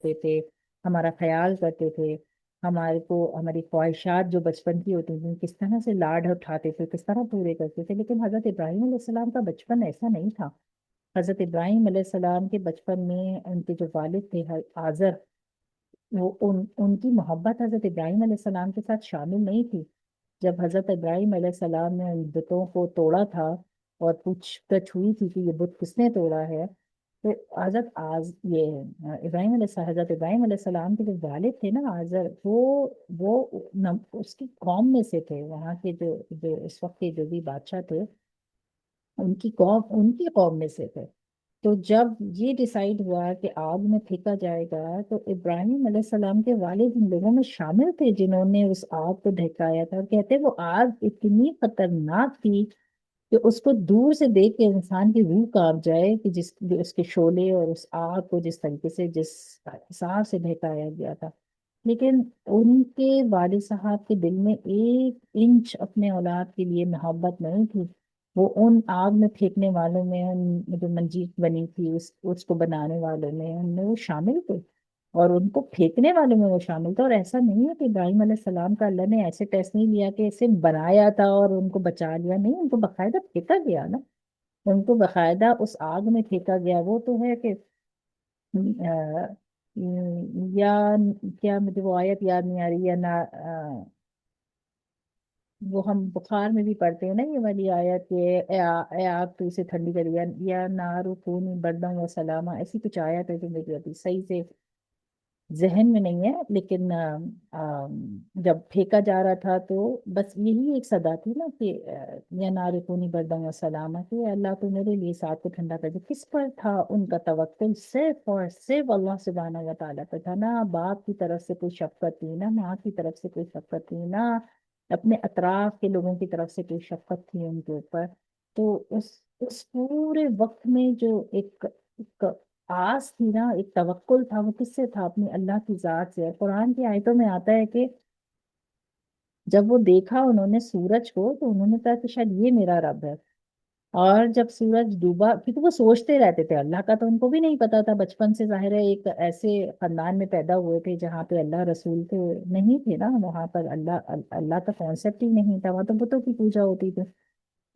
رکھتے تھے، ہمارا خیال کرتے تھے، ہمارے کو ہماری خواہشات جو بچپن کی ہوتی تھیں کس طرح سے لاڈ اٹھاتے تھے، کس طرح پورے کرتے تھے۔ لیکن حضرت ابراہیم علیہ السلام کا بچپن ایسا نہیں تھا۔ حضرت ابراہیم علیہ السلام کے بچپن میں ان کے جو والد تھے آزر، وہ ان کی محبت حضرت ابراہیم علیہ السلام کے ساتھ شامل نہیں تھی۔ جب حضرت ابراہیم علیہ السلام نے ان بتوں کو توڑا تھا اور پوچھ گچھ ہوئی تھی کہ یہ بت کس نے توڑا ہے، تو ابراہیم علیہ السلام، حضرت ابراہیم علیہ السلام کے جو والد تھے نا آزر، وہ اس کی قوم میں سے تھے، وہاں کے جو اس وقت کے جو بھی بادشاہ تھے ان کی قوم میں سے تھے۔ تو جب یہ ڈیسائیڈ ہوا کہ آگ میں پھینکا جائے گا، تو ابراہیم علیہ السلام کے والد ان لوگوں میں شامل تھے جنہوں نے اس آگ کو دھکایا تھا، اور کہتے وہ آگ اتنی خطرناک تھی کہ اس کو دور سے دیکھ کے انسان کی روح کانپ جائے، کہ اس کے شعلے اور اس آگ کو جس طریقے سے جس حساب سے دھکایا گیا تھا۔ لیکن ان کے والد صاحب کے دل میں ایک انچ اپنے اولاد کے لیے محبت نہیں تھی۔ وہ ان آگ میں پھینکنے والوں میں، ان جو منجیل بنی تھی اس کو بنانے والوں میں، ان میں وہ شامل تھے، اور ان کو پھینکنے والوں میں وہ شامل تھے۔ اور ایسا نہیں ہے کہ ابراہیم علیہ السلام کا اللہ نے ایسے ٹیسٹ نہیں لیا کہ اسے بنایا تھا اور ان کو بچا لیا، نہیں، ان کو باقاعدہ پھینکا گیا نا، ان کو باقاعدہ اس آگ میں پھینکا گیا۔ وہ تو ہے کہ آ، یا کیا، مجھے وہ آیت یاد نہیں آ رہی، یا نہ وہ ہم بخار میں بھی پڑھتے ہیں نا یہ والی آیت کہ اے آگ تو اسے ٹھنڈی کر، یا نارو کونی بردم و سلامہ، ایسی کچھ آیت ہے جو میری ابھی صحیح سے ذہن میں نہیں ہے، لیکن جب پھینکا جا رہا تھا تو بس یہی ایک صدا تھی نا کہ یا نارو کونی بردم و سلامہ، کہ اللہ تو میرے لیے ساتھ کو ٹھنڈا کر دے۔ کس پر تھا ان کا توکل؟ صرف اور صرف اللہ سبحانہ و تعالیٰ پر تھا۔ نہ باپ کی طرف سے کوئی شفقت تھی، نہ ماں کی طرف سے کوئی شفقت تھی، نہ اپنے اطراف کے لوگوں کی طرف سے کوئی شفقت تھی ان کے اوپر۔ تو اس پورے وقت میں جو ایک آس تھی نا، ایک توکل تھا، وہ کس سے تھا؟ اپنی اللہ کی ذات سے۔ قرآن کی آیتوں میں آتا ہے کہ جب وہ دیکھا انہوں نے سورج کو، تو انہوں نے کہا کہ شاید یہ میرا رب ہے۔ اور جب سورج ڈوبا، کیونکہ وہ سوچتے رہتے تھے، اللہ کا تو ان کو بھی نہیں پتا تھا، بچپن سے ظاہر ہے ایک ایسے خاندان میں پیدا ہوئے تھے جہاں پہ اللہ رسول تھے نہیں تھے نا، وہاں پر اللہ کا کانسیپٹ ہی نہیں تھا، وہاں تو بتوں کی پوجا ہوتی تھی۔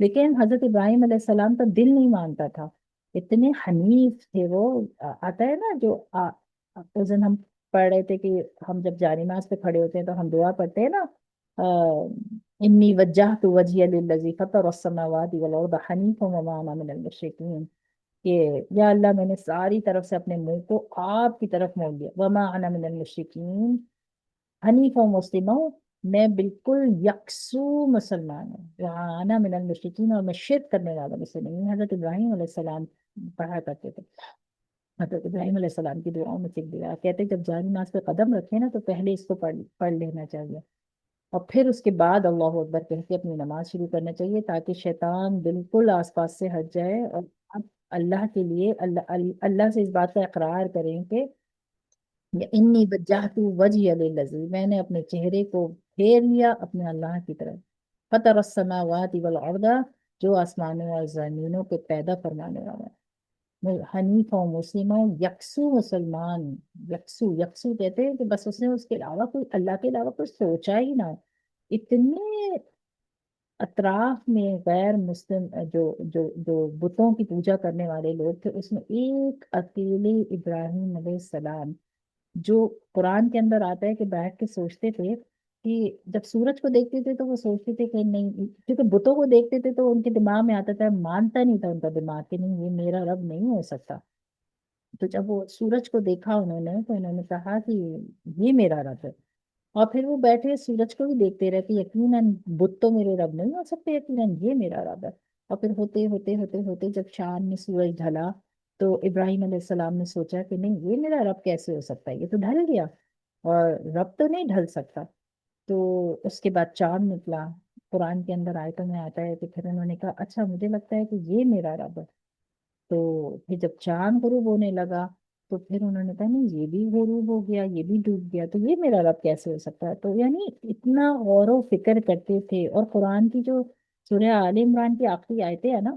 لیکن حضرت ابراہیم علیہ السلام کا دل نہیں مانتا تھا، اتنے حنیف تھے وہ۔ آتا ہے نا جو اس دن ہم پڑھ رہے تھے کہ ہم جب جاری نماز پہ کھڑے ہوتے ہیں تو ہم دعا پڑھتے ہیں نا، انی وجہت وجہی للذی فطر السماوات والارض حنیفا وما انا من المشرکین، کہ یا اللہ میں نے ساری طرف سے اپنے منہ کو آپ کی طرف موڑ دیا، وما انا من المشرکین، حنیف و مسلم ہوں، میں بالکل یکسو مسلمان ہوں، وانا من المشرکین، اور میں شرک کرنے والا میں سے نہیں ہوں۔ حضرت ابراہیم علیہ السلام پڑھا کرتے تھے، حضرت ابراہیم علیہ السلام کی دعاؤں میں سے ایک دعا کہتے ہیں جب جاری نماز پہ قدم رکھے نا تو پہلے اس کو پڑھ لینا چاہیے، اور پھر اس کے بعد اللہ اکبر کہہ کے اپنی نماز شروع کرنا چاہیے، تاکہ شیطان بالکل آس پاس سے ہٹ جائے، اور اب اللہ کے لیے اللہ سے اس بات کا اقرار کریں کہ انی وجہت وجہی للذی، میں نے اپنے چہرے کو پھیر لیا اپنے اللہ کی طرف، فطر السماوات والارض، جو آسمانوں اور زمینوں کو پیدا فرمانے والا ہے، میں حنیف ہوں، مسلم ہوں، یکسو مسلمان۔ یکسو کہتے ہیں کہ بس اس نے اس کے علاوہ کوئی، اللہ کے علاوہ کوئی سوچا ہی نہ ہو۔ اتنے اطراف میں غیر مسلم جو بتوں کی پوجا کرنے والے لوگ تھے، اس میں ایک اکیلے ابراہیم علیہ السلام، جو قرآن کے اندر آتا ہے کہ بیٹھ کے سوچتے تھے کہ جب سورج کو دیکھتے تھے تو وہ سوچتے تھے کہ نہیں، کیونکہ بتوں کو دیکھتے تھے تو ان کے دماغ میں آتا تھا، مانتا نہیں تھا ان کا دماغ کہ نہیں یہ میرا رب نہیں ہو سکتا۔ تو جب وہ سورج کو دیکھا انہوں نے تو انہوں نے کہا کہ یہ میرا رب ہے، اور پھر وہ بیٹھے سورج کو بھی دیکھتے رہے کہ یقیناً بت تو میرے رب نہیں ہو سکتے، یقیناً یہ میرا رب ہے۔ اور پھر ہوتے ہوتے ہوتے ہوتے جب شام میں سورج ڈھلا تو ابراہیم علیہ السلام نے سوچا کہ نہیں یہ میرا رب کیسے ہو سکتا ہے، یہ تو ڈھل گیا اور رب تو نہیں ڈھل سکتا۔ تو اس کے بعد چاند نکلا، قرآن کے اندر آیتوں میں آتا ہے کہ پھر انہوں نے کہا اچھا مجھے لگتا ہے کہ یہ میرا رب ہے۔ تو پھر جب چاند غروب ہونے لگا تو پھر انہوں نے کہا نہیں یہ بھی غروب ہو گیا، یہ بھی ڈوب گیا، تو یہ میرا رب کیسے ہو سکتا ہے؟ تو یعنی اتنا غور و فکر کرتے تھے۔ اور قرآن کی جو سورہ آل عمران کی آخری آیتیں ہیں نا،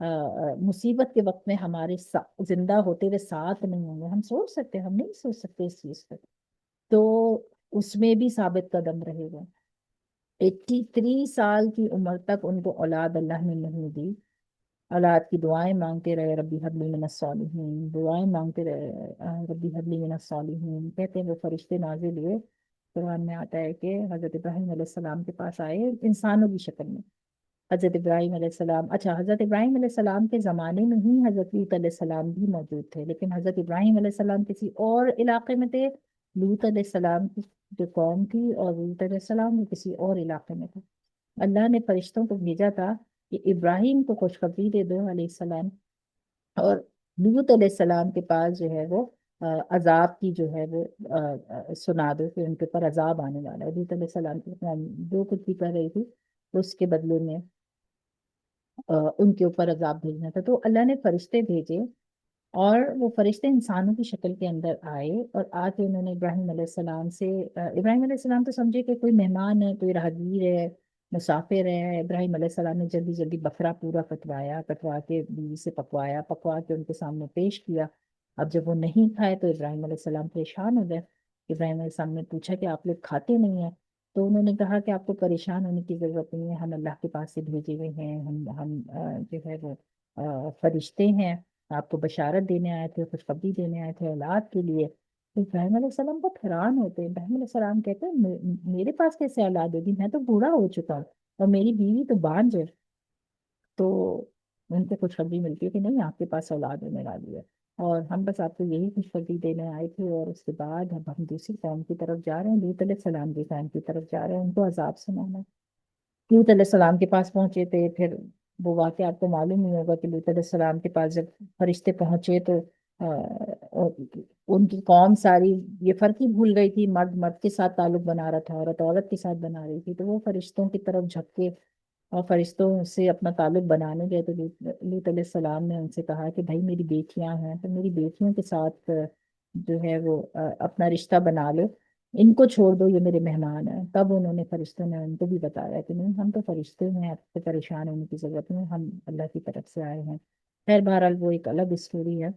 مصیبت کے وقت میں ہمارے زندہ ہوتے ہوئے ساتھ نہیں ہوں گے، ہم سوچ سکتے ہیں؟ ہم نہیں سوچ سکتے اس چیز کو. تو اس میں بھی ثابت قدم رہے گا. 83 سال کی عمر تک ان کو اولاد اللہ نے نہیں دی. اولاد کی دعائیں مانگتے رہے، ربی حبلی من الصالحین، دعائیں مانگتے رہے، ربی حبلی من الصالحین. کہتے ہیں وہ فرشتے نازل ہوئے. قرآن میں آتا ہے کہ حضرت ابراہیم علیہ السلام کے پاس آئے انسانوں کی شکل میں. حضرت ابراہیم علیہ السلام، اچھا حضرت ابراہیم علیہ السلام کے زمانے میں ہی حضرت لوط علیہ السلام بھی موجود تھے، لیکن حضرت ابراہیم علیہ السلام کسی اور علاقے میں تھے. لوط علیہ السلام کی جو قوم تھی، اور لوط علیہ السلام وہ کسی اور علاقے میں تھے. اللہ نے فرشتوں کو بھیجا تھا کہ ابراہیم کو خوشخبری دے دو علیہ السلام، اور لوط علیہ السلام کے پاس جو ہے وہ عذاب کی جو ہے وہ سنا دو کہ ان کے اوپر عذاب آنے والا ہے. لوط علیہ السلام کی قوم جو کچھ بھی کر رہی تھی اس کے بدلے میں ان کے اوپر عذاب بھیجنا تھا. تو اللہ نے فرشتے بھیجے، اور وہ فرشتے انسانوں کی شکل کے اندر آئے، اور آ کے انہوں نے ابراہیم علیہ السلام سے ابراہیم علیہ السلام تو سمجھے کہ کوئی مہمان ہے، کوئی راہگیر ہے، مسافر ہے. ابراہیم علیہ السلام نے جلدی جلدی بکرا پورا کٹوایا، کٹوا کے بیوی سے پکوایا، پکوا کے ان کے سامنے پیش کیا. اب جب وہ نہیں کھائے تو ابراہیم علیہ السلام پریشان ہو گئے. ابراہیم علیہ السلام نے پوچھا کہ آپ لوگ کھاتے نہیں ہیں؟ تو انہوں نے کہا کہ آپ کو پریشان ہونے کی ضرورت نہیں ہے، ہم اللہ کے پاس سے بھیجے ہوئے ہیں، ہم جو ہے وہ فرشتے ہیں، آپ کو بشارت دینے آئے تھے، خوشخبری دینے آئے تھے اولاد کے لیے. تو ابراہیم علیہ السلام بہت حیران ہوتے ہیں. ابراہیم علیہ السلام کہتے ہیں میرے پاس کیسے اولاد ہوگی؟ میں تو بوڑھا ہو چکا ہوں اور میری بیوی تو بانجھ ہے. تو ان کو خوشخبری ملتی ہے کہ نہیں، آپ کے پاس اولاد ہونے والی ہے، اور ہم بس آپ کو یہی خوشخبری دینے آئے تھے. اور اس کے بعد اب ہم دوسری قوم کی طرف جا رہے ہیں، لوط علیہ السلام کی قوم کی طرف جا رہے ہیں، ان کو عذاب سنانا ہے. لوط علیہ السلام کے پاس پہنچے تھے. پھر وہ واقعہ آپ کو معلوم نہیں ہوگا کہ لوط علیہ السلام کے پاس جب فرشتے پہنچے تو اور ان کی قوم ساری یہ فرق ہی بھول گئی تھی، مرد مرد کے ساتھ تعلق بنا رہا تھا، عورت عورت کے ساتھ بنا رہی تھی. تو وہ فرشتوں کی طرف جھک کے اور فرشتوں سے اپنا تعلق بنانے گئے. تو لوط علیہ السلام نے ان سے کہا کہ بھائی میری بیٹیاں ہیں، تو میری بیٹیوں کے ساتھ جو ہے وہ اپنا رشتہ بنا لو، ان کو چھوڑ دو، یہ میرے مہمان ہیں. تب انہوں نے فرشتوں نے ان کو بھی بتایا کہ نہیں، ہم تو فرشتے ہیں، آپ کو پریشان ہونے کی ضرورت نہیں، ہم اللہ کی طرف سے آئے ہیں. خیر بہرحال وہ ایک الگ اسٹوری ہے.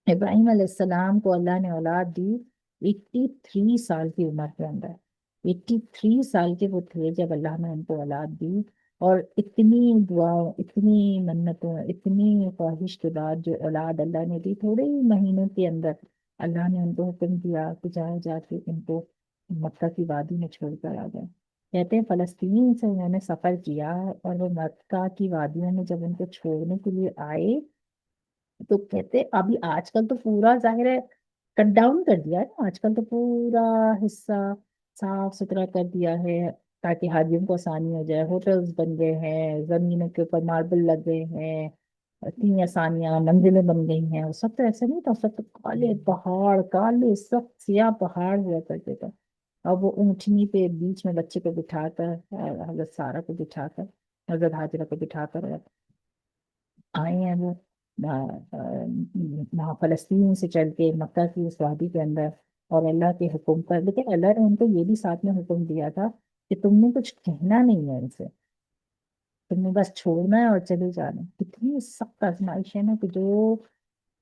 ابراہیم علیہ السلام کو اللہ نے اولاد دی 83 سال کی عمر کے اندر. 83 سال کے وہ تھے جب اللہ نے ان کو اولاد دی. اور اتنی دعاؤں، اتنی منتوں، اتنی خواہش کے بعد جو اولاد اللہ نے دی، تھوڑے ہی مہینوں کے اندر اللہ نے ان کو حکم دیا کہ جائے جا کے ان کو مکہ کی وادی میں چھوڑ کر آ جائے. کہتے ہیں فلسطین سے انہوں نے سفر کیا، اور وہ مکہ کی وادیوں میں جب ان کو چھوڑنے کے لیے آئے تو کہتے ابھی آج کل تو پورا ظاہر ہے کٹ ڈاؤن کر دیا ہے نا، آج کل تو پورا حصہ صاف ستھرا کر دیا ہے تاکہ حاجیوں کو آسانی ہو جائے. ہوٹلز بن گئے ہیں، زمینوں کے اوپر ماربل لگ گئے ہیں، اتنی آسانیاں، منزلیں بن گئی ہیں. اس وقت تو ایسا نہیں تھا، اس وقت تو کالے پہاڑ، کالے سخت سیاہ پہاڑ ہوا کرتے تھے. اب وہ اونٹنی پہ بیچ میں بچے کو بٹھا کر، حضرت سارہ کو بٹھا کر، حضرت حاجرہ کو بٹھا کر آئے ہیں وہ وہاں فلسطین سے چل کے مکہ کی اس وادی کے اندر، اور اللہ کے حکم پر. لیکن اللہ نے ان کو یہ بھی ساتھ میں حکم دیا تھا کہ تم نے کچھ کہنا نہیں ہے ان سے، تم نے بس چھوڑنا ہے اور چلے جانا ہے. کتنی سخت آزمائش ہے نا کہ جو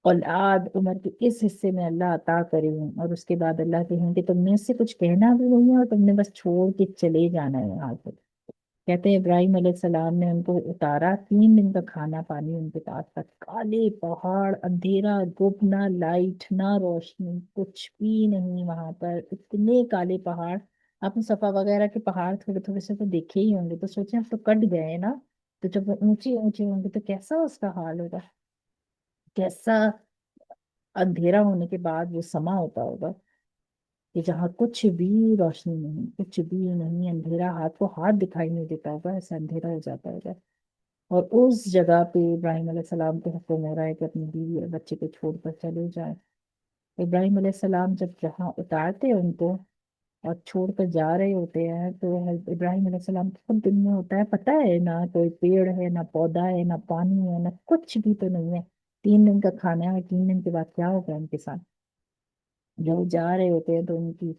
اولاد عمر کے اس حصے میں اللہ عطا کرے اور اس کے بعد اللہ کہیں کہ تم نے اس سے کچھ کہنا بھی نہیں ہے اور تم نے بس چھوڑ کے چلے جانا ہے یہاں سے. کہتے ہیں ابراہیم علیہ السلام نے ان کو اتارا، 3 دن کا کھانا پانی ان کے پاس تھا، کالے پہاڑ، اندھیرا، گپ، نہ لائٹ نہ روشنی، کچھ بھی نہیں وہاں پر، اتنے کالے پہاڑ. آپ نے صفا وغیرہ کے پہاڑ تھوڑے تھوڑے سے تو دیکھے ہی ہوں گے، تو سوچیں اب تو کٹ گئے ہیں نا، تو جب وہ اونچے اونچے ہوں گے تو کیسا اس کا حال ہوگا، کیسا اندھیرا ہونے کے بعد وہ سما ہوتا ہوگا کہ جہاں کچھ بھی روشنی نہیں، کچھ بھی نہیں، اندھیرا، ہاتھ کو ہاتھ دکھائی نہیں دیتا ہوگا، ایسا اندھیرا ہو جاتا ہوگا. اور اس جگہ پہ ابراہیم علیہ السلام کو حکم ہو رہا ہے کہ اپنی بیوی اور بچے کو چھوڑ کر چلے جائیں. ابراہیم علیہ السلام جب جہاں اتارتے ہیں ان کو اور چھوڑ کر جا رہے ہوتے ہیں تو ابراہیم علیہ السلام کو خود دل میں ہوتا ہے، پتہ ہے نہ کوئی پیڑ ہے، نہ پودا ہے، نہ پانی ہے، نہ کچھ بھی تو نہیں ہے. 3 دن کا کھانا ہے، 3 دن کے بعد کیا ہوگا ان کے ساتھ. جب وہ جا رہے ہوتے ہیں تو ان کی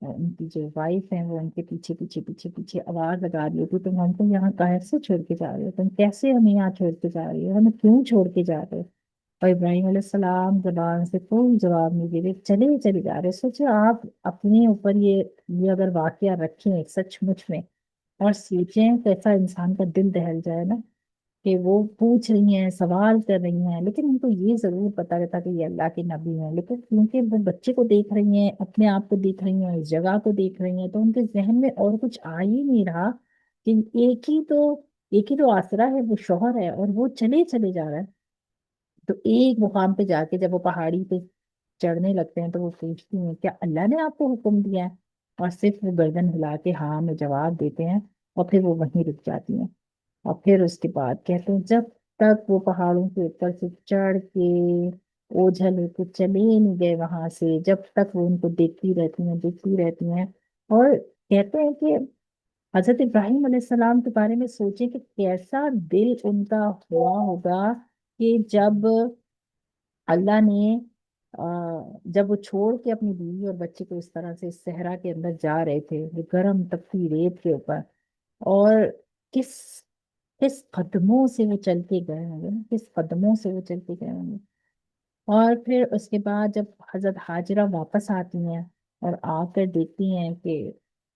ان کی جو وائف ہے وہ ان کے پیچھے پیچھے پیچھے پیچھے آواز لگا رہی ہوتی، تم ہم کو یہاں کیسے چھوڑ کے جا رہے ہو، تم کیسے ہمیں یہاں چھوڑ کے جا رہی ہو، ہمیں کیوں چھوڑ کے جا رہے ہو؟ اور ابراہیم علیہ السلام زبان سے کوئی جواب نہیں دے رہے، چلے چلے جا رہے۔ سوچے آپ اپنے اوپر یہ اگر واقعہ رکھیں سچ مچ میں، اور سوچیں کیسا انسان کا دل دہل جائے نا، کہ وہ پوچھ رہی ہیں، سوال کر رہی ہیں، لیکن ان کو یہ ضرور پتا رہتا کہ یہ اللہ کے نبی ہیں، لیکن کیونکہ وہ بچے کو دیکھ رہی ہیں، اپنے آپ کو دیکھ رہی ہیں، اس جگہ کو دیکھ رہی ہیں، تو ان کے ذہن میں اور کچھ آ ہی نہیں رہا کہ ایک ہی تو آسرا ہے، وہ شوہر ہے، اور وہ چلے چلے جا رہا ہے۔ تو ایک مقام پہ جا کے جب وہ پہاڑی پہ چڑھنے لگتے ہیں تو وہ پوچھتی ہیں کیا اللہ نے آپ کو حکم دیا ہے؟ اور صرف وہ گردن ہلا کے ہاں میں جواب دیتے ہیں، اور پھر وہ وہیں رک جاتی ہیں۔ اور پھر اس کے بعد کہتے ہیں جب تک وہ پہاڑوں کے اوپر سے چڑھ کے اوجھل ہو کے چلے نہیں گئے وہاں سے، جب تک وہ ان کو دیکھتی رہتی ہیں۔ اور کہتے ہیں کہ حضرت ابراہیم علیہ السلام کے بارے میں سوچیں کہ کیسا دل ان کا ہوا ہوگا کہ اللہ نے آ، جب وہ چھوڑ کے اپنی بیوی اور بچے کو اس طرح سے اس صحرا کے اندر جا رہے تھے، وہ گرم تپتی ریت کے اوپر، اور کس کس قدموں سے وہ چل کے گئے ہوں گے نا، کس قدموں سے وہ چل کے گئے ہوں گے۔ اور پھر اس کے بعد جب حضرت ہاجرہ واپس آتی ہیں اور آ کر دیکھتی ہیں کہ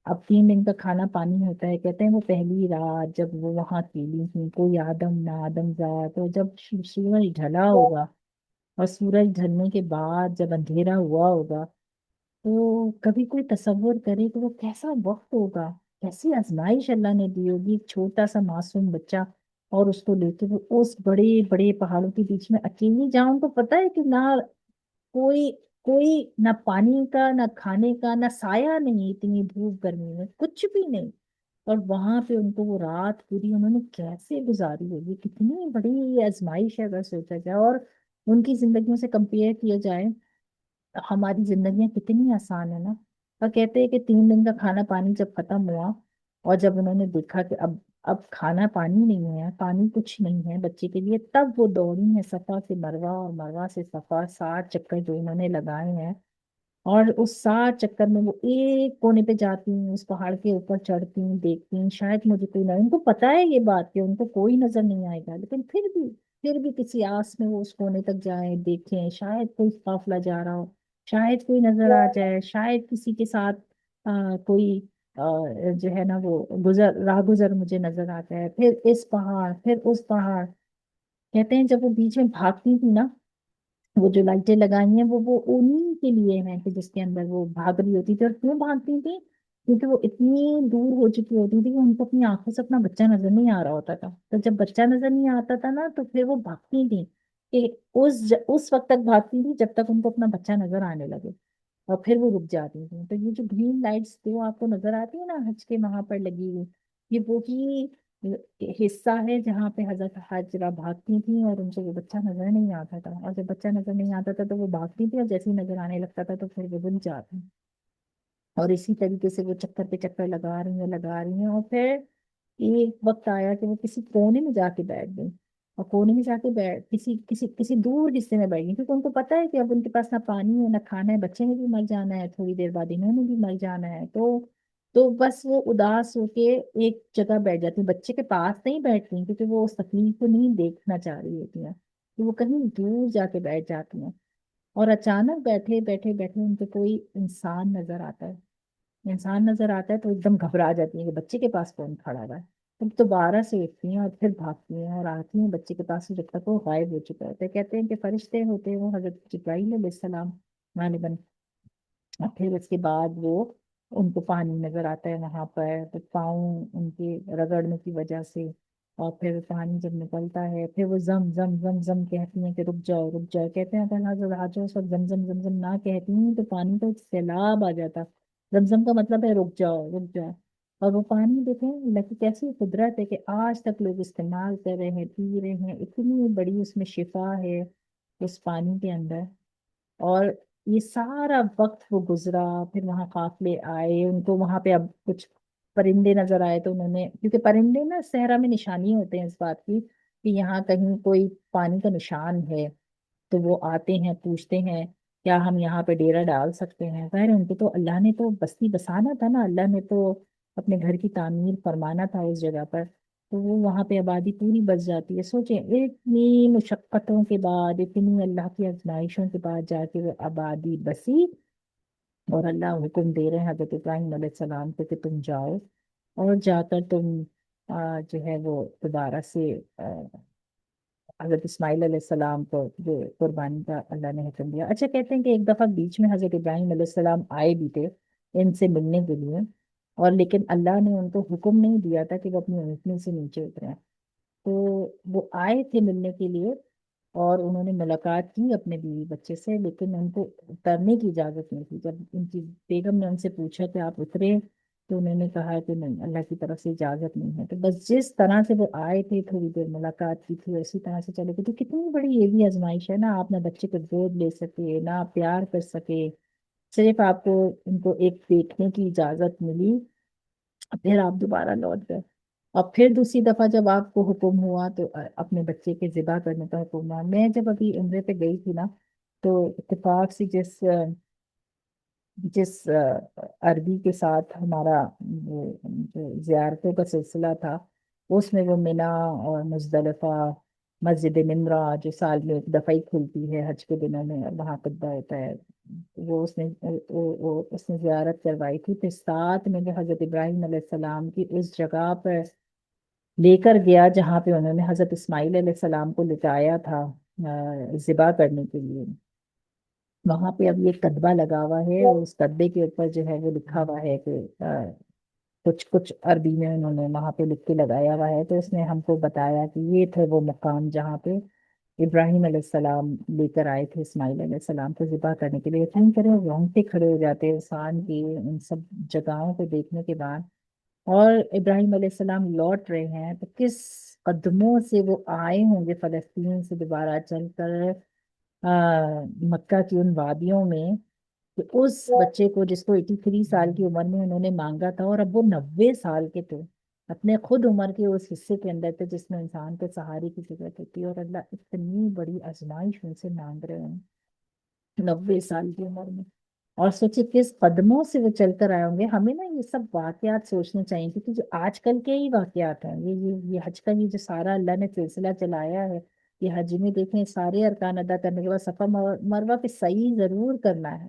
اب 3 دن کا کھانا پانی ہوتا ہے، کہتے ہیں وہ پہلی رات جب وہ وہاں اکیلی تھی، کوئی آدم نہ آدم زاد، تو جب سورج ڈھلا ہوگا اور سورج ڈھلنے کے بعد جب اندھیرا ہوا ہوگا، تو کبھی کوئی تصور کرے کہ وہ کیسا وقت ہوگا، کیسی آزمائش اللہ نے دی ہوگی، ایک چھوٹا سا معصوم بچہ، اور اس کو لے کے وہ اس بڑے بڑے پہاڑوں کے بیچ میں اکیلی جاؤں، تو پتہ ہے کہ نہ کوئی کوئی نہ پانی کا نہ کھانے کا نہ سایہ نہیں، اتنی دھوپ گرمی میں کچھ بھی نہیں، اور وہاں پہ ان کو وہ رات پوری انہوں نے کیسے گزاری ہوگی، کتنی بڑی آزمائش ہے اگر سوچا جائے، اور ان کی زندگیوں سے کمپیئر کیا جائے، ہماری زندگیاں کتنی آسان ہے نا۔ اور کہتے ہیں کہ 3 دن کا کھانا پانی جب ختم ہوا، اور جب انہوں نے دیکھا کہ اب کھانا پانی نہیں ہے، پانی کچھ نہیں ہے بچے کے لیے، تب وہ دوڑی ہیں صفا سے مروہ اور مروہ سے صفا، 60 چکر جو انہوں نے لگائے ہیں، اور اس 60 چکر میں وہ ایک کونے پہ جاتی ہیں، اس پہاڑ کے اوپر چڑھتی ہیں، دیکھتی ہیں شاید مجھے کوئی نہ، ان کو پتا ہے یہ بات کہ ان کو کوئی نظر نہیں آئے گا، لیکن پھر بھی کسی آس میں وہ اس کونے تک جائیں، دیکھیں شاید کوئی قافلہ جا رہا ہو، شاید کوئی نظر آ جائے، شاید کسی کے ساتھ کوئی جو ہے نا وہ راہ گزر مجھے نظر آتا ہے، پھر اس پہاڑ پھر اس پہاڑ۔ کہتے ہیں جب وہ بیچ میں بھاگتی تھی نا، وہ جو لائٹیں لگائی ہیں وہ انہی کے لیے ہیں کہ جس کے اندر وہ بھاگ رہی ہوتی تھی، اور کیوں بھاگتی تھی؟ کیونکہ وہ اتنی دور ہو چکی ہوتی تھی کہ ان کو اپنی آنکھوں سے اپنا بچہ نظر نہیں آ رہا ہوتا تھا، تو جب بچہ نظر نہیں آتا تھا نا تو پھر وہ بھاگتی تھی کہ اس وقت تک بھاگتی تھی جب تک ان کو اپنا بچہ نظر آنے لگے، اور پھر وہ رک جاتی تھی۔ تو یہ جو گرین لائٹس جو آپ کو نظر آتی ہے نا حج کے وہاں پر لگی ہوئی، یہ وہی حصہ ہے جہاں پہ حضرت حاجرہ بھاگتی تھیں اور ان سے وہ بچہ نظر نہیں آتا تھا، اور جب بچہ نظر نہیں آتا تھا تو وہ بھاگتی تھی، اور جیسے ہی نظر آنے لگتا تھا تو پھر وہ رک جاتی، اور اسی طریقے سے وہ چکر پہ چکر لگا رہی ہیں، اور پھر ایک وقت آیا کہ وہ کسی کونے میں جا کے بیٹھ گئی، اور کونے میں جا کے بیٹھ کسی کسی کسی دور حصے میں بیٹھ گئی، کیونکہ ان کو پتا ہے کہ اب ان کے پاس نہ پانی ہے نہ کھانا ہے، بچے نے بھی مر جانا ہے، تھوڑی دیر بعد انہوں نے بھی مر جانا ہے، تو بس وہ اداس ہو کے ایک جگہ بیٹھ جاتی ہیں، بچے کے پاس نہیں بیٹھتی کیونکہ وہ اس تکلیف کو نہیں دیکھنا چاہ رہی ہوتی ہیں، تو وہ کہیں دور جا کے بیٹھ جاتی ہیں، اور اچانک بیٹھے بیٹھے بیٹھے ان کو کوئی انسان نظر آتا ہے، تو ایک دم گھبرا جاتی ہیں کہ بچے کے پاس کون کھڑا ہوا ہے، تب دوبارہ سے اٹھتی ہیں اور پھر بھاگتی ہیں اور آتی ہیں بچے کے پاس سے، جب تک وہ غائب ہو چکا ہوتا ہے۔ کہتے ہیں کہ فرشتے ہوتے ہیں وہ حضرت جبرائیل علیہ السلام غالباً، اور پھر اس کے بعد وہ ان کو پانی نظر آتا ہے وہاں پر، تو پاؤں ان کے رگڑنے کی وجہ سے، اور پھر پانی جب نکلتا ہے پھر وہ زم زم زم زم کہتی ہیں کہ رک جاؤ رک جاؤ، کہتے ہیں اگر حضرت حاجہ اس وقت زم زم زم زم نہ کہتی ہیں تو پانی کا ایک سیلاب آ جاتا، زمزم کا مطلب ہے رک جاؤ رک جاؤ، اور وہ پانی دیکھیں اللہ کی کیسی قدرت ہے کہ آج تک لوگ استعمال کر رہے ہیں، پی رہے ہیں، اتنی بڑی اس میں شفا ہے اس پانی کے اندر۔ اور یہ سارا وقت وہ گزرا، پھر وہاں قافلے آئے، ان کو وہاں پہ اب کچھ پرندے نظر آئے تو انہوں نے، کیونکہ پرندے نا صحرا میں نشانی ہوتے ہیں اس بات کی کہ یہاں کہیں کوئی پانی کا نشان ہے، تو وہ آتے ہیں پوچھتے ہیں کیا ہم یہاں پہ ڈیرا ڈال سکتے ہیں؟ ظاہر ہے ان کو تو اللہ نے تو بستی بسانا تھا نا، اللہ نے تو اپنے گھر کی تعمیر فرمانا تھا اس جگہ پر، تو وہ وہاں پہ آبادی پوری بس جاتی ہے۔ سوچیں اتنی مشقتوں کے بعد، اتنی اللہ کی آزمائشوں کے بعد جا کے وہ آبادی بسی، اور اللہ حکم دے رہے ہیں حضرت ابراہیم علیہ السلام کو کہ تم جاؤ اور جا کر تم جو ہے وہ دوبارہ سے حضرت اسماعیل علیہ السلام کو جو قربانی کا اللہ نے حکم دیا۔ اچھا کہتے ہیں کہ ایک دفعہ بیچ میں حضرت ابراہیم علیہ السلام آئے بھی تھے ان سے ملنے کے لیے، اور لیکن اللہ نے ان کو حکم نہیں دیا تھا کہ وہ اپنی اونٹنی سے نیچے اتریں، تو وہ آئے تھے ملنے کے لیے اور انہوں نے ملاقات کی اپنے بیوی بچے سے، لیکن ان کو اترنے کی اجازت نہیں تھی۔ جب ان کی بیگم نے ان سے پوچھا کہ آپ اترے، تو انہوں نے کہا کہ نہیں، اللہ کی طرف سے اجازت نہیں ہے۔ تو بس جس طرح سے وہ آئے تھے، تھوڑی دیر ملاقات کی تھی، اسی طرح سے چلے گئے۔ تو کتنی بڑی یہ بھی آزمائش ہے نا، آپ نہ بچے کو گود لے سکے، نہ پیار کر سکے، صرف آپ کو ان کو ایک دیکھنے کی اجازت ملی، پھر آپ دوبارہ لوٹ گئے۔ اور پھر دوسری دفعہ جب آپ کو حکم ہوا تو اپنے بچے کے ذبح کرنے کا حکم ہوا۔ میں جب ابھی عمرے پہ گئی تھی نا، تو اتفاق سے جس عربی کے ساتھ ہمارا وہ جو زیارتوں کا سلسلہ تھا، اس میں وہ مینا اور مزدلفہ، مسجد نمرہ جو سال میں ایک دفعہ ہی کھلتی ہے حج کے دنوں میں، اور وہاں خطبہ ہوتا ہے، وہ اس نے زیارت کروائی تھی۔ پھر ساتھ میں جو حضرت ابراہیم علیہ السلام کی اس جگہ پر لے کر گیا جہاں پہ انہوں نے حضرت اسماعیل علیہ السلام کو لٹایا تھا ذبح کرنے کے لیے، وہاں پہ اب یہ کتبہ لگا ہوا ہے، اور اس کتبے کے اوپر جو ہے وہ لکھا ہوا ہے کہ کچھ کچھ عربی میں انہوں نے وہاں پہ لکھ کے لگایا ہوا ہے۔ تو اس نے ہم کو بتایا کہ یہ تھے وہ مقام جہاں پہ ابراہیم علیہ السلام لے کر آئے تھے اسماعیل علیہ السلام کو ذبح کرنے کے لیے۔ یقین کریں رونگٹے کھڑے ہو جاتے ہیں انسان کی ان سب جگہوں کو دیکھنے کے بعد۔ اور ابراہیم علیہ السلام لوٹ رہے ہیں تو کس قدموں سے وہ آئے ہوں گے فلسطین سے دوبارہ چل کر مکہ کی ان وادیوں میں، کہ اس بچے کو جس کو 83 سال کی عمر میں انہوں نے مانگا تھا، اور اب وہ 90 سال کے تھے، اپنے خود عمر کے اس حصے کے اندر تھے جس میں انسان کو سہارے کی ضرورت ہوتی ہے، اور اللہ اتنی بڑی آزمائش ان سے مانگ رہے ہیں 90 سال کی عمر میں۔ اور سوچے کس قدموں سے وہ چل کر آئے ہوں گے۔ ہمیں نا یہ سب واقعات سوچنے چاہیے، کیونکہ جو آج کل کے ہی واقعات ہیں، یہ حج کا یہ جو سارا اللہ نے سلسلہ چلایا ہے، یہ حج میں دیکھیں سارے ارکان ادا کرنے کے بعد صفا مروہ پہ صحیح ضرور کرنا ہے،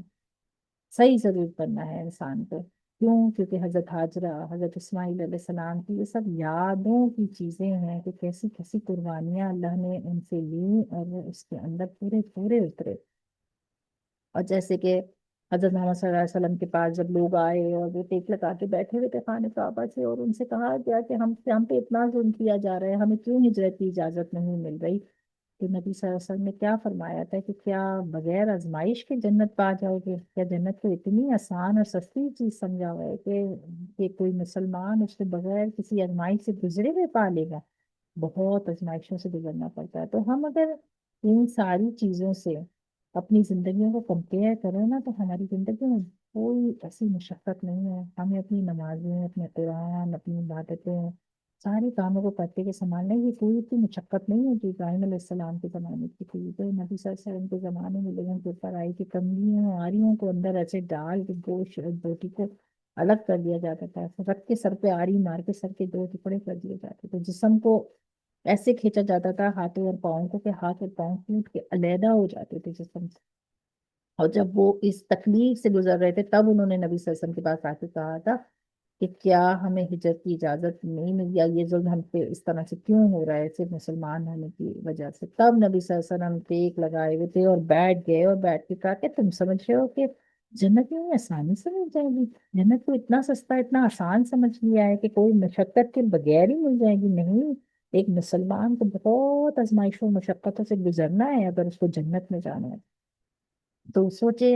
صحیح ضرور کرنا ہے انسان کو۔ کیوں؟ کیونکہ حضرت حاجرہ، حضرت اسماعیل علیہ السلام کی یہ سب یادوں کی چیزیں ہیں کہ کیسی کیسی قربانیاں اللہ نے ان سے لیں، اور وہ اس کے اندر پورے پورے اترے۔ اور جیسے کہ حضرت محمد صلی اللہ علیہ وسلم کے پاس جب لوگ آئے اور وہ ٹیک لگا کے بیٹھے ہوئے تھے خانہ کعبہ سے، اور ان سے کہا گیا کہ ہم پہ اتنا ظلم کیا جا رہا ہے، ہمیں کیوں ہجرت کی اجازت نہیں مل رہی؟ تو نبی صلی اللہ علیہ وسلم نے کیا فرمایا تھا کہ کیا بغیر آزمائش کے جنت پا جاؤ گے؟ کیا جنت کو اتنی آسان اور سستی چیز سمجھا ہوا ہے کہ کوئی مسلمان اس کے بغیر کسی آزمائش سے گزرے ہوئے پا لے گا؟ بہت آزمائشوں سے گزرنا پڑتا ہے۔ تو ہم اگر ان ساری چیزوں سے اپنی زندگیوں کو کمپیئر کریں نا، تو ہماری زندگی میں کوئی ایسی مشقت نہیں ہے۔ ہمیں اپنی نمازیں، اپنے قرآن، اپنی عبادتیں، سارے کاموں کو کرتے کے سنبھالنا، یہ کوئی اتنی مشقت نہیں ہے جو ابراہیم علیہ السلام کے زمانے کی تھی، جو نبی صلی اللہ علیہ وسلم کے زمانے میں لوگوں کے اوپر آئی کہ کملیوں آریوں کو اندر ایسے ڈال کے گوشت اور بوٹی کو الگ کر دیا جاتا تھا، رکھ کے سر پہ آری مار کے سر کے 2 ٹکڑے کر دیے جاتے تھے، جسم کو ایسے کھینچا جاتا تھا ہاتھوں اور پاؤں کو کہ ہاتھ اور پاؤں ٹوٹ کے علیحدہ ہو جاتے تھے جسم سے۔ اور جب وہ اس تکلیف سے گزر رہے تھے تب انہوں نے نبی صلی اللہ علیہ وسلم کے پاس آ کے کہا تھا کہ کیا ہمیں ہجرت کی اجازت نہیں ملی، یا یہ ظلم ہم پہ اس طرح سے کیوں ہو رہا ہے صرف مسلمان ہونے کی وجہ سے؟ تب نبی صلی اللہ علیہ وسلم ٹیک لگائے ہوئے تھے اور بیٹھ گئے، اور بیٹھ کے کہا کہ تم سمجھ رہے ہو کہ جنت میں آسانی سے مل جائے گی؟ جنت کو اتنا سستا، اتنا آسان سمجھ لیا ہے کہ کوئی مشقت کے بغیر ہی مل جائے گی؟ نہیں، ایک مسلمان کو بہت آزمائشوں و مشقتوں سے گزرنا ہے اگر اس کو جنت میں جانا ہے۔ تو سوچے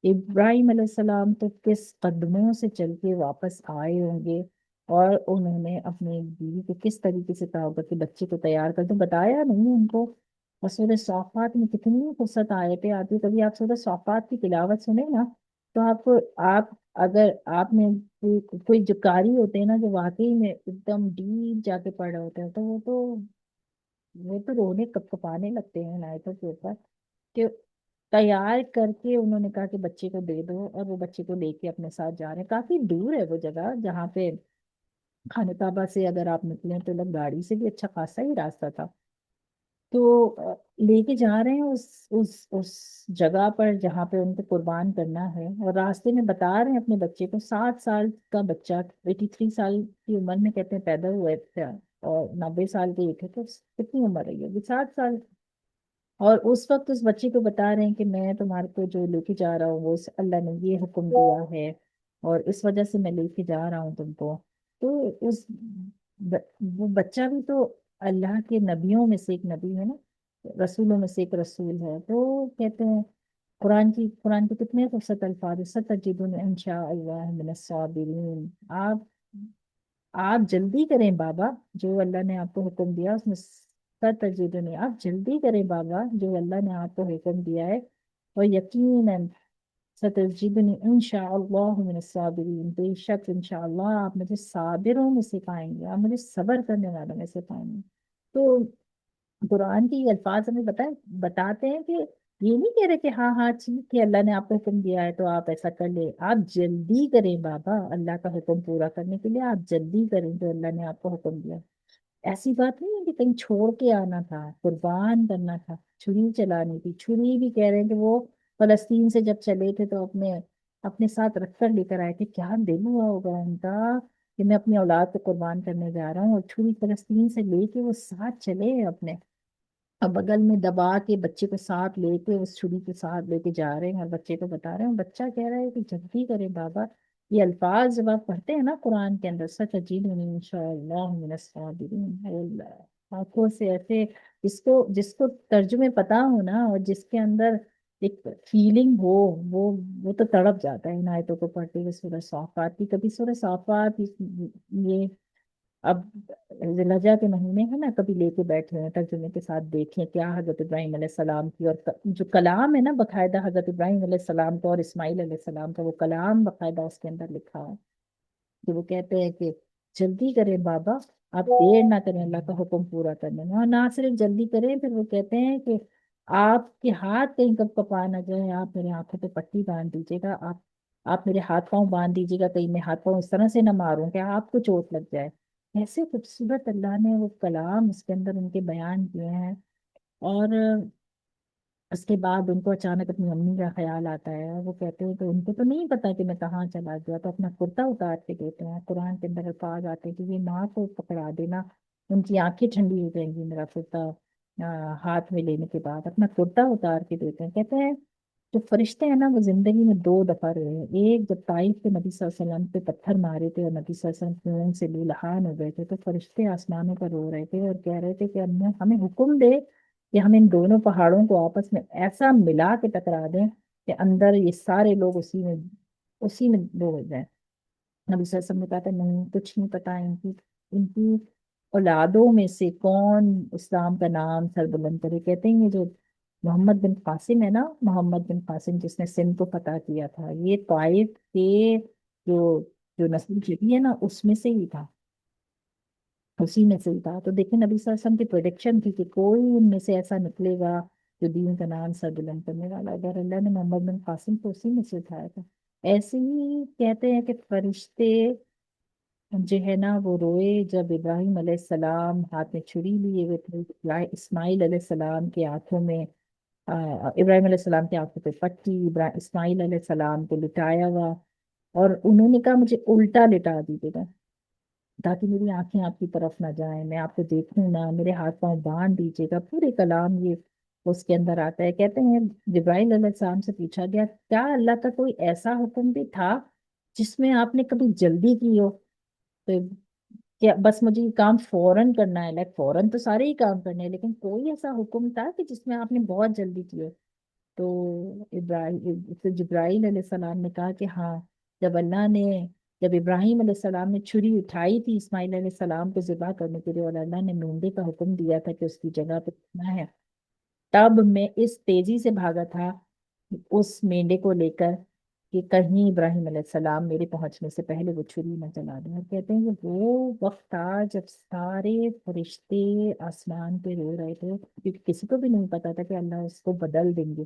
ابراہیم علیہ السلام تو کس قدموں سے چل کے واپس آئے ہوں گے، اور انہوں نے اپنی بیوی کو کس طریقے سے کہا ہوگا کہ بچے کو تیار کر دو، بتایا نہیں ان کو۔ اور سورہ صافات میں کتنی فرصت آیتیں آتی، کبھی آپ سورہ صافات کی تلاوت سنیں نا، تو آپ کو اگر آپ نے کوئی جو قاری ہوتے ہیں نا جو واقعی میں ایک دم ڈیپ جا کے پڑھ رہے ہوتے ہیں، تو وہ تو رونے کپکپانے لگتے ہیں ان آیتوں کے اوپر، کہ تیار کر کے انہوں نے کہا کہ بچے کو دے دو، اور وہ بچے کو لے کے اپنے ساتھ جا رہے ہیں۔ کافی دور ہے وہ جگہ جہاں پہ خانہ کعبہ سے اگر آپ نکلیں تو لگ گاڑی سے بھی اچھا خاصا ہی راستہ تھا۔ تو لے کے جا رہے ہیں اس جگہ پر جہاں پہ ان کو قربان کرنا ہے، اور راستے میں بتا رہے ہیں اپنے بچے کو، 7 سال کا بچہ، 83 سال کی عمر میں کہتے ہیں پیدا ہوئے تھے، اور 90 سال کے ہی تھے، تو کتنی عمر رہی ہوگی، 60 سال۔ اور اس وقت اس بچے کو بتا رہے ہیں کہ میں تمہارے کو جو لے کے جا رہا ہوں وہ اللہ نے یہ حکم دیا ہے، اور اس وجہ سے میں لے کے جا رہا ہوں تم کو۔ تو اس ب- وہ بچہ بھی تو اللہ کے نبیوں میں سے ایک نبی ہے نا، رسولوں میں سے ایک رسول ہے، تو کہتے ہیں قرآن کے کتنے خوبصورت الفاظ ہیں، ستجدون انشاء اللہ من الصابرین۔ آپ جلدی کریں بابا، جو اللہ نے آپ کو حکم دیا اس میں ستجدونی، آپ جلدی کریں بابا جو اللہ نے آپ کو حکم دیا ہے، اور یقیناً ستجدنی انشاء اللہ من الصابرین، بے شک انشاءاللہ آپ مجھے صابروں میں سے پائیں گے، آپ مجھے صبر کرنے والوں میں سے پائیں گے۔ تو قرآن کے یہ الفاظ ہمیں بتاتے ہیں کہ یہ نہیں کہہ رہے کہ ہاں ہاں ٹھیک ہے اللہ نے آپ کو حکم دیا ہے تو آپ ایسا کر لیں، آپ جلدی کریں بابا اللہ کا حکم پورا کرنے کے لیے، آپ جلدی کریں جو اللہ نے آپ کو حکم دیا۔ ایسی بات نہیں ہے کہ کہیں چھوڑ کے آنا تھا، قربان کرنا تھا، چھری چلانی تھی۔ چھری بھی کہہ رہے ہیں کہ وہ فلسطین سے جب چلے تھے تو اپنے اپنے ساتھ رکھ کر لے کر آئے تھے، کیا دل ہوا ہوگا ان کا کہ میں اپنی اولاد کو قربان کرنے جا رہا ہوں، اور چھری فلسطین سے لے کے وہ ساتھ چلے اپنے، اب بغل میں دبا کے بچے کو ساتھ لے کے اس چھری کے ساتھ لے کے جا رہے ہیں، اور بچے کو بتا رہے ہیں، بچہ کہہ رہا ہے کہ جلدی کرے بابا۔ یہ الفاظ جب آپ پڑھتے ہیں نا قرآن کے اندر، ستجدنی انشاءاللہ من الصابرین، اے اللہ آنکھوں سے ایسے، جس کو ترجمے پتا ہو نا، اور جس کے اندر ایک فیلنگ ہو، وہ وہ تو تڑپ جاتا ہے ان آیتوں کو پڑھتے ہوئے۔ سورہ صافات کی، کبھی سورہ صافات یہ اب ذوالحجہ کے مہینے ہے نا، کبھی لے کے بیٹھے ہیں ترجمے کے ساتھ، دیکھیں کیا حضرت ابراہیم علیہ السلام کی، اور جو کلام ہے نا باقاعدہ حضرت ابراہیم علیہ السلام کا اور اسماعیل علیہ السلام کا، وہ کلام باقاعدہ اس کے اندر لکھا ہے کہ وہ کہتے ہیں کہ جلدی کریں بابا، آپ دیر نہ کریں اللہ کا حکم پورا کرنے میں، اور نہ صرف جلدی کریں، پھر وہ کہتے ہیں کہ آپ کے ہاتھ کہیں کب کپا نہ جائے، آپ میرے ہاتھوں پہ پٹی باندھ دیجیے گا، آپ میرے ہاتھ پاؤں باندھ دیجیے گا، کہیں میں ہاتھ پاؤں اس طرح سے نہ ماروں کہ آپ کو چوٹ لگ جائے۔ ایسے خوبصورت اللہ نے وہ کلام اس کے اندر ان کے بیان کیے ہیں۔ اور اس کے بعد ان کو اچانک اپنی امی کا خیال آتا ہے، اور وہ کہتے ہیں کہ ان کو تو نہیں پتا کہ میں کہاں چلا گیا، تو اپنا کرتا اتار کے دیتے ہیں۔ قرآن کے اندر الفاظ آتے ہیں کہ یہ ماں کو پکڑا دینا، ان کی آنکھیں ٹھنڈی ہو جائیں گی میرا کرتا ہاتھ میں لینے کے بعد، اپنا کرتا اتار کے دیتے ہیں۔ کہتے ہیں جو فرشتے ہیں نا وہ زندگی میں 2 دفعہ رہے ہیں، ایک جب طائف کے نبی صلی اللہ علیہ وسلم پہ پتھر مارے تھے اور نبی صلی اللہ علیہ وسلم خون سے لہان ہو گئے تھے، تو فرشتے آسمانوں پر رو رہے تھے اور کہہ رہے تھے کہ ہمیں حکم دے کہ ہم ان دونوں پہاڑوں کو آپس میں ایسا ملا کے ٹکرا دیں کہ اندر یہ سارے لوگ اسی میں وہ ہو جائیں۔ نبی صلی اللہ علیہ وسلم نے کہا تھا نہیں کچھ نہیں پتا ان کی اولادوں میں سے کون اسلام کا نام سر بلند کرے۔ کہتے ہیں یہ جو محمد بن قاسم ہے نا، محمد بن قاسم جس نے سندھ کو فتح کیا تھا، یہ طائف کے جو جو نسل چلی ہے نا اس میں سے ہی تھا، اسی میں سے ہی تھا۔ تو دیکھیں نبی صلی اللہ علیہ وسلم کی پروڈکشن تھی کہ کوئی ان میں سے ایسا نکلے گا جو دین کا نام سر بلند کرنے والا، اگر اللہ نے محمد بن قاسم کو اسی میں سے اٹھایا تھا۔ ایسے ہی کہتے ہیں کہ فرشتے جو ہے نا وہ روئے جب ابراہیم علیہ السلام ہاتھ میں چھری لیے ہوئے تھے، اسماعیل علیہ السلام کے ہاتھوں میں ابراہیم علیہ السلام کے آنکھوں پہ پٹی، اسماعیل علیہ السلام کو لٹایا ہوا، اور انہوں نے کہا مجھے الٹا لٹا دیجیے گا تاکہ میری آنکھیں آپ کی طرف نہ جائیں، میں آپ کو دیکھوں نہ، میرے ہاتھ پاؤں باندھ دیجیے گا، پورے کلام یہ اس کے اندر آتا ہے۔ کہتے ہیں جبرائیل علیہ السلام سے پوچھا گیا کیا اللہ کا کوئی ایسا حکم بھی تھا جس میں آپ نے کبھی جلدی کی ہو؟ تو کیا بس مجھے یہ کام فوراً کرنا ہے، لائک فوراً تو سارے ہی کام کرنے ہیں، لیکن کوئی ایسا حکم تھا کہ جس میں آپ نے بہت جلدی کی ہو؟ تو جبرائیل علیہ السلام نے کہا کہ ہاں، جب اللہ نے جب ابراہیم علیہ السلام نے چھری اٹھائی تھی اسماعیل علیہ السلام کو ذبح کرنے کے لیے، اور اللہ نے مونڈے کا حکم دیا تھا کہ اس کی جگہ پہ رکھنا ہے، تب میں اس تیزی سے بھاگا تھا اس مینڈے کو لے کر کہ کہیں ابراہیم علیہ السلام میرے پہنچنے سے پہلے وہ چھری نہ چلا دیں۔ اور کہتے ہیں کہ وہ وقت تھا جب سارے فرشتے آسمان پہ رو رہے تھے، کیونکہ کسی کو بھی نہیں پتا تھا کہ اللہ اس کو بدل دیں گے،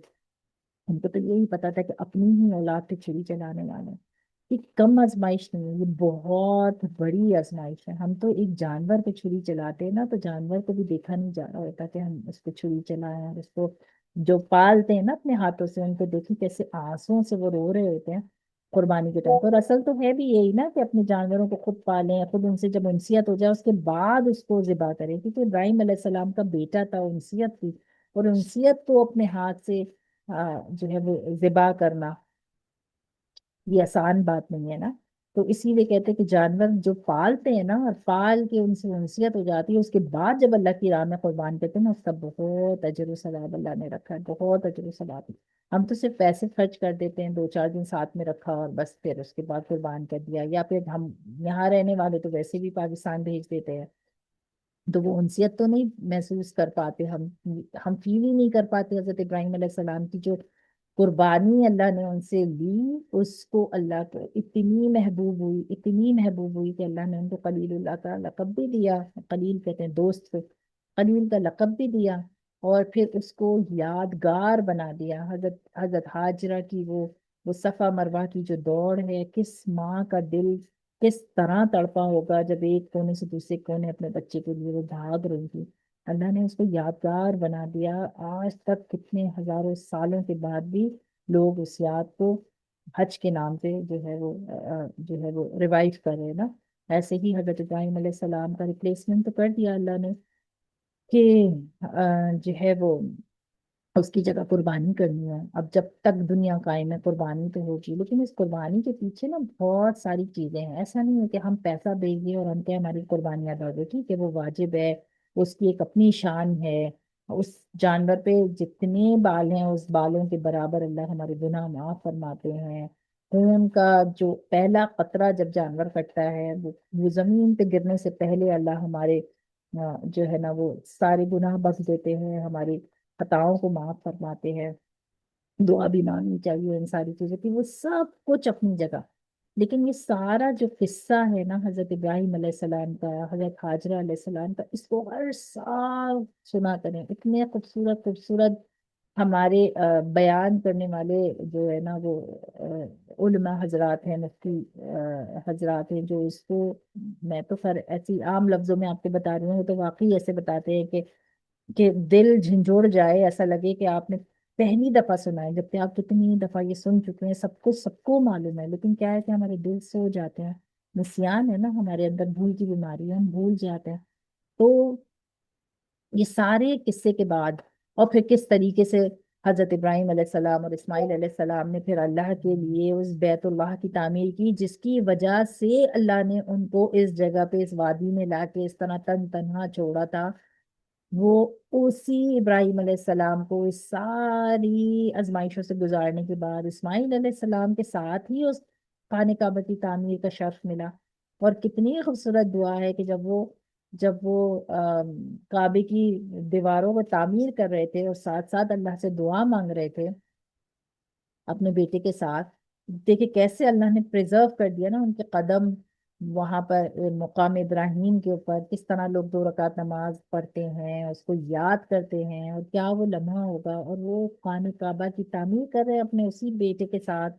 ان کو تو یہی پتا تھا کہ اپنی ہی اولاد پہ چھری چلانے والے ہیں۔ یہ کم آزمائش نہیں ہے، یہ بہت بڑی آزمائش ہے۔ ہم تو ایک جانور پہ چھری چلاتے ہیں نا، تو جانور کو بھی دیکھا نہیں جا رہا ہوتا کہ ہم اس پہ چھری چلائیں، اور اس کو جو پالتے ہیں نا اپنے ہاتھوں سے، ان کو دیکھیں کیسے آنسوؤں سے وہ رو رہے ہوتے ہیں قربانی کے ٹائم پر۔ اصل تو ہے بھی یہی نا کہ اپنے جانوروں کو خود پالیں، خود ان سے جب انسیت ہو جائے اس کے بعد اس کو ذبح کریں، کیونکہ ابراہیم علیہ السلام کا بیٹا تھا، انسیت تھی، اور انسیت کو اپنے ہاتھ سے جو ہے وہ ذبح کرنا یہ آسان بات نہیں ہے نا۔ تو اسی لیے کہتے ہیں کہ جانور جو پالتے ہیں نا، اور پال کے ان سے انسیت ہو جاتی ہے، اس کے بعد جب اللہ کی راہ میں قربان کرتے ہیں نا، اس کا بہت اجر و ثواب اللہ نے رکھا ہے، بہت اجر و ثواب۔ ہم تو صرف پیسے خرچ کر دیتے ہیں، 2 4 دن ساتھ میں رکھا اور بس پھر اس کے بعد قربان کر دیا، یا پھر ہم یہاں رہنے والے تو ویسے بھی پاکستان بھیج دیتے ہیں، تو وہ انسیت تو نہیں محسوس کر پاتے ہم فیل ہی نہیں کر پاتے حضرت ابراہیم علیہ السلام کی جو قربانی اللہ نے ان سے لی، اس کو اللہ کو اتنی محبوب ہوئی، اتنی محبوب ہوئی کہ اللہ نے ان کو خلیل اللہ کا لقب بھی دیا۔ خلیل کہتے ہیں دوست کو، خلیل کا لقب بھی دیا، اور پھر اس کو یادگار بنا دیا۔ حضرت ہاجرہ کی وہ صفا مروہ کی جو دوڑ ہے، کس ماں کا دل کس طرح تڑپا ہوگا جب ایک کونے سے دوسرے کونے اپنے بچے کے لیے وہ بھاگ رہی تھی۔ اللہ نے اس کو یادگار بنا دیا، آج تک کتنے ہزاروں سالوں کے بعد بھی لوگ اس یاد کو حج کے نام سے جو ہے وہ ریوائو کر رہے ہیں نا۔ ایسے ہی حضرت ابراہیم علیہ السلام کا ریپلیسمنٹ تو کر دیا اللہ نے کہ جو ہے وہ اس کی جگہ قربانی کرنی ہے۔ اب جب تک دنیا قائم ہے قربانی تو ہوگی، لیکن اس قربانی کے پیچھے نا بہت ساری چیزیں ہیں۔ ایسا نہیں ہے کہ ہم پیسہ دیں گے اور ہم کہیں ہماری قربانی ادا ہو گئی، ٹھیک ہے وہ واجب ہے، اس کی ایک اپنی شان ہے۔ اس جانور پہ جتنے بال ہیں اس بالوں کے برابر اللہ ہمارے گناہ معاف فرماتے ہیں۔ خون کا جو پہلا قطرہ جب جانور کٹتا ہے، وہ زمین پہ گرنے سے پہلے اللہ ہمارے جو ہے نا وہ سارے گناہ بخش دیتے ہیں، ہماری خطاؤں کو معاف فرماتے ہیں۔ دعا بھی مانگنی چاہیے ان ساری چیزوں کی، وہ سب کچھ اپنی جگہ۔ لیکن یہ سارا جو قصہ ہے نا حضرت ابراہیم علیہ السلام کا، حضرت حاجرہ علیہ السلام کا، اس کو ہر سال سنا کریں، اتنے خوبصورت خوبصورت ہمارے بیان کرنے والے جو ہے نا وہ علماء حضرات ہیں، مفتی حضرات ہیں، جو اس کو، میں تو خیر ایسی عام لفظوں میں آپ کو بتا رہی ہوں، تو واقعی ایسے بتاتے ہیں کہ دل جھنجھوڑ جائے، ایسا لگے کہ آپ نے پہلی دفعہ سنا ہے، جبکہ آپ کتنی دفعہ یہ سن چکے ہیں، سب کو معلوم ہے، لیکن کیا ہے کہ ہمارے دل سو جاتے ہیں، نسیان ہے نا ہمارے اندر، بھول کی بیماری ہے، ہم بھول جاتے ہیں۔ تو یہ سارے قصے کے بعد، اور پھر کس طریقے سے حضرت ابراہیم علیہ السلام اور اسماعیل علیہ السلام نے پھر اللہ کے لیے اس بیت اللہ کی تعمیر کی، جس کی وجہ سے اللہ نے ان کو اس جگہ پہ اس وادی میں لا کے اس طرح تنہا چھوڑا تھا۔ وہ اسی ابراہیم علیہ السلام کو اس ساری آزمائشوں سے گزارنے کے بعد اسماعیل علیہ السلام کے ساتھ ہی اس خانہ کعبہ کی تعمیر کا شرف ملا۔ اور کتنی خوبصورت دعا ہے کہ جب وہ کعبے کی دیواروں کو تعمیر کر رہے تھے اور ساتھ ساتھ اللہ سے دعا مانگ رہے تھے اپنے بیٹے کے ساتھ، دیکھیں کیسے اللہ نے پریزرو کر دیا نا ان کے قدم وہاں پر مقام ابراہیم کے اوپر، کس طرح لوگ 2 رکعت نماز پڑھتے ہیں، اس کو یاد کرتے ہیں، اور کیا وہ لمحہ ہوگا، اور وہ خانہ کعبہ کی تعمیر کر رہے ہیں اپنے اسی بیٹے کے ساتھ،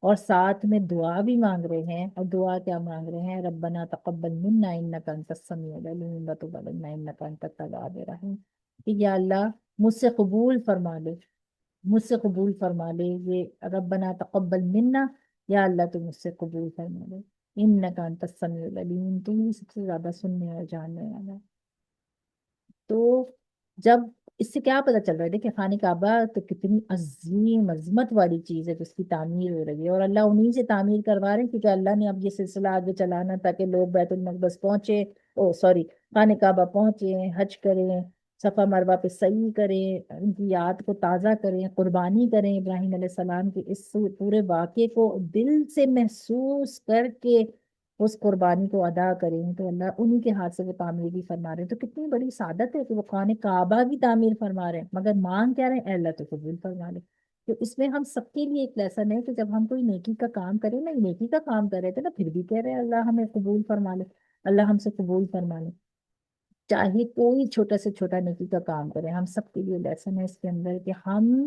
اور ساتھ میں دعا بھی مانگ رہے ہیں۔ اور دعا کیا مانگ رہے ہیں؟ ربنا تقبل منا انک انت السمیع العلیم وتب علینا انک انت التواب الرحیم، کہ یا اللہ مجھ سے قبول فرما لے، مجھ سے قبول فرما لے یہ ربنا تقبل منا، یا اللہ تو مجھ سے قبول فرما لے، انک انت السمیع العلیم، تو ہی سب سے زیادہ سننے اور جاننے والا ہے۔ تو جب اس سے کیا پتا چل رہا ہے؟ دیکھیں خانہ کعبہ تو کتنی عظیم عظمت والی چیز ہے جس کی تعمیر ہو رہی ہے، اور اللہ انہیں سے تعمیر کروا رہے ہیں، کیونکہ اللہ نے اب یہ سلسلہ آگے چلانا تاکہ لوگ بیت المقدس پہنچے، او سوری، خانہ کعبہ پہنچے، حج کریں، صفا مروہ پہ سعی کریں، ان کی یاد کو تازہ کریں، قربانی کریں ابراہیم علیہ السلام کے اس پورے واقعے کو دل سے محسوس کر کے اس قربانی کو ادا کریں، تو اللہ انہی کے ہاتھ سے وہ تعمیر بھی فرما رہے ہیں۔ تو کتنی بڑی سعادت ہے کہ وہ خانہ کعبہ کی تعمیر فرما رہے ہیں، مگر مانگ کیا رہے ہیں؟ اے اللہ تو قبول فرما لے۔ تو اس میں ہم سب کے لیے ایک لیسن ہے کہ جب ہم کوئی نیکی کا کام کریں نا، نیکی کا کام کر رہے تھے نا، پھر بھی کہہ رہے ہیں اللہ ہمیں قبول فرما لے، اللہ ہم سے قبول فرما لے، چاہے کوئی چھوٹا سے چھوٹا نیکی کا کام کرے۔ ہم سب کے لیے لیسن ہے اس کے اندر کہ ہم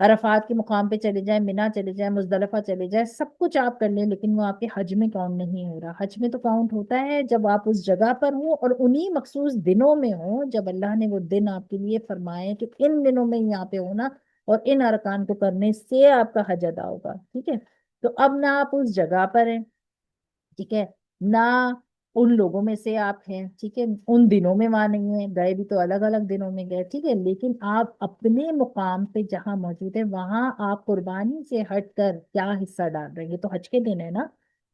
عرفات کے مقام پہ چلے جائیں، مینا چلے جائیں، مزدلفہ چلے جائیں، سب کچھ آپ کر لیں، لیکن وہ آپ کے حج میں کاؤنٹ نہیں ہو رہا۔ حج میں تو کاؤنٹ ہوتا ہے جب آپ اس جگہ پر ہوں اور انہی مخصوص دنوں میں ہوں جب اللہ نے وہ دن آپ کے لیے فرمائے کہ ان دنوں میں یہاں پہ ہونا اور ان ارکان کو کرنے سے آپ کا حج ادا ہوگا، ٹھیک ہے؟ تو اب نہ آپ اس جگہ پر ہیں، ٹھیک ہے، نہ ان لوگوں میں سے آپ ہیں، ٹھیک ہے، ان دنوں میں وہاں نہیں ہیں، گئے بھی تو الگ الگ دنوں میں گئے، ٹھیک ہے، لیکن آپ اپنے مقام پہ جہاں موجود ہیں وہاں آپ قربانی سے ہٹ کر کیا حصہ ڈال رہے ہیں؟ یہ تو حج کے دن ہے نا،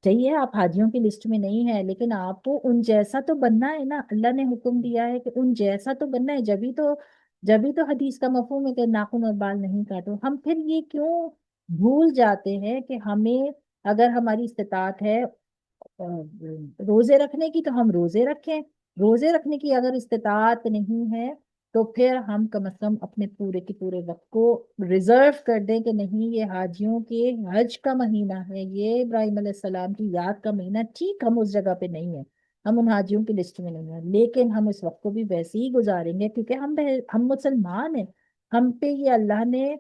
چاہیے آپ حاجیوں کی لسٹ میں نہیں ہے لیکن آپ کو ان جیسا تو بننا ہے نا، اللہ نے حکم دیا ہے کہ ان جیسا تو بننا ہے، جبھی تو حدیث کا مفہوم ہے کہ ناخن اور بال نہیں کاٹو۔ ہم پھر یہ کیوں بھول جاتے ہیں کہ ہمیں اگر ہماری استطاعت ہے روزے رکھنے کی تو ہم روزے رکھیں، روزے رکھنے کی اگر استطاعت نہیں ہے تو پھر ہم کم از کم اپنے پورے کے پورے وقت کو ریزرو کر دیں کہ نہیں یہ حاجیوں کے حج کا مہینہ ہے، یہ ابراہیم علیہ السلام کی یاد کا مہینہ، ٹھیک ہم اس جگہ پہ نہیں ہیں، ہم ان حاجیوں کی لسٹ میں نہیں ہیں، لیکن ہم اس وقت کو بھی ویسے ہی گزاریں گے کیونکہ ہم مسلمان ہیں، ہم پہ یہ اللہ نے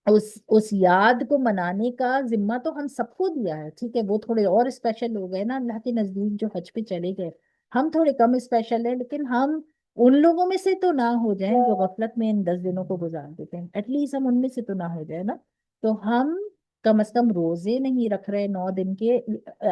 اس یاد کو منانے کا ذمہ تو ہم سب کو دیا ہے، ٹھیک ہے، وہ تھوڑے اور اسپیشل ہو گئے نا اللہ کے نزدیک جو حج پہ چلے گئے، ہم تھوڑے کم اسپیشل ہیں، لیکن ہم ان لوگوں میں سے تو نہ ہو جائیں جو غفلت میں ان 10 دنوں کو گزار دیتے ہیں، ایٹ لیسٹ ہم ان میں سے تو نہ ہو جائے نا۔ تو ہم کم از کم روزے نہیں رکھ رہے 9 دن کے،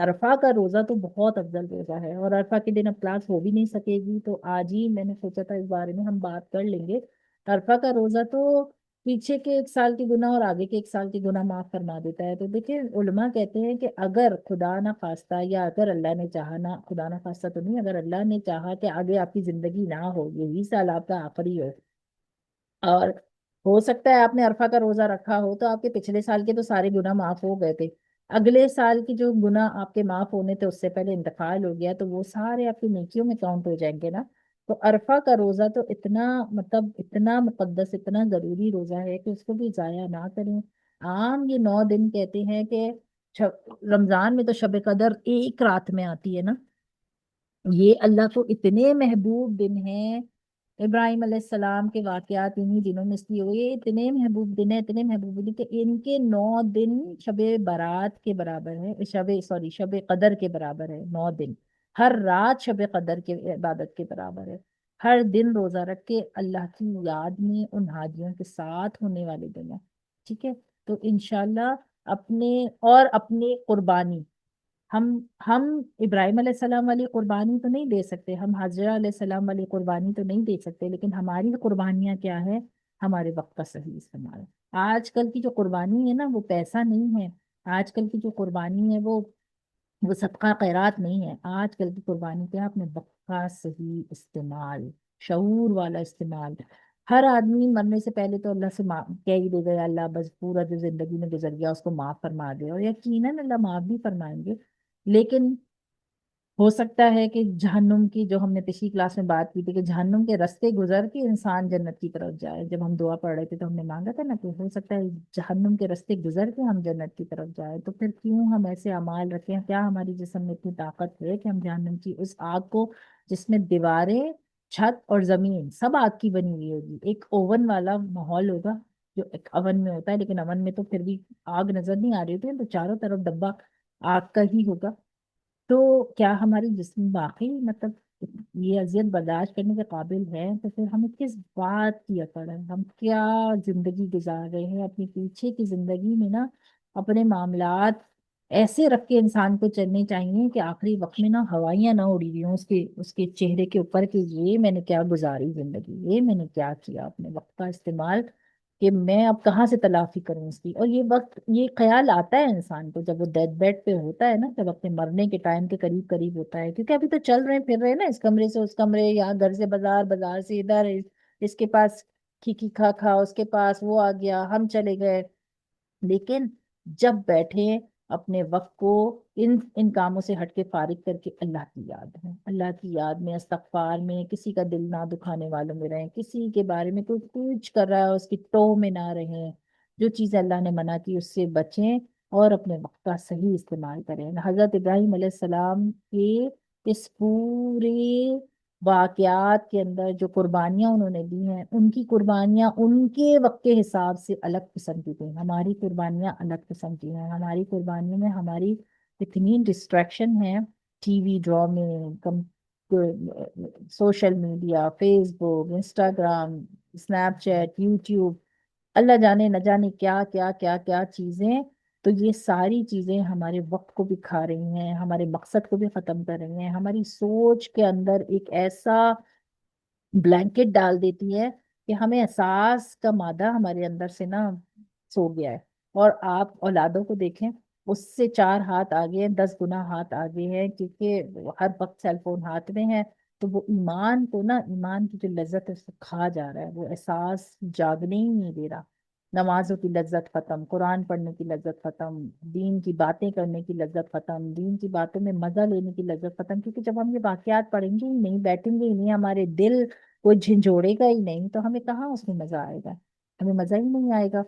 عرفہ کا روزہ تو بہت افضل روزہ ہے، اور عرفہ کے دن اب کلاس ہو بھی نہیں سکے گی تو آج ہی میں نے سوچا تھا اس بارے میں ہم بات کر لیں گے۔ عرفہ کا روزہ تو پیچھے کے 1 سال کے گناہ اور آگے کے 1 سال کے گناہ معاف فرما دیتا ہے۔ تو دیکھیں علماء کہتے ہیں کہ اگر خدا نہ خواستہ یا اگر اللہ نے چاہا، نہ خدا نہ خواستہ تو نہیں، اگر اللہ نے چاہا کہ آگے آپ کی زندگی نہ ہو، یہی سال آپ کا آخری ہو، اور ہو سکتا ہے آپ نے عرفہ کا روزہ رکھا ہو تو آپ کے پچھلے سال کے تو سارے گناہ معاف ہو گئے تھے، اگلے سال کے جو گناہ آپ کے معاف ہونے تھے اس سے پہلے انتقال ہو گیا تو وہ سارے آپ کی نیکیوں میں کاؤنٹ ہو جائیں گے نا۔ تو عرفہ کا روزہ تو اتنا مطلب اتنا مقدس اتنا ضروری روزہ ہے کہ اس کو بھی ضائع نہ کریں۔ عام یہ 9 دن کہتے ہیں کہ رمضان میں تو شب قدر ایک رات میں آتی ہے نا، یہ اللہ کو اتنے محبوب دن ہیں، ابراہیم علیہ السلام کے واقعات انہی دنوں میں اس لیے ہوئے، یہ اتنے محبوب دن ہیں، اتنے محبوب دن کہ ان کے 9 دن شب برات کے برابر ہے، شب قدر کے برابر ہے 9 دن، ہر رات شب قدر کے عبادت کے برابر ہے، ہر دن روزہ رکھ کے اللہ کی یاد میں ان حاجیوں کے ساتھ ہونے والے دن ہیں، ٹھیک ہے؟ تو انشاءاللہ اپنی قربانی ہم ہم ابراہیم علیہ السلام والی قربانی تو نہیں دے سکتے، ہم حضرہ علیہ السلام والی قربانی تو نہیں دے سکتے، لیکن ہماری قربانیاں کیا ہے؟ ہمارے وقت کا صحیح استعمال ہے۔ آج کل کی جو قربانی ہے نا وہ پیسہ نہیں ہے، آج کل کی جو قربانی ہے وہ صدقہ خیرات نہیں ہے، آج کل کی قربانی کیا ہے؟ اپنے وقت کا صحیح استعمال، شعور والا استعمال۔ ہر آدمی مرنے سے پہلے تو اللہ سے کہہ ہی دے گا اللہ بس پورا جو زندگی میں گزر گیا اس کو معاف فرما دے، اور یقیناً اللہ معاف بھی فرمائیں گے، لیکن ہو سکتا ہے کہ جہنم کی جو ہم نے پچھلی کلاس میں بات کی تھی کہ جہنم کے راستے گزر کے انسان جنت کی طرف جائے، جب ہم دعا پڑھ رہے تھے تو ہم نے مانگا تھا نا کہ ہو سکتا ہے جہنم کے راستے گزر کے ہم جنت کی طرف جائیں، تو پھر کیوں ہم ایسے اعمال رکھیں؟ کیا ہماری جسم میں اتنی طاقت ہے کہ ہم جہنم کی اس آگ کو، جس میں دیواریں، چھت اور زمین سب آگ کی بنی ہوئی ہوگی، ایک اوون والا ماحول ہوگا جو ایک اوون میں ہوتا ہے، لیکن اوون میں تو پھر بھی آگ نظر نہیں آ رہی ہوتی ہے تو چاروں طرف ڈبہ آگ کا ہی ہوگا، تو کیا ہماری جسم باقی مطلب یہ اذیت برداشت کرنے کے قابل ہے؟ تو پھر ہمیں کس بات کی اکڑ ہے؟ ہم کیا زندگی گزار رہے ہیں اپنی پیچھے کی زندگی میں نا؟ اپنے معاملات ایسے رکھ کے انسان کو چلنے چاہیے کہ آخری وقت میں نا ہوائیاں نہ اڑی ہوئی ہوں اس کے چہرے کے اوپر کہ یہ میں نے کیا گزاری زندگی، یہ میں نے کیا کیا اپنے وقت کا استعمال، کہ میں اب کہاں سے تلافی کروں اس کی۔ اور یہ وقت یہ خیال آتا ہے انسان کو جب وہ ڈیتھ بیڈ پہ ہوتا ہے نا، جب اپنے مرنے کے ٹائم کے قریب قریب ہوتا ہے، کیونکہ ابھی تو چل رہے پھر رہے نا اس کمرے سے اس کمرے، یا گھر سے بازار، بازار سے ادھر، اس کے پاس کھیکی کھا کھا، اس کے پاس وہ آ گیا، ہم چلے گئے، لیکن جب بیٹھے اپنے وقت کو ان کاموں سے ہٹ کے فارغ کر کے اللہ کی یاد میں، اللہ کی یاد میں، استغفار میں، کسی کا دل نہ دکھانے والوں میں رہیں، کسی کے بارے میں کوئی کچھ کر رہا ہے اس کی ٹوہ میں نہ رہیں، جو چیزیں اللہ نے منع کی اس سے بچیں اور اپنے وقت کا صحیح استعمال کریں۔ حضرت ابراہیم علیہ السلام کے اس پورے واقعات کے اندر جو قربانیاں انہوں نے دی ہیں، ان کی قربانیاں ان کے وقت کے حساب سے الگ قسم کی تھیں، ہماری قربانیاں الگ قسم کی ہیں۔ ہماری قربانیوں میں ہماری اتنی ڈسٹریکشن ہے، ٹی وی ڈرامے، کم سوشل میڈیا، فیس بک، انسٹاگرام، اسنیپ چیٹ، یوٹیوب، اللہ جانے نہ جانے کیا کیا کیا کیا چیزیں۔ تو یہ ساری چیزیں ہمارے وقت کو بھی کھا رہی ہیں، ہمارے مقصد کو بھی ختم کر رہی ہیں، ہماری سوچ کے اندر ایک ایسا بلینکٹ ڈال دیتی ہے کہ ہمیں احساس کا مادہ ہمارے اندر سے نا سو گیا ہے۔ اور آپ اولادوں کو دیکھیں، اس سے 4 ہاتھ آگے ہیں، 10 گنا ہاتھ آگے ہیں، کیونکہ وہ ہر وقت سیل فون ہاتھ میں ہے۔ تو وہ ایمان کو نا، ایمان کی جو لذت ہے اس کو کھا جا رہا ہے، وہ احساس جاگنے ہی نہیں دے رہا۔ نمازوں کی لذت ختم، قرآن پڑھنے کی لذت ختم، دین کی باتیں کرنے کی لذت ختم، دین کی باتوں میں مزہ لینے کی لذت ختم، کیونکہ جب ہم یہ واقعات پڑھیں گے ہی نہیں، بیٹھیں گے ہی نہیں، ہمارے دل کوئی جھنجھوڑے گا ہی نہیں، تو ہمیں کہاں اس میں مزہ آئے گا؟ ہمیں مزہ ہی نہیں آئے گا۔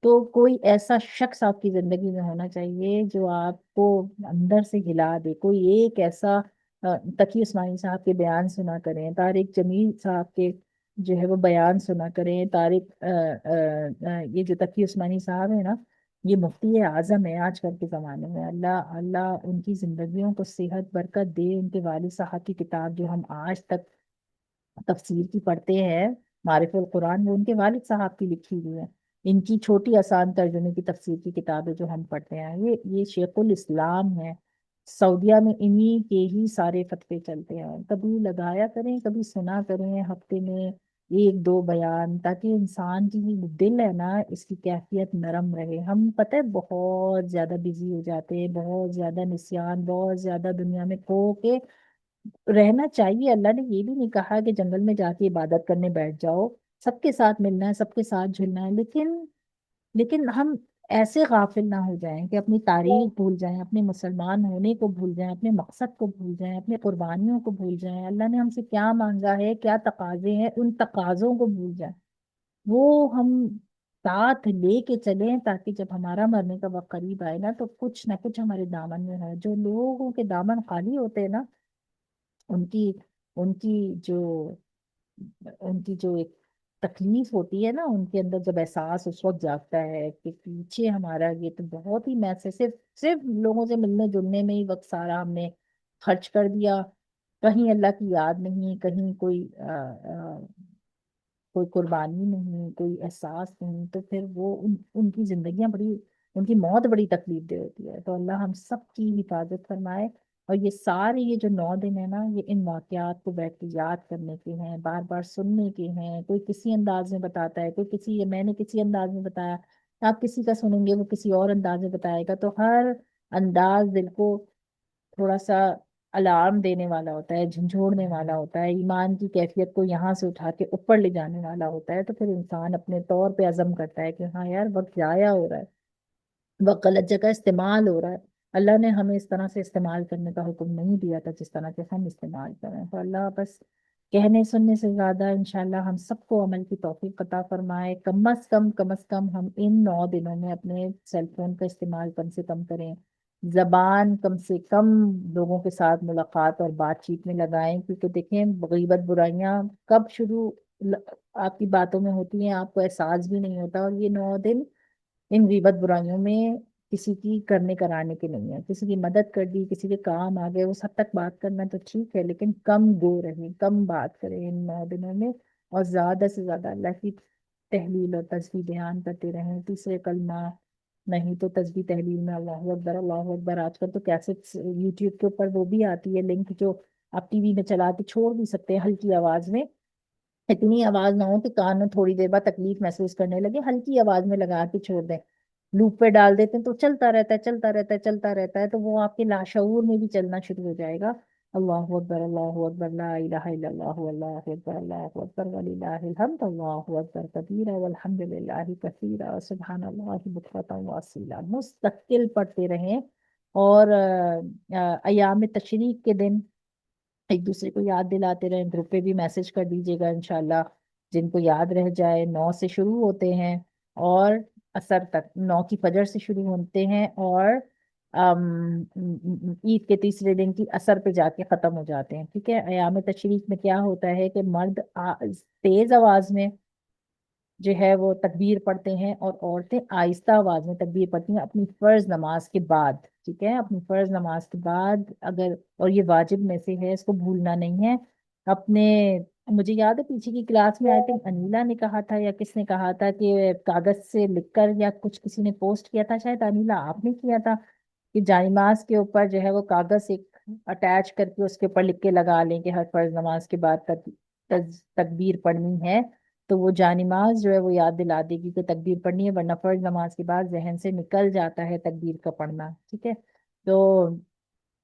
تو کوئی ایسا شخص آپ کی زندگی میں ہونا چاہیے جو آپ کو اندر سے ہلا دے، کوئی ایک ایسا تقی عثمانی صاحب کے بیان سنا کریں، طارق جمیل صاحب کے جو ہے وہ بیان سنا کریں، یہ جو تقی عثمانی صاحب ہے نا، یہ مفتی اعظم ہے آج کل کے زمانے میں، اللہ اللہ ان کی زندگیوں کو صحت برکت دے۔ ان کے والد صاحب کی کتاب جو ہم آج تک تفسیر کی پڑھتے ہیں، معرف القرآن، وہ ان کے والد صاحب کی لکھی ہوئی ہے۔ ان کی چھوٹی آسان ترجمے کی تفسیر کی کتابیں جو ہم پڑھتے ہیں، یہ شیخ الاسلام ہے۔ سعودیہ میں انہی کے ہی سارے فتوے چلتے ہیں، کبھی لگایا کریں، کبھی سنا کریں، ہفتے میں 1 2 بیان، تاکہ انسان کی دل ہے نا، اس کی کیفیت نرم رہے۔ ہم پتہ ہے بہت زیادہ بزی ہو جاتے ہیں، بہت زیادہ نسیان، بہت زیادہ دنیا میں کھو کے رہنا چاہیے۔ اللہ نے یہ بھی نہیں کہا کہ جنگل میں جا کے عبادت کرنے بیٹھ جاؤ، سب کے ساتھ ملنا ہے، سب کے ساتھ جلنا ہے، لیکن ہم ایسے غافل نہ ہو جائیں کہ اپنی تاریخ بھول جائیں، اپنے مسلمان ہونے کو بھول جائیں، اپنے مقصد کو بھول جائیں، اپنے قربانیوں کو بھول جائیں، اللہ نے ہم سے کیا مانگا ہے، کیا تقاضے ہیں، ان تقاضوں کو بھول جائیں، وہ ہم ساتھ لے کے چلیں، تاکہ جب ہمارا مرنے کا وقت قریب آئے نا، تو کچھ نہ کچھ ہمارے دامن میں ہے۔ جو لوگوں کے دامن خالی ہوتے ہیں نا، ان کی ان کی جو ان کی جو ایک تکلیف ہوتی ہے نا، ان کے اندر جب احساس اس وقت جاگتا ہے کہ پیچھے ہمارا یہ تو بہت ہی میسے، صرف لوگوں سے ملنے جلنے میں ہی وقت سارا ہم نے خرچ کر دیا، کہیں اللہ کی یاد نہیں، کہیں کوئی قربانی نہیں، کوئی احساس نہیں، تو پھر وہ ان کی زندگیاں بڑی، ان کی موت بڑی تکلیف دہ ہوتی ہے۔ تو اللہ ہم سب کی حفاظت فرمائے۔ اور یہ سارے یہ جو 9 دن ہے نا، یہ ان واقعات کو بیٹھ کے یاد کرنے کے ہیں، بار بار سننے کے ہیں۔ کوئی کسی انداز میں بتاتا ہے، کوئی کسی، میں نے کسی انداز میں بتایا، آپ کسی کا سنیں گے وہ کسی اور انداز میں بتائے گا، تو ہر انداز دل کو تھوڑا سا الارم دینے والا ہوتا ہے، جھنجھوڑنے والا ہوتا ہے، ایمان کی کیفیت کو یہاں سے اٹھا کے اوپر لے جانے والا ہوتا ہے۔ تو پھر انسان اپنے طور پہ عزم کرتا ہے کہ ہاں یار، وقت ضائع ہو رہا ہے، وقت غلط جگہ استعمال ہو رہا ہے۔ اللہ نے ہمیں اس طرح سے استعمال کرنے کا حکم نہیں دیا تھا جس طرح سے ہم استعمال کریں۔ تو اللہ بس کہنے سننے سے زیادہ انشاءاللہ ہم سب کو عمل کی توفیق عطا فرمائے۔ کم از کم ہم ان 9 دنوں میں اپنے سیل فون کا استعمال کم سے کم کریں، زبان کم سے کم لوگوں کے ساتھ ملاقات اور بات چیت میں لگائیں، کیونکہ دیکھیں غیبت برائیاں کب شروع ل- آپ کی باتوں میں ہوتی ہیں، آپ کو احساس بھی نہیں ہوتا۔ اور یہ 9 دن ان غیبت برائیوں میں کسی کی کرنے کرانے کے نہیں ہے، کسی کی مدد کر دی، کسی کے کام آ گئے، اس حد تک بات کرنا تو ٹھیک ہے، لیکن کم گو رہیں، کم بات کریں ان 9 دنوں میں، اور زیادہ سے زیادہ اللہ کی تحلیل اور تسبیح بیان کرتے رہیں، تیسرے کلمہ، نہیں تو تسبیح تحلیل میں اللہ اکبر اللہ اکبر۔ آج کل تو کیسے یوٹیوب کے اوپر وہ بھی آتی ہے لنک، جو آپ ٹی وی میں چلا کے چھوڑ بھی سکتے ہیں ہلکی آواز میں، اتنی آواز نہ ہو کہ کان میں تھوڑی دیر بعد تکلیف محسوس کرنے لگے، ہلکی آواز میں لگا کے چھوڑ دیں، لوپ پہ ڈال دیتے ہیں تو چلتا رہتا ہے، چلتا رہتا ہے، چلتا رہتا ہے، تو وہ آپ کے لاشعور میں بھی چلنا شروع ہو جائے گا۔ اللہ اکبر لا الہ الا اللہ، اللہ اکبر وللہ الحمد، اللہ اکبر کبیرہ والحمد للہ کثیرہ سبحان اللہ بکرۃ واصیلا، مستقل پڑھتے رہیں۔ اور ایام تشریق کے دن ایک دوسرے کو یاد دلاتے رہیں، گروپ پہ بھی میسج کر دیجیے گا انشاءاللہ، جن کو یاد رہ جائے۔ 9 سے شروع ہوتے ہیں اور اثر تک، 9 کی فجر سے شروع ہوتے ہیں اور عید کے تیسرے دن کی اثر پہ جا کے ختم ہو جاتے ہیں، ٹھیک ہے۔ ایام تشریق میں کیا ہوتا ہے کہ مرد تیز آواز میں جو ہے وہ تکبیر پڑھتے ہیں، اور عورتیں آہستہ آواز میں تکبیر پڑھتی ہیں اپنی فرض نماز کے بعد، ٹھیک ہے، اپنی فرض نماز کے بعد اگر، اور یہ واجب میں سے ہے، اس کو بھولنا نہیں ہے اپنے۔ مجھے یاد ہے پیچھے کی کلاس میں آئی تھنک انیلا نے کہا تھا یا کس نے کہا تھا کہ کاغذ سے لکھ کر، یا کچھ کسی نے پوسٹ کیا تھا، شاید انیلا آپ نے کیا تھا، کہ جائماز کے اوپر جو ہے وہ کاغذ ایک اٹیچ کر کے اس کے اوپر لکھ کے لگا لیں کہ ہر فرض نماز کے بعد تکبیر پڑھنی ہے، تو وہ جانماز جو ہے وہ یاد دلا دے گی کہ تکبیر پڑھنی ہے، ورنہ فرض نماز کے بعد ذہن سے نکل جاتا ہے تکبیر کا پڑھنا، ٹھیک ہے۔ تو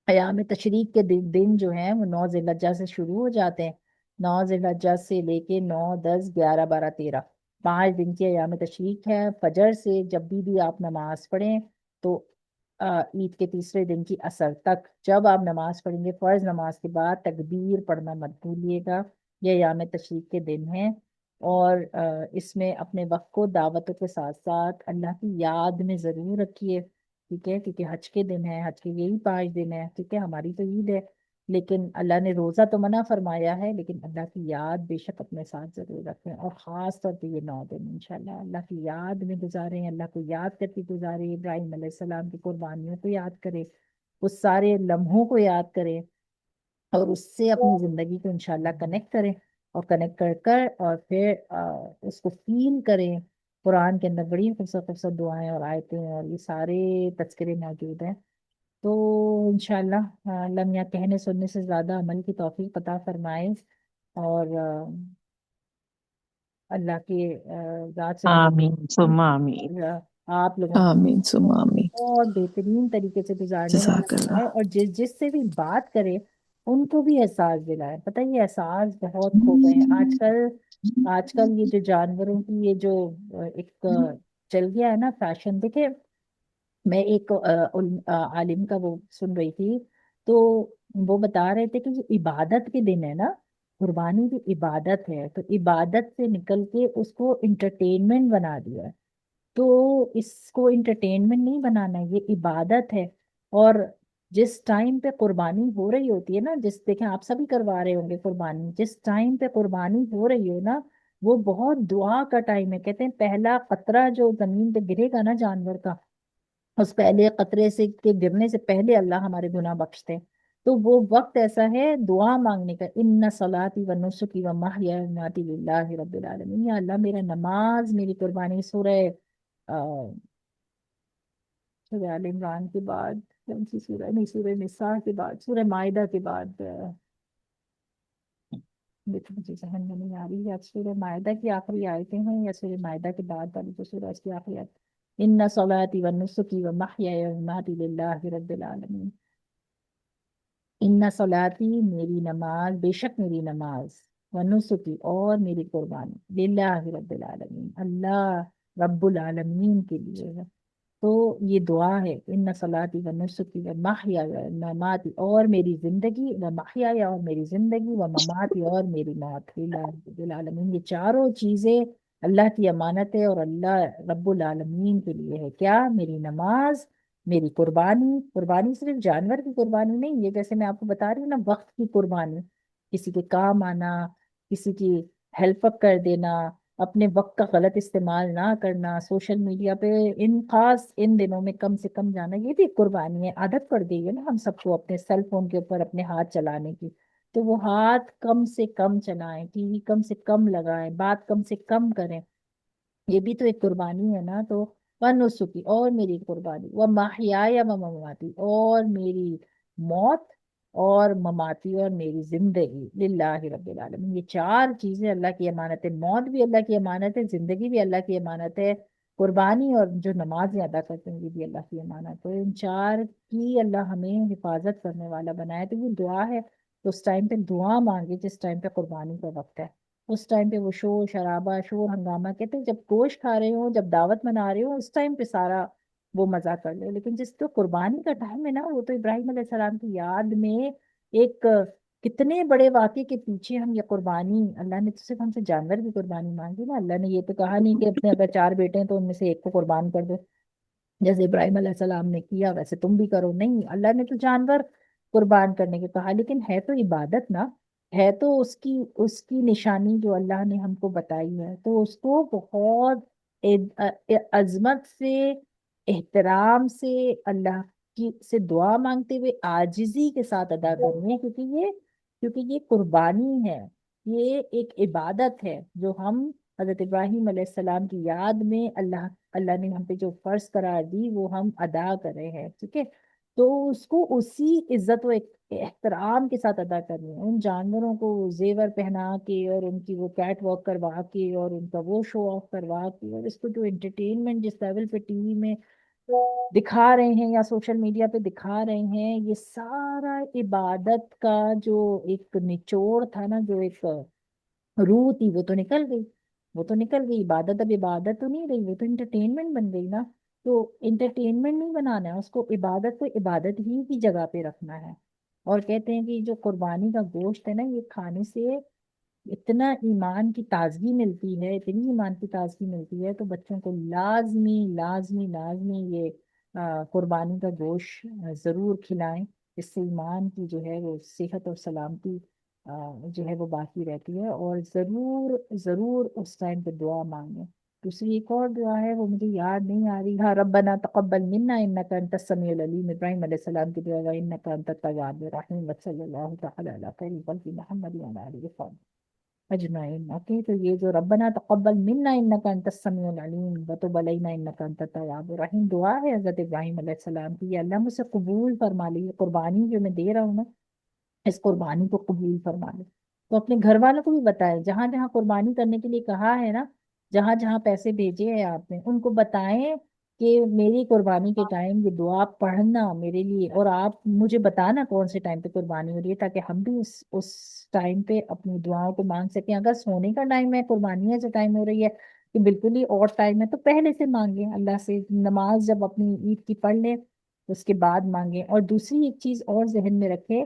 ایام تشریق کے دن جو ہیں وہ 9 ذی الحجہ سے شروع ہو جاتے ہیں، 9 ذی الحجہ سے لے کے 9، 10، 11، 12، 13، 5 دن کی ایام تشریق ہے۔ فجر سے جب بھی آپ نماز پڑھیں تو عید کے تیسرے دن کی اثر تک جب آپ نماز پڑھیں گے فرض نماز کے بعد تکبیر پڑھنا مت بھولیے گا، یہ ایام تشریق کے دن ہیں۔ اور اس میں اپنے وقت کو دعوتوں کے ساتھ ساتھ اللہ کی یاد میں ضرور رکھیے، ٹھیک ہے، کیونکہ حج کے دن ہے، حج کے یہی 5 دن ہے، ٹھیک ہے، ہماری تو عید ہے، لیکن اللہ نے روزہ تو منع فرمایا ہے، لیکن اللہ کی یاد بے شک اپنے ساتھ ضرور رکھیں، اور خاص طور پہ یہ 9 دن انشاءاللہ اللہ کی یاد میں گزاریں، اللہ کو یاد کرتے گزاریں، ابراہیم علیہ السلام کی قربانیوں کو یاد کریں، اس سارے لمحوں کو یاد کریں، اور اس سے اپنی زندگی کو انشاءاللہ کنیکٹ کریں، اور کنیکٹ کر کر اور پھر اس کو فیل کریں۔ قرآن کے اندر بڑی خوبصورت خوبصورت دعائیں اور آیتیں اور یہ سارے تذکرے موجود ہیں۔ تو انشاءاللہ اللہ میاں کہنے سننے سے زیادہ عمل کی توفیق عطا فرمائے، اور اللہ کے ذات سے آمین ثم آمین، آپ لوگوں آمین ثم کو آمین، بہت بہترین طریقے سے گزارنے والا جزاک اللہ۔ بنائے، اور جس سے بھی بات کرے ان کو بھی احساس دلائے۔ پتہ ہے یہ احساس بہت کھو گئے ہیں آج کل، آج کل یہ جو جانوروں کی یہ جو ایک چل گیا ہے نا فیشن، دیکھے میں ایک عالم کا وہ سن رہی تھی، تو وہ بتا رہے تھے کہ جو عبادت کے دن ہے نا، قربانی کی عبادت ہے، تو عبادت سے نکل کے اس کو انٹرٹینمنٹ بنا دیا ہے، تو اس کو انٹرٹینمنٹ نہیں بنانا ہے، یہ عبادت ہے۔ اور جس ٹائم پہ قربانی ہو رہی ہوتی ہے نا، جس دیکھیں آپ سبھی کروا رہے ہوں گے قربانی، جس ٹائم پہ قربانی ہو رہی ہو نا، وہ بہت دعا کا ٹائم ہے، کہتے ہیں پہلا قطرہ جو زمین پہ گرے گا نا جانور کا، اس پہلے قطرے سے کے گرنے سے پہلے اللہ ہمارے گناہ بخشتے ہیں، تو وہ وقت ایسا ہے دعا مانگنے کا، ان صلاتی و نسکی و محیا و مماتی للہ رب العالمین، یا اللہ میرا نماز میری قربانی، سورہ آل عمران کے بعد کون سی سورہ، نہیں سورہ نساء کے بعد، سورہ مائدہ کے بعد، دیکھو مجھے ذہن میں نہیں آ رہی، یا سورہ مائدہ کی آخری آیتیں ہیں یا سورہ مائدہ کے بعد والی جو سورہ اس کی آخری آیت، ان صلاتی و نسکی و محیای و مماتی للہ رب العالمین، ان صلاتی میری نماز، بے شک میری نماز، و نسکی اور میری قربانی، للہ رب العالمین اللہ رب العالمین کے لیے ہے، تو یہ دعا ہے، ان صلاتی و نسکی و محیای و مماتی، اور میری زندگی، و محیای اور میری زندگی، و مماتی اور میری موت، للہ رب العالمین، یہ چاروں چیزیں اللہ کی امانت ہے اور اللہ رب العالمین کے لیے ہے، کیا؟ میری نماز، میری قربانی، قربانی صرف جانور کی قربانی نہیں، یہ جیسے میں آپ کو بتا رہی ہوں نا وقت کی قربانی، کسی کے کام آنا، کسی کی ہیلپ اپ کر دینا، اپنے وقت کا غلط استعمال نہ کرنا، سوشل میڈیا پہ ان خاص ان دنوں میں کم سے کم جانا، یہ بھی ایک قربانی ہے، عادت پڑ گئی ہے نا ہم سب کو اپنے سیل فون کے اوپر اپنے ہاتھ چلانے کی، تو وہ ہاتھ کم سے کم چلائیں، ٹی وی کم سے کم لگائیں، بات کم سے کم کریں، یہ بھی تو ایک قربانی ہے نا، تو ونسکی اور میری قربانی، و محیای و مماتی اور میری موت، اور مماتی اور میری زندگی، للہ رب العالمین، یہ چار چیزیں اللہ کی امانت ہے، موت بھی اللہ کی امانت ہے، زندگی بھی اللہ کی امانت ہے، قربانی اور جو نمازیں ادا کرتے ہیں یہ بھی اللہ کی امانت ہے، ان چار کی اللہ ہمیں حفاظت کرنے والا بنایا، تو یہ دعا ہے، تو اس ٹائم پہ دعا مانگے جس ٹائم پہ قربانی کا وقت ہے، اس ٹائم پہ وہ شور شرابہ، شور ہنگامہ، کہتے ہیں جب گوشت کھا رہے ہوں، جب دعوت منا رہے ہوں، اس ٹائم پہ سارا وہ مزہ کر لے، لیکن جس تو قربانی کا ٹائم ہے نا، وہ تو ابراہیم علیہ السلام کی یاد میں ایک کتنے بڑے واقعے کے پیچھے ہم یہ قربانی، اللہ نے تو صرف ہم سے جانور کی قربانی مانگی نا، اللہ نے یہ تو کہا نہیں کہ اپنے اگر 4 بیٹے ہیں تو ان میں سے ایک کو قربان کر دو، جیسے ابراہیم علیہ السلام نے کیا ویسے تم بھی کرو، نہیں اللہ نے تو جانور قربان کرنے کے کہا، لیکن ہے تو عبادت نا، ہے تو اس کی نشانی جو اللہ نے ہم کو بتائی ہے، تو اس کو بہت عظمت سے، احترام سے، اللہ کی سے دعا مانگتے ہوئے عاجزی کے ساتھ ادا کرنی ہے، کیونکہ یہ قربانی ہے، یہ ایک عبادت ہے جو ہم حضرت ابراہیم علیہ السلام کی یاد میں اللہ نے ہم پہ جو فرض قرار دی وہ ہم ادا کر رہے ہیں، ٹھیک ہے؟ تو اس کو اسی عزت و احترام کے ساتھ ادا کرنی ہے، ان جانوروں کو زیور پہنا کے اور ان کی وہ کیٹ واک کروا کے اور ان کا وہ شو آف کروا کے، اور اس کو جو انٹرٹینمنٹ جس لیول پہ ٹی وی میں دکھا رہے ہیں یا سوشل میڈیا پہ دکھا رہے ہیں، یہ سارا عبادت کا جو ایک نچوڑ تھا نا، جو ایک روح تھی، وہ تو نکل گئی، وہ تو نکل گئی، عبادت اب عبادت تو نہیں رہی، وہ تو انٹرٹینمنٹ بن گئی نا۔ تو انٹرٹینمنٹ نہیں بنانا ہے اس کو، عبادت کو عبادت ہی کی جگہ پہ رکھنا ہے۔ اور کہتے ہیں کہ جو قربانی کا گوشت ہے نا، یہ کھانے سے اتنا ایمان کی تازگی ملتی ہے، اتنی ایمان کی تازگی ملتی ہے، تو بچوں کو لازمی لازمی لازمی یہ قربانی کا گوشت ضرور کھلائیں، اس سے ایمان کی جو ہے وہ صحت اور سلامتی جو ہے وہ باقی رہتی ہے، اور ضرور ضرور اس ٹائم پہ دعا مانگیں۔ دوسری ایک اور دعا ہے، وہ مجھے یاد نہیں آ رہی، ہاں، ربنا تقبل منا انک انت السمیع العلیم، ابراہیم علیہ السلام کی دعا، انک انت التواب الرحیم، وصلی اللہ تعالی علی خیر خلق محمد وعلی آلہ وصحبہ اجمعین۔ اوکے، تو یہ جو ربنا تقبل منا انک انت السمیع العلیم وتب علینا انک انت التواب الرحیم دعا ہے حضرت ابراہیم علیہ السلام کی، یہ اللہ مجھ سے قبول فرما لی، قربانی جو میں دے رہا ہوں نا، اس قربانی کو قبول فرما لے۔ تو اپنے گھر والوں کو بھی بتائیں، جہاں جہاں قربانی کرنے کے لیے کہا ہے نا، جہاں جہاں پیسے بھیجے ہیں آپ نے، ان کو بتائیں کہ میری قربانی کے ٹائم یہ دعا پڑھنا میرے لیے، اور آپ مجھے بتانا کون سے ٹائم پہ قربانی ہو رہی ہے، تاکہ ہم بھی اس ٹائم پہ اپنی دعاؤں کو مانگ سکیں۔ اگر سونے کا ٹائم ہے، قربانی سے ٹائم ہو رہی ہے کہ بالکل ہی اور ٹائم ہے، تو پہلے سے مانگیں اللہ سے، نماز جب اپنی عید کی پڑھ لیں اس کے بعد مانگیں۔ اور دوسری ایک چیز اور ذہن میں رکھیں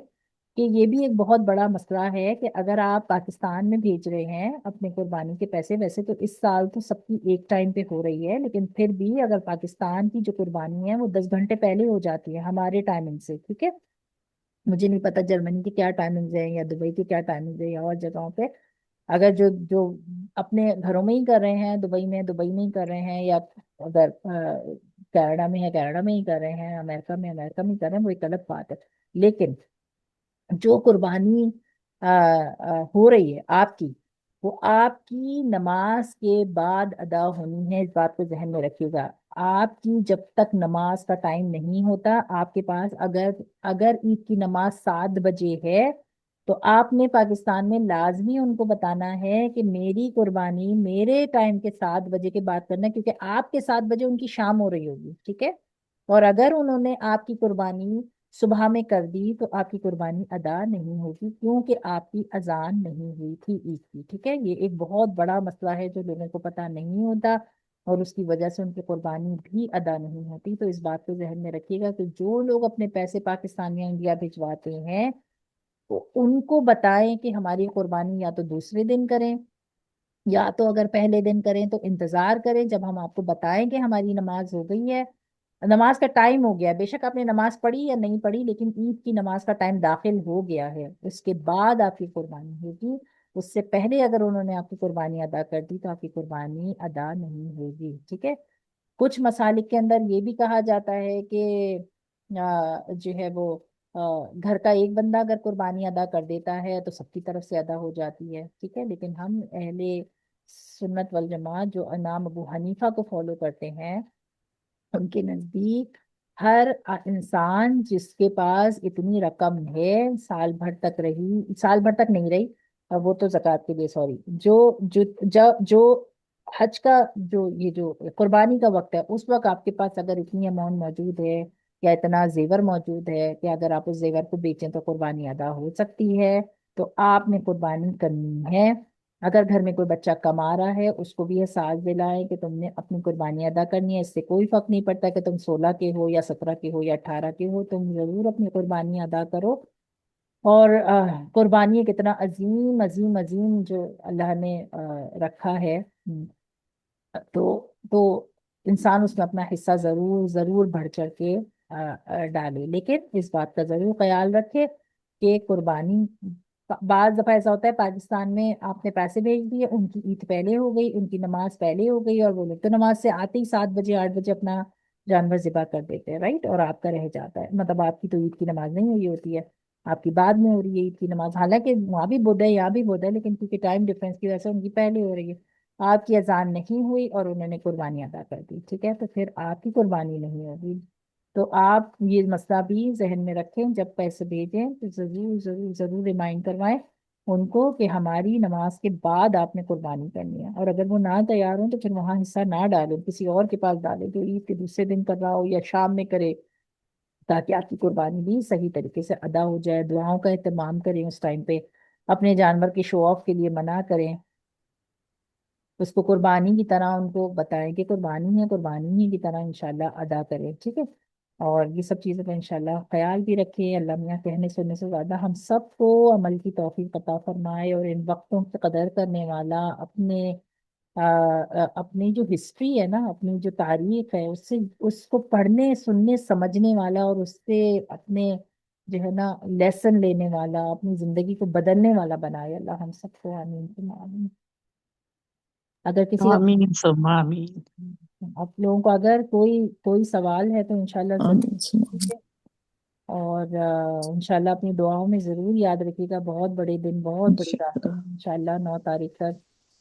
کہ یہ بھی ایک بہت بڑا مسئلہ ہے کہ اگر آپ پاکستان میں بھیج رہے ہیں اپنے قربانی کے پیسے، ویسے تو اس سال تو سب کی ایک ٹائم پہ ہو رہی ہے، لیکن پھر بھی اگر پاکستان کی جو قربانی ہے وہ 10 گھنٹے پہلے ہو جاتی ہے ہمارے ٹائمنگ سے، ٹھیک ہے؟ مجھے نہیں پتا جرمنی کی کیا ٹائمنگز ہیں یا دبئی کی کیا ٹائمنگز ہیں یا اور جگہوں پہ، اگر جو جو اپنے گھروں میں ہی کر رہے ہیں، دبئی میں ہی کر رہے ہیں، یا اگر کینیڈا میں ہے کینیڈا میں ہی کر رہے ہیں، امریکہ میں ہی کر رہے ہیں، وہ ایک الگ بات ہے، لیکن جو قربانی ہو رہی ہے آپ کی، وہ آپ کی نماز کے بعد ادا ہونی ہے، اس بات کو ذہن میں رکھیے گا۔ آپ کی جب تک نماز کا ٹائم نہیں ہوتا آپ کے پاس، اگر اگر عید کی نماز 7 بجے ہے، تو آپ نے پاکستان میں لازمی ان کو بتانا ہے کہ میری قربانی میرے ٹائم کے 7 بجے کے بعد کرنا ہے، کیونکہ آپ کے 7 بجے ان کی شام ہو رہی ہوگی، ٹھیک ہے؟ اور اگر انہوں نے آپ کی قربانی صبح میں کر دی تو آپ کی قربانی ادا نہیں ہوگی، کیونکہ آپ کی اذان نہیں ہوئی تھی عید کی، ٹھیک ہے؟ یہ ایک بہت بڑا مسئلہ ہے جو لوگوں کو پتہ نہیں ہوتا، اور اس کی وجہ سے ان کی قربانی بھی ادا نہیں ہوتی۔ تو اس بات کو ذہن میں رکھیے گا کہ جو لوگ اپنے پیسے پاکستان یا انڈیا بھجواتے ہیں، تو ان کو بتائیں کہ ہماری قربانی یا تو دوسرے دن کریں، یا تو اگر پہلے دن کریں تو انتظار کریں جب ہم آپ کو بتائیں کہ ہماری نماز ہو گئی ہے، نماز کا ٹائم ہو گیا ہے، بے شک آپ نے نماز پڑھی یا نہیں پڑھی، لیکن عید کی نماز کا ٹائم داخل ہو گیا ہے، اس کے بعد آپ کی قربانی ہوگی۔ اس سے پہلے اگر انہوں نے آپ کی قربانی ادا کر دی تو آپ کی قربانی ادا نہیں ہوگی، ٹھیک ہے؟ کچھ مسالک کے اندر یہ بھی کہا جاتا ہے کہ جو ہے وہ گھر کا ایک بندہ اگر قربانی ادا کر دیتا ہے تو سب کی طرف سے ادا ہو جاتی ہے، ٹھیک ہے؟ لیکن ہم اہل سنت والجماعت جو امام ابو حنیفہ کو فالو کرتے ہیں، ان کے نزدیک ہر انسان جس کے پاس اتنی رقم ہے، سال بھر تک رہی، سال بھر تک نہیں رہی، وہ تو زکوٰۃ کے لیے، سوری، جو حج کا جو قربانی کا وقت ہے، اس وقت آپ کے پاس اگر اتنی اماؤنٹ موجود ہے یا اتنا زیور موجود ہے کہ اگر آپ اس زیور کو بیچیں تو قربانی ادا ہو سکتی ہے، تو آپ نے قربانی کرنی ہے۔ اگر گھر میں کوئی بچہ کما رہا ہے، اس کو بھی احساس دلائیں کہ تم نے اپنی قربانی ادا کرنی ہے، اس سے کوئی فرق نہیں پڑتا کہ تم 16 کے ہو یا 17 کے ہو یا 18 کے ہو، تم ضرور اپنی قربانی ادا کرو۔ اور قربانی ایک اتنا عظیم عظیم عظیم جو اللہ نے رکھا ہے، تو تو انسان اس میں اپنا حصہ ضرور ضرور بڑھ چڑھ کے ڈالے، لیکن اس بات کا ضرور خیال رکھے کہ قربانی، بعض دفعہ ایسا ہوتا ہے پاکستان میں آپ نے پیسے بھیج دیے، ان کی عید پہلے ہو گئی، ان کی نماز پہلے ہو گئی، اور وہ لوگ تو نماز سے آتے ہی 7 بجے 8 بجے اپنا جانور ذبح کر دیتے ہیں، رائٹ، اور آپ کا رہ جاتا ہے، مطلب آپ کی تو عید کی نماز نہیں ہوئی ہوتی ہے، آپ کی بعد میں ہو رہی ہے عید کی نماز، حالانکہ وہاں بھی بدھ ہے یہاں بھی بدھ ہے، لیکن کیونکہ ٹائم ڈفرینس کی وجہ سے ان کی پہلے ہو رہی ہے، آپ کی اذان نہیں ہوئی اور انہوں نے قربانی ادا کر دی، ٹھیک ہے، تو پھر آپ کی قربانی نہیں ہوگی۔ تو آپ یہ مسئلہ بھی ذہن میں رکھیں، جب پیسے بھیجیں تو ضرور ضرور ضرور ریمائنڈ کروائیں ان کو کہ ہماری نماز کے بعد آپ نے قربانی کرنی ہے، اور اگر وہ نہ تیار ہوں تو پھر وہاں حصہ نہ ڈالیں، کسی اور کے پاس ڈالیں جو عید کے دوسرے دن کر رہا ہو یا شام میں کرے، تاکہ آپ کی قربانی بھی صحیح طریقے سے ادا ہو جائے، دعاؤں کا اہتمام کریں اس ٹائم پہ، اپنے جانور کے شو آف کے لیے منع کریں، اس کو قربانی کی طرح ان کو بتائیں کہ قربانی ہے، قربانی ہی کی طرح انشاءاللہ ادا کریں، ٹھیک ہے، اور یہ سب چیزوں کا انشاءاللہ خیال بھی رکھیں۔ اللہ میاں کہنے سننے سے زیادہ ہم سب کو عمل کی توفیق عطا فرمائے، اور ان وقتوں کی قدر کرنے والا، اپنی جو ہسٹری ہے نا، اپنی جو تاریخ ہے، اس کو پڑھنے سننے سمجھنے والا، اور اس سے اپنے جو ہے نا لیسن لینے والا، اپنی زندگی کو بدلنے والا بنائے اللہ ہم سب کو، آمین ثم آمین۔ اگر کسی آمین ثم آمین۔ آپ لوگوں کو اگر کوئی کوئی سوال ہے تو انشاءاللہ ضرور آمین ثم آمین۔ پوچھیں، اور انشاءاللہ اپنی دعاؤں میں ضرور یاد رکھیے گا، بہت بڑے دن، بہت بڑی راتیں انشاءاللہ۔ ہیں انشاءاللہ، 9 تاریخ تک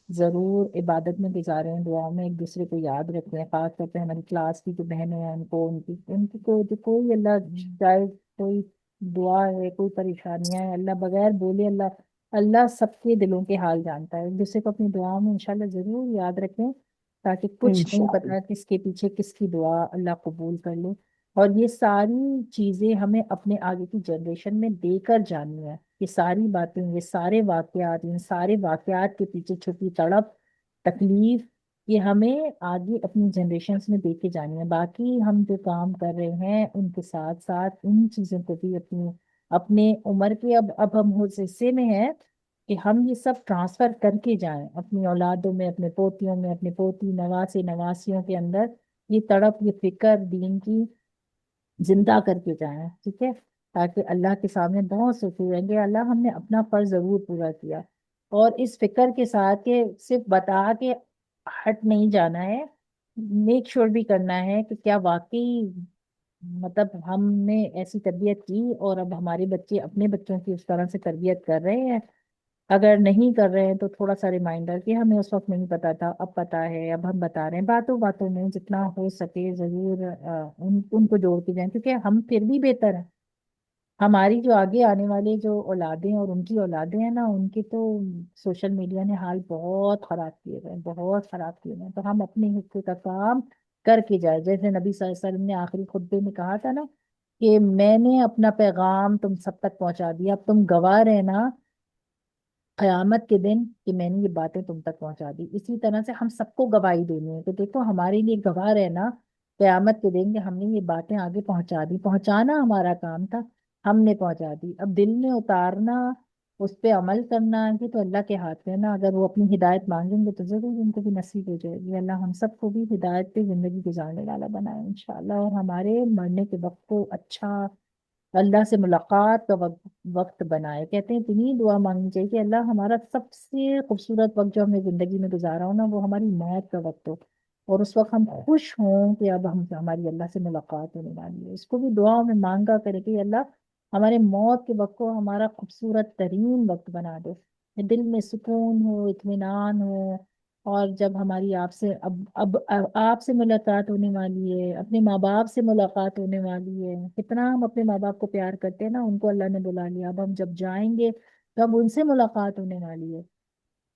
ضرور عبادت میں گزاریں، دعاؤں میں ایک دوسرے کو یاد رکھیں، خاص طور پہ ہماری کلاس کی جو بہنیں ہیں ان کو، ان کی کوئی اللہ چاہے کوئی دعا ہے، کوئی پریشانیاں ہیں، اللہ بغیر بولے اللہ سب کے دلوں کے حال جانتا ہے، ایک دوسرے کو اپنی دعاؤں میں انشاءاللہ ضرور یاد رکھیں، تاکہ کچھ نہیں انشاءاللہ۔ پتا کس کے پیچھے کس کی دعا اللہ قبول کر لے، اور یہ ساری چیزیں ہمیں اپنے آگے کی جنریشن میں دے کر جانی ہے، یہ ساری باتیں، یہ سارے واقعات، ان سارے واقعات کے پیچھے چھپی تڑپ، تکلیف، یہ ہمیں آگے اپنی جنریشنز میں دے کے جانی ہے، باقی ہم جو کام کر رہے ہیں ان کے ساتھ ساتھ ان چیزوں کو بھی اپنے عمر کے، اب ہم اس حصے میں ہیں کہ ہم یہ سب ٹرانسفر کر کے جائیں اپنی اولادوں میں، اپنے پوتیوں میں، اپنے پوتی نواسے نواسیوں کے اندر، یہ تڑپ، یہ فکر دین کی زندہ کر کے جائیں، ٹھیک ہے، تاکہ اللہ کے سامنے بہت سوچے رہیں گے اللہ ہم نے اپنا فرض ضرور پورا کیا، اور اس فکر کے ساتھ کہ صرف بتا کے ہٹ نہیں جانا ہے، میک شور بھی کرنا ہے کہ کیا واقعی مطلب ہم نے ایسی تربیت کی، اور اب ہمارے بچے اپنے بچوں کی اس طرح سے تربیت کر رہے ہیں، اگر نہیں کر رہے ہیں تو تھوڑا سا ریمائنڈر کہ ہمیں اس وقت نہیں پتا تھا، اب پتا ہے، اب ہم بتا رہے ہیں، باتوں باتوں میں جتنا ہو سکے ضرور ان کو جوڑ کے جائیں، کیونکہ ہم پھر بھی بہتر ہیں، ہماری جو آگے آنے والے جو اولادیں اور ان کی اولادیں ہیں نا، ان کے تو سوشل میڈیا نے حال بہت خراب کیے ہوئے ہیں، بہت خراب کیے ہوئے ہیں، تو ہم اپنے حصے کا کام کر کے جائیں، جیسے نبی صلی اللہ علیہ وسلم نے آخری خطبے میں کہا تھا نا کہ میں نے اپنا پیغام تم سب تک پہنچا دیا، اب تم گواہ رہنا قیامت کے دن کہ میں نے یہ باتیں تم تک پہنچا دی، اسی طرح سے ہم سب کو گواہی دینی ہے کہ دیکھو ہمارے لیے گواہ رہنا قیامت کے دن کہ ہم نے یہ باتیں آگے پہنچا دی، پہنچانا ہمارا کام تھا، ہم نے پہنچا دی، اب دل میں اتارنا، اس پہ عمل کرنا کہ تو اللہ کے ہاتھ میں ہے نا، اگر وہ اپنی ہدایت مانگیں گے تو ضرور ان کو بھی نصیب ہو جائے گی، اللہ ہم سب کو بھی ہدایت پہ زندگی گزارنے والا بنائے انشاءاللہ، اور ہمارے مرنے کے وقت کو اچھا، اللہ سے ملاقات کا وقت بنائے، کہتے ہیں اتنی دعا مانگنی چاہیے کہ اللہ ہمارا سب سے خوبصورت وقت جو ہم نے زندگی میں گزارا ہو نا، وہ ہماری موت کا وقت ہو، اور اس وقت ہم خوش ہوں کہ اب ہماری اللہ سے ملاقات ہونے والی ہے، اس کو بھی دعاؤں میں مانگا کرے کہ اللہ ہمارے موت کے وقت کو ہمارا خوبصورت ترین وقت بنا دو، کہ دل میں سکون ہو، اطمینان ہو، اور جب ہماری آپ سے اب آپ سے ملاقات ہونے والی ہے، اپنے ماں باپ سے ملاقات ہونے والی ہے، کتنا ہم اپنے ماں باپ کو پیار کرتے ہیں نا، ان کو اللہ نے بلا لیا، اب ہم جب جائیں گے تو اب ان سے ملاقات ہونے والی ہے،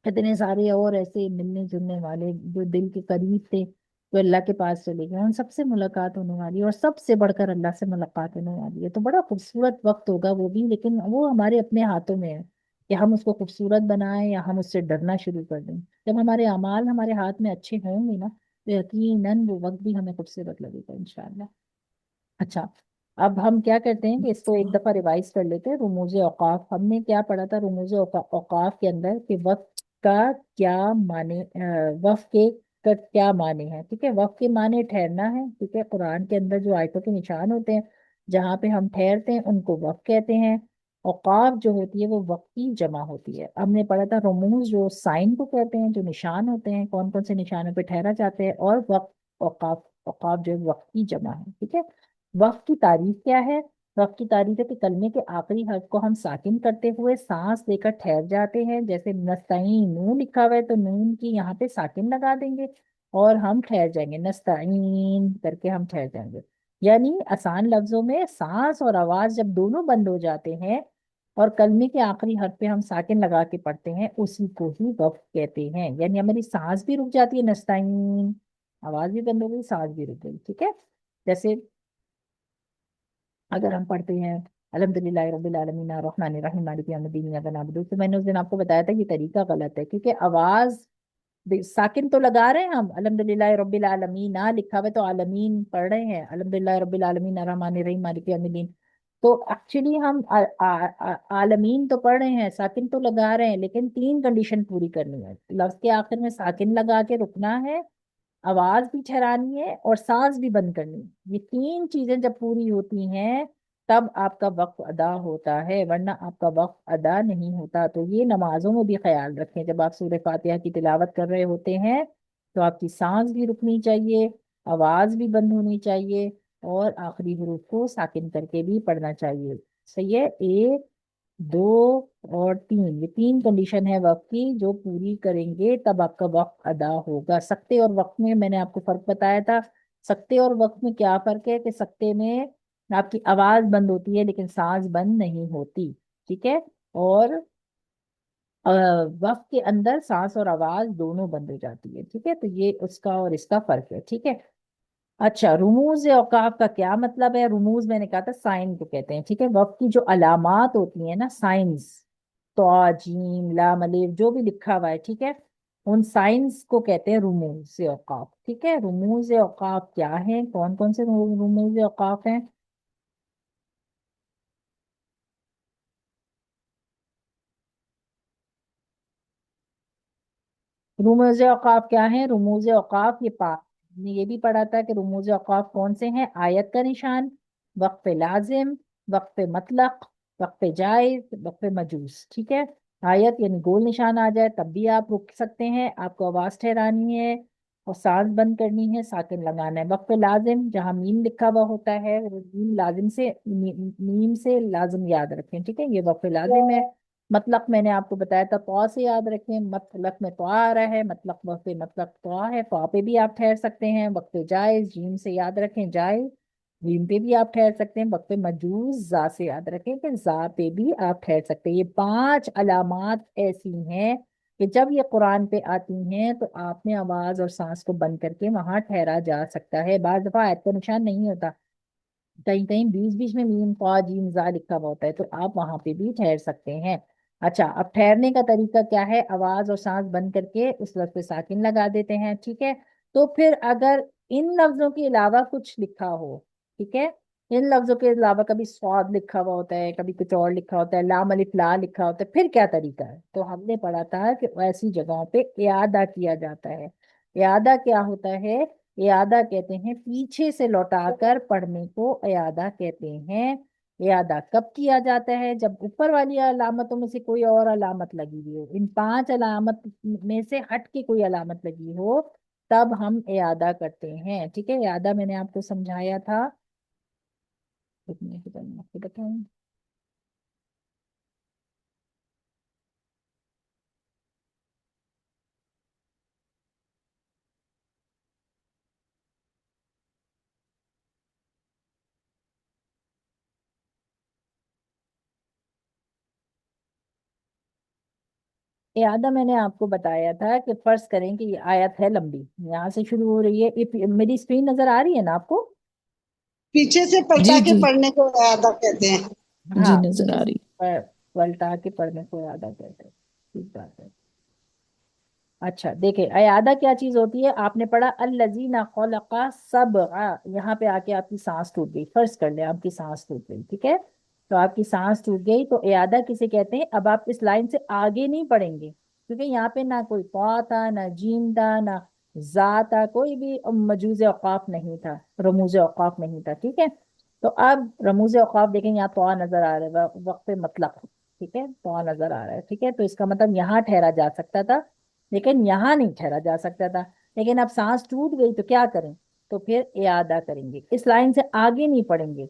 اتنے سارے اور ایسے ملنے جلنے والے جو دل کے قریب تھے تو اللہ کے پاس چلے گئے، ان سب سے ملاقات ہونے والی ہے، اور سب سے بڑھ کر اللہ سے ملاقات ہونے والی ہے، تو بڑا خوبصورت وقت ہوگا وہ بھی، لیکن وہ ہمارے اپنے ہاتھوں میں ہے کہ ہم اس کو خوبصورت بنائیں یا ہم اس سے ڈرنا شروع کر دیں، جب ہمارے اعمال ہمارے ہاتھ میں اچھے ہوں گے نا تو یقیناً وہ وقت بھی ہمیں خوبصورت لگے گا انشاءاللہ۔ اچھا، اب ہم کیا کرتے ہیں کہ اس کو ایک دفعہ ریوائز کر لیتے ہیں، رموز اوقاف ہم نے کیا پڑھا تھا، رموز اوقاف کے اندر کہ وقت کا کیا معنی، وقت کے کا کیا معنی ہے، ٹھیک ہے؟ وقف کے معنی ٹھہرنا ہے، ٹھیک ہے؟ قرآن کے اندر جو آیتوں کے نشان ہوتے ہیں جہاں پہ ہم ٹھہرتے ہیں ان کو وقف کہتے ہیں۔ اوقاف جو ہوتی ہے وہ وقت کی جمع ہوتی ہے۔ ہم نے پڑھا تھا رموز جو سائن کو کہتے ہیں، جو نشان ہوتے ہیں، کون کون سے نشانوں پہ ٹھہرا جاتے ہیں، اور وقت اوقاف، اوقاف جو ہے وقت کی جمع ہے، ٹھیک ہے؟ وقت کی تعریف کیا ہے؟ وقت کی تعریف ہے کہ کلمے کے آخری حرف کو ہم ساکن کرتے ہوئے سانس لے کر ٹھہر جاتے ہیں، جیسے نستعین نون لکھا ہوا ہے تو نون کی یہاں پہ ساکن لگا دیں گے اور ہم ٹھہر جائیں گے، نستعین کر کے ہم ٹھہر جائیں گے۔ یعنی آسان لفظوں میں سانس اور آواز جب دونوں بند ہو جاتے ہیں اور کلمے کے آخری حرف پہ ہم ساکن لگا کے پڑھتے ہیں، اسی کو ہی وقف کہتے ہیں۔ یعنی ہماری سانس بھی رک جاتی ہے، نستعین، آواز بھی بند ہو گئی، سانس بھی رک گئی، ٹھیک ہے؟ جیسے اگر ہم پڑھتے ہیں الحمد للہ رب العالمین الرحمن الرحیم مالک یوم الدین ایاک نعبد، تو میں نے اس دن آپ کو بتایا تھا یہ طریقہ غلط ہے، کیونکہ آواز ساکن تو لگا رہے ہیں ہم، الحمد للہ رب العالمین نہ لکھا ہوا ہے تو عالمین پڑھ رہے ہیں، الحمد للہ رب العالمین الرحمن الرحیم مالک یوم الدین، تو ایکچولی ہم عالمین تو پڑھ رہے ہیں، ساکن تو لگا رہے ہیں، لیکن تین کنڈیشن پوری کرنی ہے۔ لفظ کے آخر میں ساکن لگا کے رکنا ہے، آواز بھی ٹھہرانی ہے، اور سانس بھی بند کرنی ہے۔ یہ تین چیزیں جب پوری ہوتی ہیں تب آپ کا وقف ادا ہوتا ہے، ورنہ آپ کا وقف ادا نہیں ہوتا۔ تو یہ نمازوں میں بھی خیال رکھیں، جب آپ سورہ فاتحہ کی تلاوت کر رہے ہوتے ہیں تو آپ کی سانس بھی رکنی چاہیے، آواز بھی بند ہونی چاہیے، اور آخری حروف کو ساکن کر کے بھی پڑھنا چاہیے۔ صحیح ہے؟ ایک، دو اور تین، یہ تین کنڈیشن ہے وقت کی، جو پوری کریں گے تب آپ کا وقت ادا ہوگا۔ سکتے اور وقت میں نے آپ کو فرق بتایا تھا، سکتے اور وقت میں کیا فرق ہے کہ سکتے میں آپ کی آواز بند ہوتی ہے لیکن سانس بند نہیں ہوتی، ٹھیک ہے؟ اور وقت کے اندر سانس اور آواز دونوں بند ہو جاتی ہے، ٹھیک ہے؟ تو یہ اس کا اور اس کا فرق ہے، ٹھیک ہے؟ اچھا، رموز اوقاف کا کیا مطلب ہے؟ رموز میں نے کہا تھا سائن کو کہتے ہیں، ٹھیک ہے؟ وقت کی جو علامات ہوتی ہیں نا، سائنس، تو جیم لام الف جو بھی لکھا ہوا ہے، ٹھیک ہے؟ ان سائنس کو کہتے ہیں رموز اوقاف، ٹھیک ہے؟ رموز اوقاف کیا ہیں؟ کون کون سے رموز اوقاف ہیں؟ رموز اوقاف کیا ہیں؟ رموز اوقاف یہ ہم نے یہ بھی پڑھا تھا کہ رموز اوقاف کون سے ہیں؟ آیت کا نشان، وقف لازم، وقف مطلق، وقف جائز، وقف مجوز، ٹھیک ہے؟ آیت یعنی گول نشان آ جائے تب بھی آپ رک سکتے ہیں، آپ کو آواز ٹھہرانی ہے اور سانس بند کرنی ہے، ساکن لگانا ہے۔ وقف لازم جہاں میم لکھا ہوا ہوتا ہے، وہ میم لازم سے، میم سے لازم یاد رکھیں، ٹھیک ہے؟ یہ وقف لازم ہے۔ مطلق میں نے آپ کو بتایا تھا تو سے یاد رکھیں، مطلق میں تو آ رہا ہے، مطلق وقت مطلق تو ہے، تو پہ بھی آپ ٹھہر سکتے ہیں۔ وقت جائز جیم سے یاد رکھیں، جائز، جیم پہ بھی آپ ٹھہر سکتے ہیں۔ وقت مجوز زا سے یاد رکھیں کہ زا پہ بھی آپ ٹھہر سکتے ہیں۔ یہ پانچ علامات ایسی ہیں کہ جب یہ قرآن پہ آتی ہیں تو آپ نے آواز اور سانس کو بند کر کے وہاں ٹھہرا جا سکتا ہے۔ بعض دفعہ آیت کا نشان نہیں ہوتا، کہیں کہیں بیچ بیچ میں میم قا جیم زا لکھا ہوا ہوتا ہے، تو آپ وہاں پہ بھی ٹھہر سکتے ہیں۔ اچھا، اب ٹھہرنے کا طریقہ کیا ہے؟ آواز اور سانس بند کر کے اس لفظ پہ ساکن لگا دیتے ہیں، ٹھیک ہے؟ تو پھر اگر ان لفظوں کے علاوہ کچھ لکھا ہو، ٹھیک ہے، ان لفظوں کے علاوہ کبھی سواد لکھا ہوا ہوتا ہے، کبھی کچھ اور لکھا ہوتا ہے، لام الف لا لکھا ہوتا ہے، پھر کیا طریقہ ہے؟ تو ہم نے پڑھا تھا کہ ایسی جگہوں پہ اعادہ کیا جاتا ہے۔ اعادہ کیا ہوتا ہے؟ اعادہ کہتے ہیں پیچھے سے لوٹا کر پڑھنے کو اعادہ کہتے ہیں۔ اعادہ کب کیا جاتا ہے؟ جب اوپر والی علامتوں میں سے کوئی اور علامت لگی ہوئی ہو، ان پانچ علامت میں سے ہٹ کے کوئی علامت لگی ہو، تب ہم اعادہ کرتے ہیں، ٹھیک ہے؟ اعادہ میں نے آپ کو سمجھایا تھا، ایک منٹ میں آپ کو بتاؤں۔ اعادہ میں نے آپ کو بتایا تھا کہ فرض کریں کہ یہ آیت ہے لمبی، یہاں سے شروع ہو رہی ہے، میری اسکرین نظر آ رہی ہے نا آپ کو؟ پیچھے سے پلٹا جی کے جی پڑھنے کو اعادہ کہتے ہیں۔ جی ہاں، نظر پیچھے آ سے رہی۔ پلٹا کے پڑھنے کو اعادہ کہتے ہیں، ٹھیک بات ہے۔ اچھا دیکھیں، اعادہ کیا چیز ہوتی ہے؟ آپ نے پڑھا الذین خلق سبع، یہاں پہ آ کے آپ کی سانس ٹوٹ گئی، فرض کر لیں آپ کی سانس ٹوٹ گئی، ٹھیک ہے؟ تو آپ کی سانس ٹوٹ گئی تو اعادہ کسے کہتے ہیں؟ اب آپ اس لائن سے آگے نہیں پڑھیں گے، کیونکہ یہاں پہ نہ کوئی قا تھا، نہ جیم تھا، نہ ذاتا کوئی بھی مجوز اوقاف نہیں تھا، رموز اوقاف نہیں تھا، ٹھیک ہے؟ تو اب رموز اوقاف دیکھیں یہاں تو نظر آ رہا ہے، وقت مطلق، ٹھیک ہے، تو نظر آ رہا ہے، ٹھیک ہے، تو اس کا مطلب یہاں ٹھہرا جا سکتا تھا لیکن یہاں نہیں ٹھہرا جا سکتا تھا، لیکن اب سانس ٹوٹ گئی تو کیا کریں؟ تو پھر اعادہ کریں گے، اس لائن سے آگے نہیں پڑھیں گے،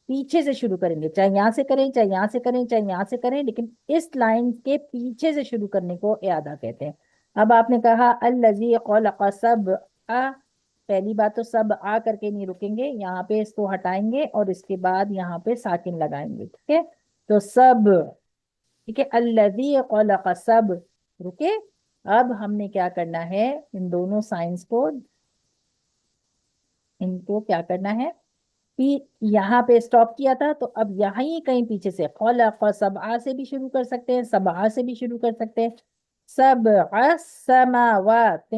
پیچھے سے شروع کریں گے، چاہے یہاں سے کریں چاہے یہاں سے کریں چاہے یہاں سے کریں، لیکن اس لائن کے پیچھے سے شروع کرنے کو اعادہ کہتے ہیں۔ اب آپ نے کہا الذی خلق سبع، پہلی بات تو سب آ کر کے نہیں رکیں گے، یہاں پہ اس کو ہٹائیں گے اور اس کے بعد یہاں پہ ساکن لگائیں گے، ٹھیک ہے؟ تو سب، ٹھیک ہے، الذی خلق سب، رکے، اب ہم نے کیا کرنا ہے، ان دونوں سائنس کو، ان کو کیا کرنا ہے، پی یہاں پہ اسٹاپ کیا تھا تو اب یہاں ہی کہیں پیچھے سے خلق سبع سے بھی شروع کر سکتے ہیں، سبع سے بھی شروع کر سکتے ہیں، سبع سماوات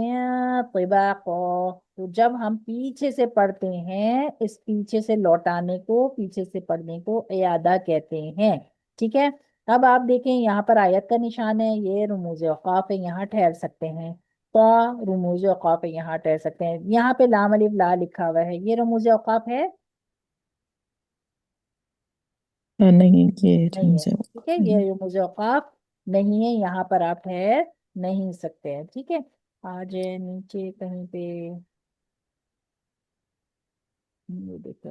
طباقا، تو جب ہم پیچھے سے پڑھتے ہیں اس پیچھے سے لوٹانے کو، پیچھے سے پڑھنے کو اعادہ کہتے ہیں، ٹھیک ہے؟ اب آپ دیکھیں یہاں پر آیت کا نشان ہے، یہ رموز اوقاف ہے، یہاں ٹھہر سکتے ہیں، تو رموز اوقاف ہے یہاں ٹھہر سکتے ہیں، یہاں پہ لام الف لا لکھا ہوا ہے، یہ رموز اوقاف ہے؟ نہیں، یہ نہیں ہے، رمز ٹھیک ہے، اوقاف یہ نہیں۔ رموز اوقاف نہیں ہے، یہاں پر آپ ٹھہر نہیں سکتے ہیں، ٹھیک ہے؟ آج نیچے کہیں پہ یہ دیکھو،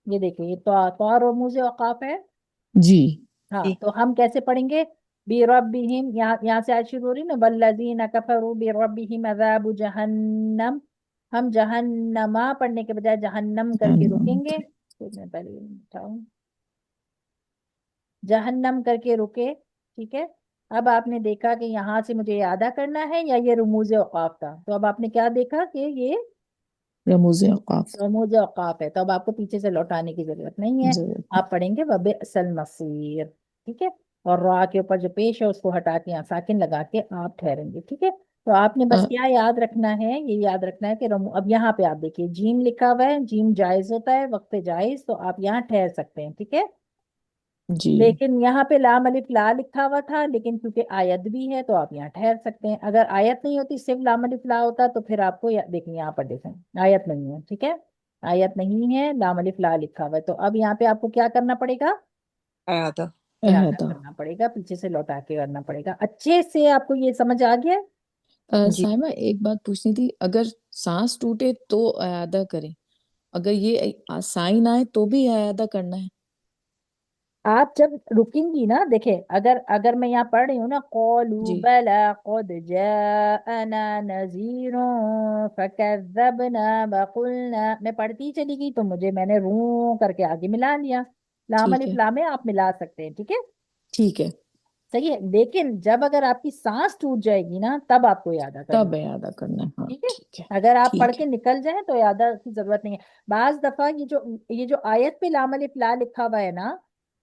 یہ دیکھیں یہ تو رموز اوقاف ہے، جی ہاں، ٹھیک۔ تو ہم کیسے پڑھیں گے؟ بربہم، یہاں سے آیت شروع ہو رہی نا، والذین کفروا بربہم عذاب جہنم، ہم جہنما پڑھنے کے بجائے جہنم کر کے رکیں گے، تو میں پہلے یہ بتاؤں، جہنم کر کے رکے، ٹھیک ہے؟ اب آپ نے دیکھا کہ یہاں سے مجھے اعادہ کرنا ہے یا یہ رموز اوقاف تھا، تو اب آپ نے کیا دیکھا کہ یہ رموز اوقاف رموز اوقاف ہے، تو اب آپ کو پیچھے سے لوٹانے کی ضرورت نہیں ہے، ضرورت آپ پڑھیں گے وبئس المصیر، ٹھیک ہے؟ اور را کے اوپر جو پیش ہے اس کو ہٹا کے یہاں ساکن لگا کے آپ ٹھہریں گے، ٹھیک ہے؟ تو آپ نے بس نہیں۔ کیا یاد رکھنا ہے، یہ یاد رکھنا ہے کہ اب یہاں پہ آپ دیکھیے جیم لکھا ہوا ہے، جیم جائز ہوتا ہے، وقت جائز، تو آپ یہاں ٹھہر سکتے ہیں، ٹھیک ہے؟ جی لیکن یہاں پہ لام الف لا لکھا ہوا تھا، لیکن کیونکہ آیت بھی ہے تو آپ یہاں ٹھہر سکتے ہیں، اگر آیت نہیں ہوتی صرف لام الف لا ہوتا تو پھر آپ کو دیکھیں یہاں پر دیکھیں آیت نہیں ہے، ٹھیک ہے؟ آیت نہیں ہے، لام الف لا لکھا ہوا ہے، تو اب یہاں پہ آپ کو کیا کرنا پڑے گا؟ اعادہ اعادہ عہدہ۔ کرنا پڑے گا، پیچھے سے لوٹا کے کرنا پڑے گا، اچھے سے آپ کو یہ سمجھ آ گیا؟ جی، سائمہ ایک بات پوچھنی تھی، اگر سانس ٹوٹے تو اعادہ کریں، اگر یہ سائن آئے تو بھی اعادہ کرنا ہے؟ آپ جب رکیں گی نا، دیکھیں اگر میں یہاں پڑھ رہی ہوں نا، قولوا جی بلا قد جاءنا نذیر فکذبنا وقلنا، میں پڑھتی ہی چلی گئی تو میں نے رو کر کے آگے ملا لیا، لام ٹھیک الف ہے لام میں آپ ملا سکتے ہیں، ٹھیک ہے؟ ٹھیک ہے، صحیح ہے، لیکن جب اگر آپ کی سانس ٹوٹ جائے گی نا تب آپ کو اعادہ کرنا، تب اعادہ کرنا ہے، ہاں ٹھیک ہے؟ ٹھیک ہے اگر آپ پڑھ ٹھیک کے ہے۔ نکل جائیں تو اعادہ کی ضرورت نہیں ہے، بعض دفعہ یہ جو آیت پہ لام الف لا لکھا ہوا ہے نا،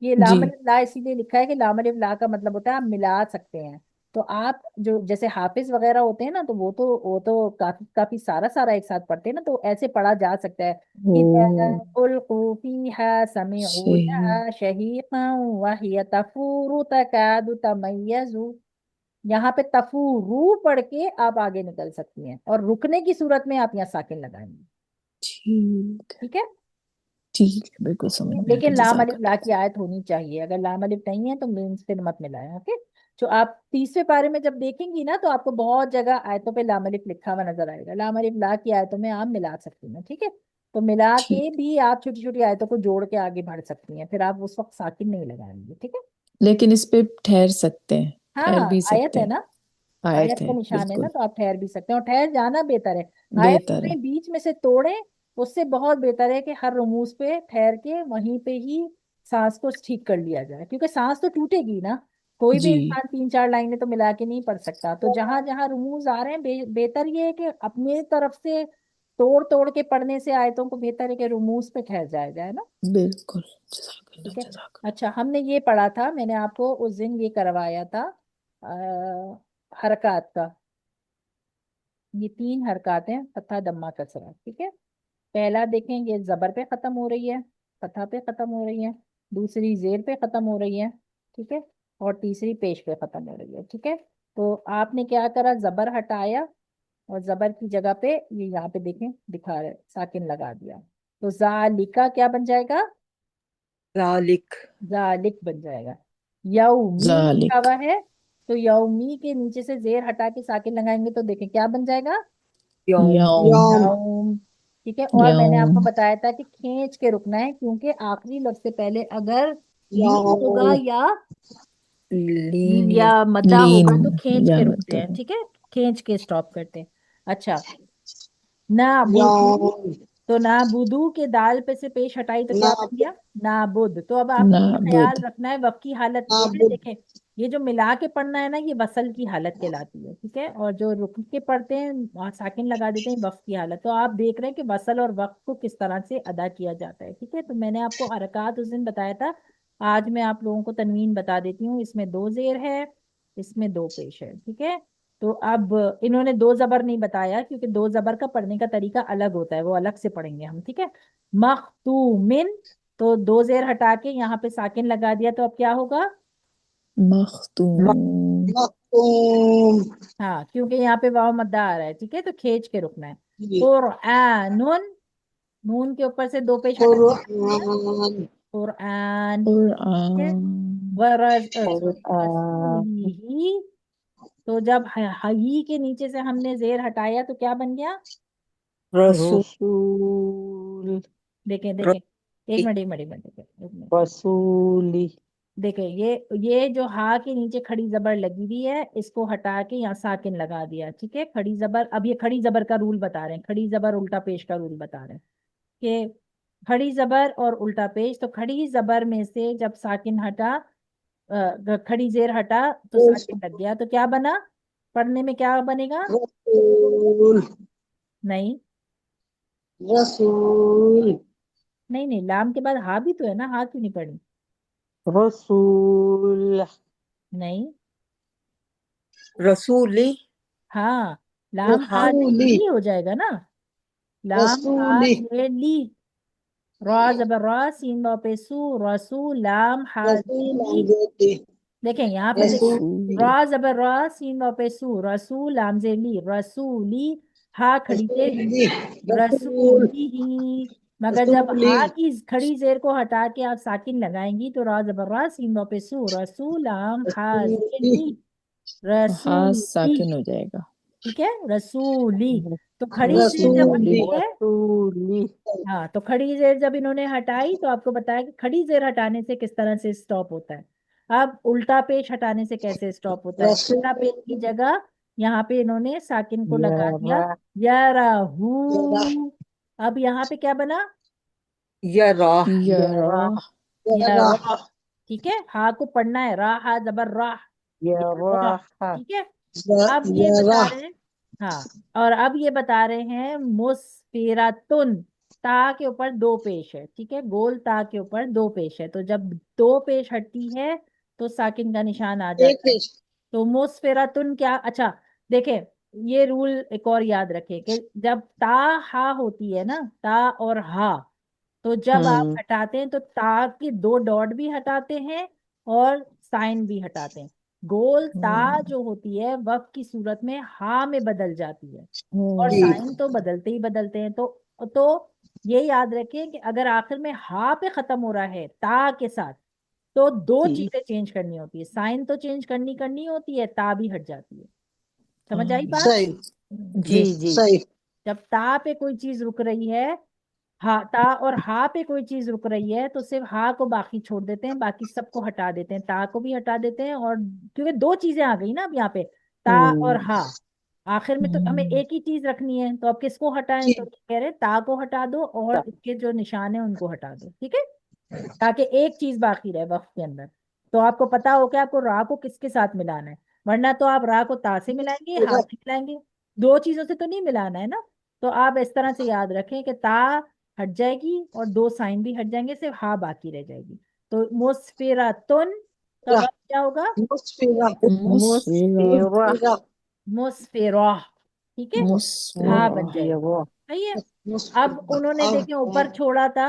یہ جی لام الف لا اسی لیے لکھا ہے کہ لام الف لا کا مطلب ہوتا ہے آپ ملا سکتے ہیں، تو آپ جو جیسے حافظ وغیرہ ہوتے ہیں نا تو وہ تو کافی کافی سارا سارا ایک ساتھ پڑھتے ہیں نا، تو ایسے پڑھا جا سکتا ہے، اذا او القوا فیہا سمعوا صحیح، لها شہیقا وہی تفور تکاد تمیز، یہاں پہ تفورو پڑھ کے آپ آگے نکل سکتی ہیں، اور رکنے کی صورت میں آپ یہاں ساکن لگائیں گے، ٹھیک ہے ٹھیک ہے؟ ٹھیک ہے، بالکل سمجھ میں آ لیکن گیا، لام جزاک الف لا اللہ کی آیت ہونی چاہیے، اگر لام الف نہیں ہے تو مینس پھر مت ملائیں، اوکے؟ جو آپ تیسرے پارے میں جب دیکھیں گی نا تو آپ کو بہت جگہ آیتوں پہ لام الف لکھا ہوا نظر آئے گا، لام الف لا کی آیتوں میں آپ ملا سکتی ہیں، ٹھیک ہے؟ تو ملا کے ٹھیک، بھی آپ چھوٹی چھوٹی آیتوں کو جوڑ کے آگے بڑھ سکتی ہیں، پھر آپ اس وقت ساکن نہیں لگائیں گے، ٹھیک ہے؟ لیکن اس پہ ٹھہر سکتے ہیں، ہاں ٹھہر ہاں، بھی آیت سکتے ہے ہیں، نا، آیت آیت ہے کا نشان ہے نا، بالکل، تو آپ ٹھہر بھی سکتے ہیں، اور ٹھہر جانا بہتر ہے، آیت کو بہتر ہے، کہیں بیچ میں سے توڑے، اس سے بہت بہتر ہے کہ ہر رموز پہ ٹھہر کے وہیں پہ ہی سانس کو ٹھیک کر لیا جائے، کیونکہ سانس تو ٹوٹے گی نا، کوئی بھی جی انسان تین چار لائنیں تو ملا کے نہیں پڑھ سکتا، تو جہاں جہاں رموز آ رہے ہیں بہتر یہ ہے کہ اپنے طرف سے توڑ توڑ کے پڑھنے سے آیتوں کو بہتر ہے کہ رموز پہ ٹھہر جایا جائے نا، بالکل، جزاک اللہ ٹھیک ہے؟ جزاک اچھا، ہم نے یہ پڑھا تھا، میں نے آپ کو اس دن یہ کروایا تھا حرکات کا، یہ تین حرکات ہیں، فتح دمہ کسرہ، ٹھیک ہے؟ پہلا دیکھیں یہ زبر پہ ختم ہو رہی ہے، فتح پہ ختم ہو رہی ہے، دوسری زیر پہ ختم ہو رہی ہے، ٹھیک ہے؟ اور تیسری پیش پہ ختم ہو رہی ہے، ٹھیک ہے؟ تو آپ نے کیا کرا، زبر ہٹایا اور زبر کی جگہ پہ یہ یہاں پہ دیکھیں دکھا رہے ساکن لگا دیا، تو ذالکا کیا بن جائے گا؟ ذالک ذالک بن جائے گا۔ یومی لکھا ذالک ہوا ہے تو یومی کے نیچے سے زیر ہٹا کے ساکن لگائیں گے تو دیکھیں کیا بن جائے گا؟ یوم یوم یوم یوم، ٹھیک ہے؟ اور میں نے آپ کو یوم بتایا تھا کہ کھینچ کے رکنا ہے، کیونکہ آخری لفظ سے پہلے اگر لین ہوگا یوم لین یا مدہ لین ہوگا تو کھینچ یا کے رکتے ہیں، مدد ٹھیک ہے؟ کھینچ کے سٹاپ کرتے ہیں۔ اچھا، نعبدو، یوم تو نعبدو کے دال پہ سے پیش ہٹائی تو کیا بن نعبد گیا؟ نعبد۔ تو اب آپ نے یہ نعبد خیال رکھنا ہے وقت کی حالت یہ ہے، نعبد دیکھیں یہ جو ملا کے پڑھنا ہے نا یہ وصل کی حالت کہلاتی ہے، ٹھیک ہے؟ اور جو رک کے پڑھتے ہیں وہاں ساکن لگا دیتے ہیں وقت کی حالت۔ تو آپ دیکھ رہے ہیں کہ وصل اور وقت کو کس طرح سے ادا کیا جاتا ہے، ٹھیک ہے؟ تو میں نے آپ کو حرکات اس دن بتایا تھا، آج میں آپ لوگوں کو تنوین بتا دیتی ہوں۔ اس میں دو زیر ہے، اس میں دو پیش ہے، ٹھیک ہے؟ تو اب انہوں نے دو زبر نہیں بتایا کیونکہ دو زبر کا پڑھنے کا طریقہ الگ ہوتا ہے، وہ الگ سے پڑھیں گے ہم، ٹھیک ہے؟ مختومن، تو دو زیر ہٹا کے یہاں پہ ساکن لگا دیا تو اب کیا ہوگا؟ مختوم مختوم ہاں، کیونکہ یہاں پہ واو مدہ آ رہا ہے، ٹھیک ہے؟ تو کھینچ کے رکنا ہے۔ قرآن، نون کے اوپر سے دو پیش ہٹا کے کیا بن گیا؟ قرآن قرآن، ٹھیک ہے؟ قرآن قرآن رسولہ، تو جب ہی کے نیچے سے ہم نے زیر ہٹایا تو کیا بن گیا؟ رسول دیکھیں دیکھیں، ایک منٹ ایک منٹ ایک منٹ ایک منٹ، رسولی دیکھیں یہ جو ہا کے نیچے کھڑی زبر لگی ہوئی ہے اس کو ہٹا کے یہاں ساکن لگا دیا، ٹھیک ہے؟ کھڑی زبر، اب یہ کھڑی زبر کا رول بتا رہے ہیں، کھڑی زبر الٹا پیش کا رول بتا رہے ہیں کہ کھڑی زبر اور الٹا پیش۔ تو کھڑی زبر میں سے جب ساکن ہٹا، کھڑی زیر ہٹا تو ساکن لگ گیا، تو کیا بنا؟ پڑھنے میں کیا بنے گا؟ رسول نہیں رسول نہیں نہیں، لام کے بعد ہا بھی تو ہے نا، ہا کیوں نہیں پڑھی؟ رسول نہیں، رسولی ہاں، لام ہا رسولی لی ہو جائے گا نا، لام ہا رسولی زیر لی، را زبر را، سین با پہ سو، رسو، لام ہا زیر رسول لی۔ انجیتی دیکھیں یہاں پہ دیکھیں، رسول را زبر را، سین با پہ سو، رسول، لام زیر لی، رسولی، ہا کھڑی زیر ہی، رسولی رسول رسولی ہی۔ مگر جب رسولی ہا کی کھڑی زیر کو ہٹا کے آپ ساکن لگائیں گی تو را زبر را، سین با پہ سو، رسول، لام ہا زیر رسولی لی، ہاں رسولی، ساکن ہو جائے گا ٹھیک ہے؟ رسولی، تو کھڑی زیر جب رسولی ہٹی رسولی ہے، رسولی ہاں تو کھڑی زیر جب انہوں نے ہٹائی تو آپ کو بتایا کہ کھڑی زیر ہٹانے سے کس طرح سے سٹاپ ہوتا ہے۔ اب الٹا پیش ہٹانے سے کیسے سٹاپ ہوتا ہے؟ الٹا پیش رسول کی جگہ یہاں پہ انہوں نے ساکن کو لگا دیا، یرا یراہو، اب یہاں پہ کیا بنا؟ یرا یرا یرا یرا، ٹھیک ہے؟ ہا کو پڑھنا ہے، راہ ہا زبر راہ، یرا، یرا ٹھیک ہے؟ اب یہ یرا بتا رہے ہیں، ہاں، اور اب یہ بتا رہے ہیں مسفراتن، تا کے اوپر دو پیش ہے، ٹھیک ہے؟ گول تا کے اوپر دو پیش ہے، تو جب دو پیش ہٹتی ہے تو ساکن کا نشان آ ایک جاتا ہے۔ پیش تو مسفراتن کیا، اچھا دیکھیں یہ رول ایک اور یاد رکھیں کہ جب تا ہا ہوتی ہے نا، تا اور ہا، تو جب آپ ہٹاتے ہیں تو تا کی دو ڈاٹ بھی ہٹاتے ہیں اور سائن بھی ہٹاتے ہیں۔ گول تا جو ہوتی ہے وقت کی صورت میں ہا میں بدل جاتی ہے اور جی سائن تو بدلتے ہی بدلتے ہیں، تو یہ یاد رکھیں کہ اگر آخر میں ہا پہ ختم ہو رہا ہے تا کے ساتھ تو دو چیزیں چینج کرنی ہوتی ہے، سائن تو چینج کرنی ہوتی ہے، تا بھی ہٹ جاتی ہے۔ سمجھ آئی بات؟ صحیح جی جی صحیح جب تا پہ کوئی چیز رک رہی ہے، ہا تا اور ہا پہ کوئی چیز رک رہی ہے تو صرف ہا کو باقی چھوڑ دیتے ہیں، باقی سب کو ہٹا دیتے ہیں، تا کو بھی ہٹا دیتے ہیں، اور کیونکہ دو چیزیں آ گئی نا اب یہاں پہ، تا اور ہا، آخر میں تو ہمیں ایک ہی چیز رکھنی ہے، تو اب کس کو ہٹائیں؟ جی تو کہہ رہے تا کو ہٹا دو اور اس کے جو نشان ہیں ان کو ہٹا دو، ٹھیک ہے؟ تاکہ ایک چیز باقی رہے وقت کے اندر۔ تو آپ کو پتا ہو کہ آپ کو را کو کس کے ساتھ ملانا ہے، ورنہ تو آپ را کو تا سے ملائیں گے، ہا سے ملائیں گے، دو چیزوں سے تو نہیں ملانا ہے نا۔ تو آپ اس طرح سے یاد رکھیں کہ تا ہٹ جائے گی اور دو سائن بھی ہٹ جائیں گے، صرف ہا باقی رہ جائے گی۔ تو مسفراتن کا وقت کیا ہوگا؟ مسفرہ مسفرہ مسفرہ مسفرہ، ٹھیک ہے؟ ہا مسفرہ بن جائے گی، صحیح ہے؟ اب انہوں نے دیکھیں اوپر مسفرہ چھوڑا تھا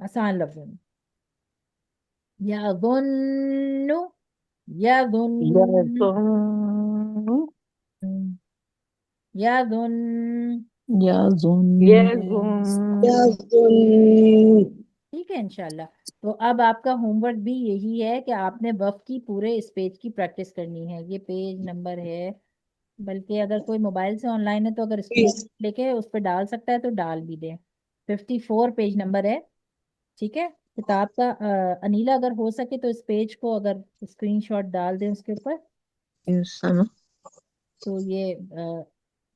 آسان لفظوں میں. یظن، یظن، يظن یظن. یا ظن. يظن يظن. ٹھیک ہے انشاءاللہ. تو اب آپ کا ہوم ورک بھی یہی ہے کہ آپ نے وقت کی پورے اس پیج کی پریکٹس کرنی ہے. یہ پیج نمبر ہے، بلکہ اگر کوئی موبائل سے آن لائن ہے تو اگر اسکرین لے کے اس پہ ڈال سکتا ہے تو ڈال بھی دیں. 54 پیج نمبر ہے. ٹھیک ہے کتاب کا. انیلا اگر ہو سکے تو اس پیج کو اگر اسکرین شاٹ ڈال دیں اس کے اوپر، انسان. تو یہ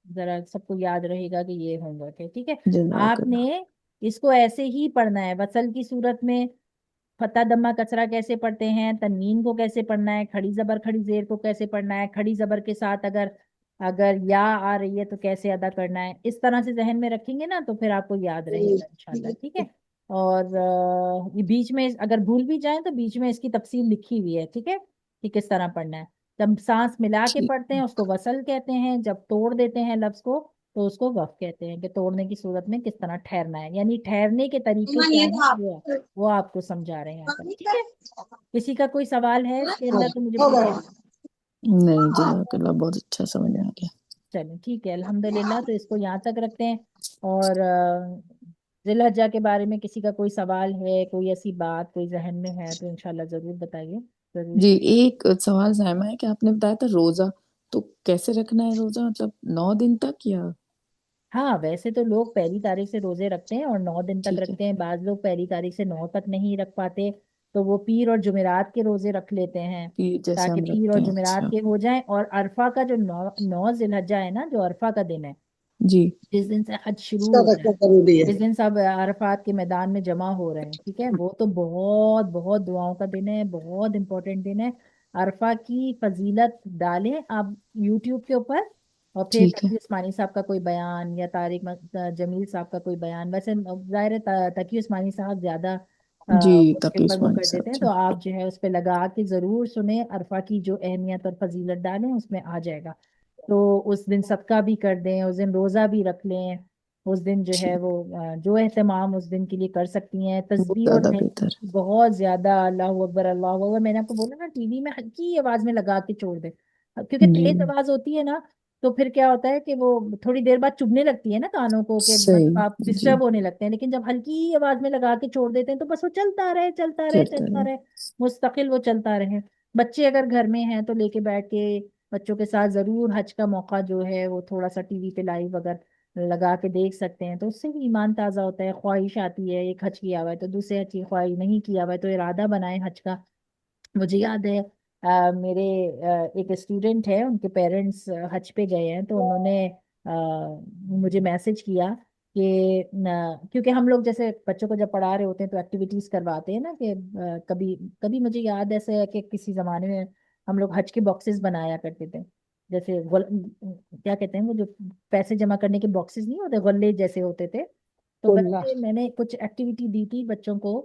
ذرا سب کو یاد رہے گا کہ یہ ہوم ورک ہے. ٹھیک ہے جزاک آپ اللہ. نے اس کو ایسے ہی پڑھنا ہے. وصل کی صورت میں فتح دمہ کسرہ کیسے پڑھتے ہیں، تنوین کو کیسے پڑھنا ہے، کھڑی زبر کھڑی زیر کو کیسے پڑھنا ہے، کھڑی زبر کے ساتھ اگر اگر یا آ رہی ہے تو کیسے ادا کرنا ہے. اس طرح سے ذہن میں رکھیں گے نا تو پھر آپ کو یاد رہے گا انشاءاللہ. ٹھیک ہے. اور یہ بیچ میں اگر بھول بھی جائیں تو بیچ میں اس کی تفصیل لکھی ہوئی ہے. ٹھیک ہے کہ کس طرح پڑھنا ہے. جب سانس ملا کے ٹھیک. پڑھتے ہیں اس کو وصل کہتے ہیں، جب توڑ دیتے ہیں لفظ کو تو اس کو وقف کہتے ہیں، کہ توڑنے کی صورت میں کس طرح ٹھہرنا ہے. یعنی ٹھہرنے کے طریقے کیا ہیں وہ آپ کو سمجھا رہے ہیں یہاں پر. ٹھیک ہے. کسی کا کوئی سوال ہے اس کے اندر تو مجھے ہو پوچھیں. گیا. نہیں جزاک اللہ، بہت اچھا سمجھ میں آ گیا. چلیں ٹھیک ہے الحمدللہ. تو اس کو یہاں تک رکھتے ہیں. اور ذی الحجہ کے بارے میں کسی کا کوئی سوال ہے، کوئی ایسی بات کوئی ذہن میں ہے تو انشاءاللہ ضرور بتائیے. ضرور جی شیئر. ایک سوال زائمہ ہے کہ آپ نے بتایا تھا روزہ، تو کیسے رکھنا ہے روزہ؟ مطلب 9 دن تک یا؟ ہاں ویسے تو لوگ پہلی تاریخ سے روزے رکھتے ہیں اور 9 دن تک ٹھیک ہے. رکھتے ہیں. بعض لوگ پہلی تاریخ سے 9 تک نہیں رکھ پاتے تو وہ پیر اور جمعرات کے روزے رکھ لیتے ہیں پیر جیسے تاکہ ہم پیر رکھتے اور ہیں. جمعرات اچھا. کے ہو جائیں. اور عرفہ کا جو 9 ذی الحجہ ہے نا، جو عرفہ کا دن ہے جی. جس دن سے حج اس شروع کا ہوتا رکھنا ہے، ضروری ہے. جس دن سب عرفات کے میدان میں جمع ہو رہے ہیں. ٹھیک ہے وہ تو بہت بہت دعاؤں کا دن ہے، بہت امپورٹنٹ دن ہے. عرفہ کی فضیلت ڈالیں آپ یوٹیوب کے اوپر، اور پھر ٹھیک ہے. تقی عثمانی صاحب کا کوئی بیان یا طارق جمیل صاحب کا کوئی بیان. ویسے ظاہر ہے تقی عثمانی صاحب زیادہ جی اس کے تقی اوپر وہ عثمانی کر دیتے صاحب ہیں، جی. تو آپ جو ہے اس پہ لگا کے ضرور سنیں. عرفہ کی جو اہمیت اور فضیلت ڈالیں اس میں آ جائے گا. تو اس دن صدقہ بھی کر دیں، اس دن روزہ بھی رکھ لیں. اس دن جو ہے ٹھیک. وہ جو اہتمام اس دن کے لیے کر سکتی ہیں، وہ تسبیح اور زیادہ بہتر. تحلیل بہت زیادہ. اللہ اکبر اللہ اکبر. میں نے آپ کو بولا نا ٹی وی میں ہلکی آواز میں لگا کے چھوڑ دیں، کیونکہ جی تیز آواز ہوتی ہے نا تو پھر کیا ہوتا ہے کہ وہ تھوڑی دیر بعد چبھنے لگتی ہے نا کانوں کو، کہ مطلب صحیح. آپ جی ڈسٹرب ہونے لگتے ہیں. لیکن جب ہلکی آواز میں لگا کے چھوڑ دیتے ہیں تو بس وہ چلتا رہے چلتا رہے چلتا چلتا رہے. رہے، مستقل وہ چلتا رہے. بچے اگر گھر میں ہیں تو لے کے بیٹھ کے بچوں کے ساتھ ضرور حج کا موقع جو ہے وہ تھوڑا سا ٹی وی پہ لائیو اگر لگا کے دیکھ سکتے ہیں تو اس سے بھی ایمان تازہ ہوتا ہے. خواہش آتی ہے، ایک حج کیا ہوا ہے تو دوسرے حج کی خواہش نہیں کیا ہوا ہے تو ارادہ بنائے حج کا. مجھے یاد ہے میرے ایک اسٹوڈنٹ ہے، ان کے پیرنٹس حج پہ گئے ہیں تو انہوں نے مجھے میسج کیا کہ کیونکہ ہم لوگ جیسے بچوں کو جب پڑھا رہے ہوتے ہیں تو ایکٹیویٹیز کرواتے ہیں نا، کہ کبھی کبھی مجھے یاد ایسے ہے کہ کسی زمانے میں ہم لوگ حج کے باکسز بنایا کرتے تھے. جیسے کیا کہتے ہیں وہ جو پیسے جمع کرنے کے باکسز نہیں ہوتے، غلے جیسے ہوتے تھے. تو اللہ. ویسے میں نے کچھ ایکٹیویٹی دی تھی بچوں کو،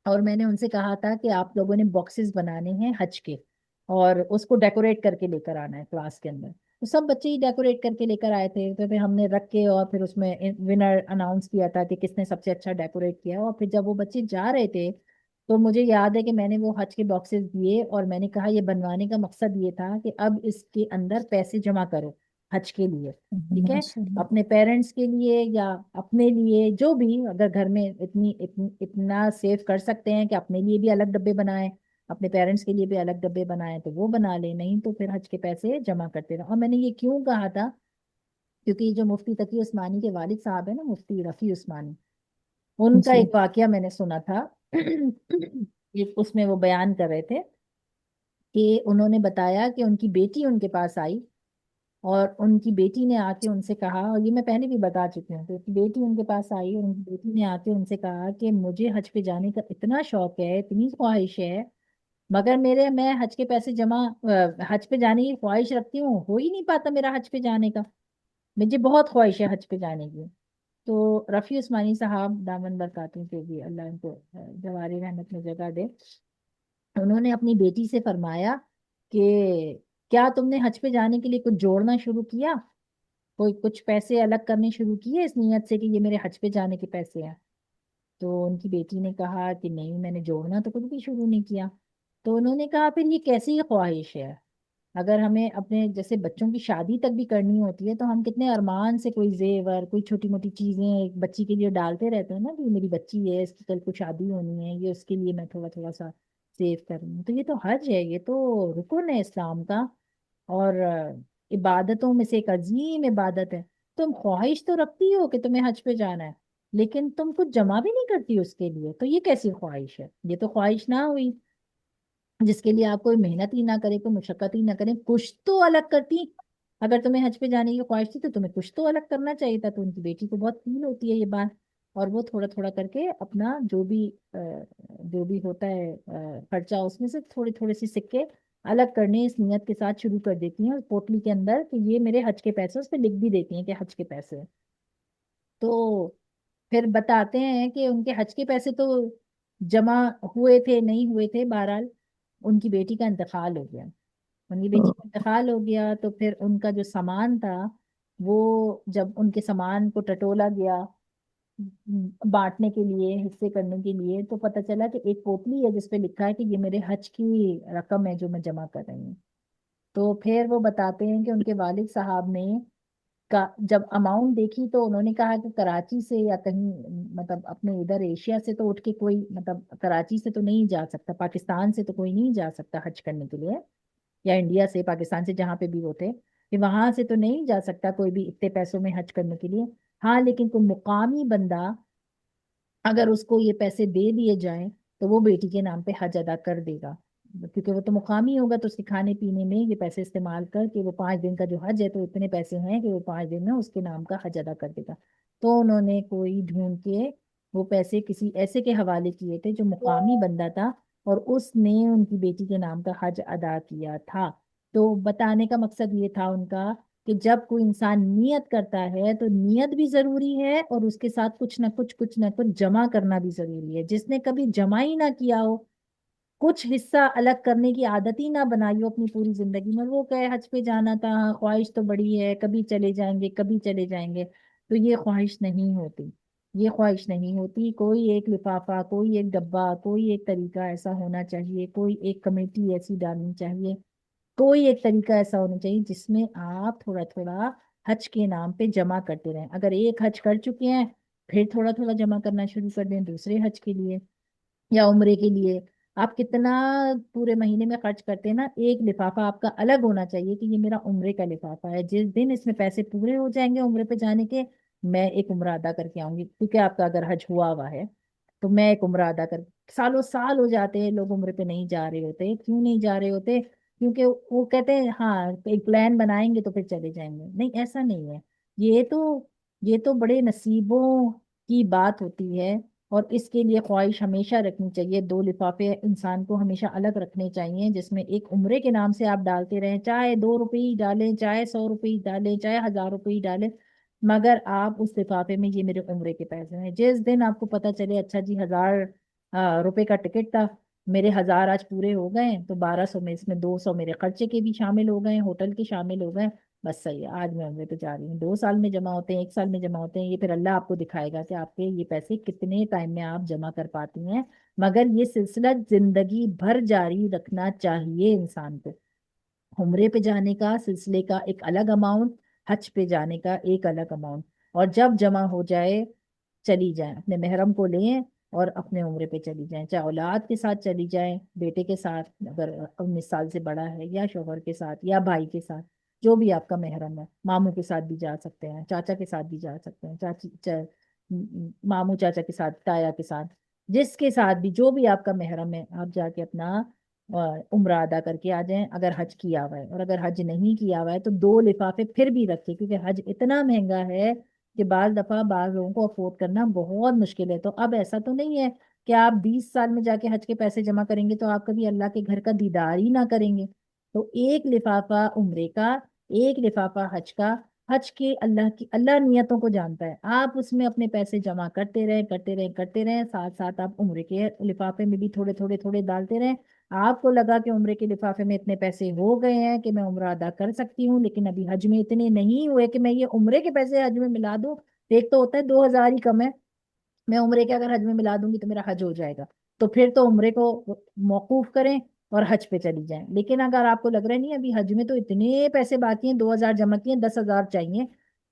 اور میں نے ان سے کہا تھا کہ آپ لوگوں نے باکسز بنانے ہیں حج کے اور اس کو ڈیکوریٹ کر کے لے کر آنا ہے کلاس کے اندر. تو سب بچے ہی ڈیکوریٹ کر کے لے کر آئے تھے. تو پھر ہم نے رکھ کے اور پھر اس میں ونر اناؤنس کیا تھا کہ کس نے سب سے اچھا ڈیکوریٹ کیا. اور پھر جب وہ بچے جا رہے تھے تو مجھے یاد ہے کہ میں نے وہ حج کے باکسز دیے اور میں نے کہا یہ بنوانے کا مقصد یہ تھا کہ اب اس کے اندر پیسے جمع کرو حج کے لیے. ٹھیک ہے ماشاء اللہ. اپنے پیرنٹس کے لیے یا اپنے لیے، جو بھی اگر گھر میں اتنا سیو کر سکتے ہیں کہ اپنے لیے بھی الگ ڈبے بنائیں، اپنے پیرنٹس کے لیے بھی الگ ڈبے بنائیں تو وہ بنا لیں، نہیں تو پھر حج کے پیسے جمع کرتے رہو. اور میں نے یہ کیوں کہا تھا کیونکہ یہ جو مفتی تقی عثمانی کے والد صاحب ہیں نا، مفتی رفیع عثمانی، ان کا جی. ایک واقعہ میں نے سنا تھا. اس میں وہ بیان کر رہے تھے کہ انہوں نے بتایا کہ ان کی بیٹی ان کے پاس آئی اور ان کی بیٹی نے آ کے ان سے کہا، اور یہ میں پہلے بھی بتا چکی ہوں، کہ بیٹی ان کے پاس آئی اور ان کی بیٹی نے آ کے ان سے کہا کہ مجھے حج پہ جانے کا اتنا شوق ہے، اتنی خواہش ہے، مگر میں حج کے پیسے جمع حج پہ جانے کی خواہش رکھتی ہوں، ہو ہی نہیں پاتا میرا حج پہ جانے کا، مجھے بہت خواہش ہے حج پہ جانے کی. تو رفیع عثمانی صاحب دامن برکاتوں کے بھی اللہ ان کو جواری رحمت میں جگہ دے، انہوں نے اپنی بیٹی سے فرمایا کہ کیا تم نے حج پہ جانے کے لیے کچھ جوڑنا شروع کیا، کوئی کچھ پیسے الگ کرنے شروع کیے اس نیت سے کہ یہ میرے حج پہ جانے کے پیسے ہیں. تو ان کی بیٹی نے کہا کہ نہیں، میں نے جوڑنا تو کچھ بھی شروع نہیں کیا۔ تو انہوں نے کہا پھر یہ کیسی خواہش ہے؟ اگر ہمیں اپنے جیسے بچوں کی شادی تک بھی کرنی ہوتی ہے تو ہم کتنے ارمان سے کوئی زیور، کوئی چھوٹی موٹی چیزیں ایک بچی کے لیے ڈالتے رہتے ہیں نا، کہ میری بچی ہے، اس کی کل کو شادی ہونی ہے، یہ اس کے لیے میں تھوڑا تھوڑا سا سیو کر رہی ہوں۔ تو یہ تو حج ہے، یہ تو رکن ہے اسلام کا، اور عبادتوں میں سے ایک عظیم عبادت ہے۔ تم خواہش تو رکھتی ہو کہ تمہیں حج پہ جانا ہے، لیکن تم کچھ جمع بھی نہیں کرتی اس کے لیے، تو یہ کیسی خواہش ہے؟ یہ تو خواہش نہ ہوئی جس کے لیے آپ کوئی محنت ہی نہ کرے، کوئی مشقت ہی نہ کرے، کچھ تو الگ کرتی۔ اگر تمہیں حج پہ جانے کی خواہش تھی تو تمہیں کچھ تو الگ کرنا چاہیے تھا۔ تو ان کی بیٹی کو بہت فیل ہوتی ہے یہ بات، اور وہ تھوڑا تھوڑا کر کے اپنا جو بھی ہوتا ہے خرچہ، اس میں سے تھوڑے تھوڑے سے سکے الگ کرنے اس نیت کے ساتھ شروع کر دیتی ہیں، اور پوٹلی کے اندر کہ یہ میرے حج کے پیسے، اس پہ لکھ بھی دیتی ہیں کہ حج کے پیسے۔ تو پھر بتاتے ہیں کہ ان کے حج کے پیسے تو جمع ہوئے تھے نہیں ہوئے تھے، بہرحال ان کی بیٹی کا انتقال ہو گیا۔ ان کی بیٹی کا انتقال ہو گیا تو پھر ان کا جو سامان تھا، وہ جب ان کے سامان کو ٹٹولا گیا بانٹنے کے لیے، حصے کرنے کے لیے، تو پتہ چلا کہ ایک پوٹلی ہے جس پہ لکھا ہے کہ یہ میرے حج کی رقم ہے جو میں جمع کر رہی ہوں۔ تو پھر وہ بتاتے ہیں کہ ان کے والد صاحب نے جب اماؤنٹ دیکھی تو انہوں نے کہا کہ کراچی سے یا کہیں مطلب اپنے ادھر ایشیا سے تو اٹھ کے کوئی، مطلب کراچی سے تو نہیں جا سکتا، پاکستان سے تو کوئی نہیں جا سکتا حج کرنے کے لیے، یا انڈیا سے، پاکستان سے، جہاں پہ بھی ہوتے کہ وہاں سے تو نہیں جا سکتا کوئی بھی اتنے پیسوں میں حج کرنے کے لیے۔ ہاں لیکن کوئی مقامی بندہ اگر اس کو یہ پیسے دے دیے جائیں تو وہ بیٹی کے نام پہ حج ادا کر دے گا، کیونکہ وہ تو مقامی ہوگا، تو اس کے کھانے پینے میں یہ پیسے استعمال کر کے وہ 5 دن کا جو حج ہے تو اتنے پیسے ہیں کہ وہ 5 دن میں اس کے نام کا حج ادا کر دے گا۔ تو انہوں نے کوئی ڈھونڈ کے وہ پیسے کسی ایسے کے حوالے کیے تھے جو مقامی بندہ تھا، اور اس نے ان کی بیٹی کے نام کا حج ادا کیا تھا۔ تو بتانے کا مقصد یہ تھا ان کا کہ جب کوئی انسان نیت کرتا ہے تو نیت بھی ضروری ہے، اور اس کے ساتھ کچھ نہ کچھ جمع کرنا بھی ضروری ہے۔ جس نے کبھی جمع ہی نہ کیا ہو، کچھ حصہ الگ کرنے کی عادت ہی نہ بنائی ہو اپنی پوری زندگی میں، وہ کہے حج پہ جانا تھا، ہاں خواہش تو بڑی ہے، کبھی چلے جائیں گے کبھی چلے جائیں گے، تو یہ خواہش نہیں ہوتی، یہ خواہش نہیں ہوتی۔ کوئی ایک لفافہ، کوئی ایک ڈبہ، کوئی ایک طریقہ ایسا ہونا چاہیے، کوئی ایک کمیٹی ایسی ڈالنی چاہیے، کوئی ایک طریقہ ایسا ہونا چاہیے جس میں آپ تھوڑا تھوڑا حج کے نام پہ جمع کرتے رہیں۔ اگر ایک حج کر چکے ہیں، پھر تھوڑا تھوڑا جمع کرنا شروع کر دیں دوسرے حج کے لیے یا عمرے کے لیے۔ آپ کتنا پورے مہینے میں خرچ کرتے ہیں نا، ایک لفافہ آپ کا الگ ہونا چاہیے کہ یہ میرا عمرے کا لفافہ ہے، جس دن اس میں پیسے پورے ہو جائیں گے عمرے پہ جانے کے، میں ایک عمرہ ادا کر کے آؤں گی، کیونکہ آپ کا اگر حج ہوا ہوا ہے تو میں ایک عمرہ ادا کر، سالوں سال ہو جاتے ہیں لوگ عمرے پہ نہیں جا رہے ہوتے، کیوں نہیں جا رہے ہوتے؟ کیونکہ وہ کہتے ہیں ہاں ایک پلان بنائیں گے تو پھر چلے جائیں گے، نہیں ایسا نہیں ہے۔ یہ تو یہ تو بڑے نصیبوں کی بات ہوتی ہے، اور اس کے لیے خواہش ہمیشہ رکھنی چاہیے۔ 2 لفافے انسان کو ہمیشہ الگ رکھنے چاہیے، جس میں ایک عمرے کے نام سے آپ ڈالتے رہیں، چاہے 2 روپے ہی ڈالیں، چاہے 100 روپے ہی ڈالیں، چاہے 1000 روپے ہی ڈالیں، مگر آپ اس لفافے میں یہ میرے عمرے کے پیسے ہیں۔ جس دن آپ کو پتا چلے اچھا جی 1000 روپے کا ٹکٹ تھا، میرے 1000 آج پورے ہو گئے ہیں، تو 1200 میں اس میں 200 میرے خرچے کے بھی شامل ہو گئے، ہوٹل کے شامل ہو گئے، بس صحیح ہے، آج میں عمرے پہ جا رہی ہوں۔ 2 سال میں جمع ہوتے ہیں، 1 سال میں جمع ہوتے ہیں، یہ پھر اللہ آپ کو دکھائے گا کہ آپ کے یہ پیسے کتنے ٹائم میں آپ جمع کر پاتی ہیں، مگر یہ سلسلہ زندگی بھر جاری رکھنا چاہیے انسان کو۔ عمرے پہ جانے کا سلسلے کا ایک الگ اماؤنٹ، حج پہ جانے کا ایک الگ اماؤنٹ، اور جب جمع ہو جائے چلی جائیں، اپنے محرم کو لیں اور اپنے عمرے پہ چلی جائیں، چاہے اولاد کے ساتھ چلی جائیں، بیٹے کے ساتھ اگر 19 سال سے بڑا ہے، یا شوہر کے ساتھ، یا بھائی کے ساتھ، جو بھی آپ کا محرم ہے، ماموں کے ساتھ بھی جا سکتے ہیں، چاچا کے ساتھ بھی جا سکتے ہیں، ماموں چاچا کے ساتھ، تایا کے ساتھ، جس کے ساتھ بھی جو بھی آپ کا محرم ہے، آپ جا کے اپنا عمرہ ادا کر کے آ جائیں اگر حج کیا ہوا ہے۔ اور اگر حج نہیں کیا ہوا ہے تو 2 لفافے پھر بھی رکھے، کیونکہ حج اتنا مہنگا ہے کہ بعض دفعہ بعض لوگوں کو افورڈ کرنا بہت مشکل ہے۔ تو اب ایسا تو نہیں ہے کہ آپ 20 سال میں جا کے حج کے پیسے جمع کریں گے تو آپ کبھی اللہ کے گھر کا دیدار ہی نہ کریں گے۔ تو ایک لفافہ عمرے کا، ایک لفافہ حج کا۔ حج کے اللہ نیتوں کو جانتا ہے، آپ اس میں اپنے پیسے جمع کرتے رہیں کرتے رہیں کرتے رہیں، ساتھ ساتھ آپ عمرے کے لفافے میں بھی تھوڑے تھوڑے تھوڑے ڈالتے رہیں۔ آپ کو لگا کہ عمرے کے لفافے میں اتنے پیسے ہو گئے ہیں کہ میں عمرہ ادا کر سکتی ہوں، لیکن ابھی حج میں اتنے نہیں ہوئے کہ میں یہ عمرے کے پیسے حج میں ملا دوں، ایک تو ہوتا ہے 2000 ہی کم ہے، میں عمرے کے اگر حج میں ملا دوں گی تو میرا حج ہو جائے گا، تو پھر تو عمرے کو موقوف کریں اور حج پہ چلی جائیں۔ لیکن اگر آپ کو لگ رہا ہے نہیں ابھی حج میں تو اتنے پیسے باقی ہیں، 2,000 جمع کیے، 10,000 چاہیے،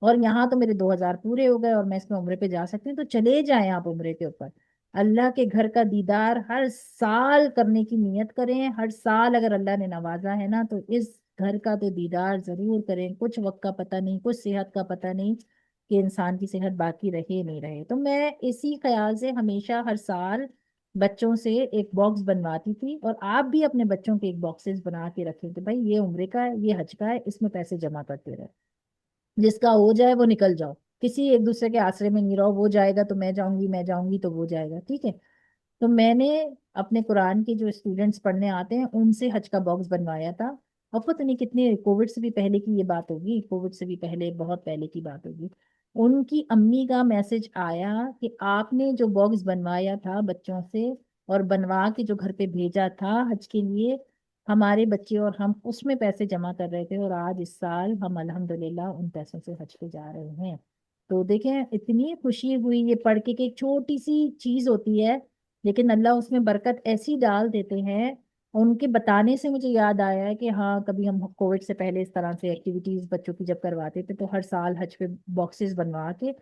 اور یہاں تو میرے 2,000 پورے ہو گئے اور میں اس میں عمرے پہ جا سکتی ہوں، تو چلے جائیں آپ عمرے کے اوپر۔ اللہ کے گھر کا دیدار ہر سال کرنے کی نیت کریں، ہر سال اگر اللہ نے نوازا ہے نا تو اس گھر کا تو دیدار ضرور کریں۔ کچھ وقت کا پتہ نہیں، کچھ صحت کا پتہ نہیں کہ انسان کی صحت باقی رہے نہیں رہے۔ تو میں اسی خیال سے ہمیشہ ہر سال بچوں سے ایک باکس بنواتی تھی، اور آپ بھی اپنے بچوں کے ایک باکسز بنا کے رکھیں کہ بھائی یہ عمرے کا ہے، یہ حج کا ہے، اس میں پیسے جمع کرتے رہے، جس کا ہو جائے وہ نکل جاؤ، کسی ایک دوسرے کے آسرے میں نہیں رہو، وہ جائے گا تو میں جاؤں گی، میں جاؤں گی تو وہ جائے گا، ٹھیک ہے۔ تو میں نے اپنے قرآن کے جو اسٹوڈنٹس پڑھنے آتے ہیں ان سے حج کا باکس بنوایا تھا، اور پتہ نہیں کتنے کووڈ سے بھی پہلے کی یہ بات ہوگی، کووڈ سے بھی پہلے بہت پہلے کی بات ہوگی۔ ان کی امی کا میسج آیا کہ آپ نے جو باکس بنوایا تھا بچوں سے اور بنوا کے جو گھر پہ بھیجا تھا حج کے لیے، ہمارے بچے اور ہم اس میں پیسے جمع کر رہے تھے، اور آج اس سال ہم الحمدللہ ان پیسوں سے حج پہ جا رہے ہیں۔ تو دیکھیں اتنی خوشی ہوئی یہ پڑھ کے کہ ایک چھوٹی سی چیز ہوتی ہے لیکن اللہ اس میں برکت ایسی ڈال دیتے ہیں۔ ان کے بتانے سے مجھے یاد آیا ہے کہ ہاں کبھی ہم کووڈ سے پہلے اس طرح سے ایکٹیویٹیز بچوں کی جب کرواتے تھے تو ہر سال حج پہ باکسز بنوا کے،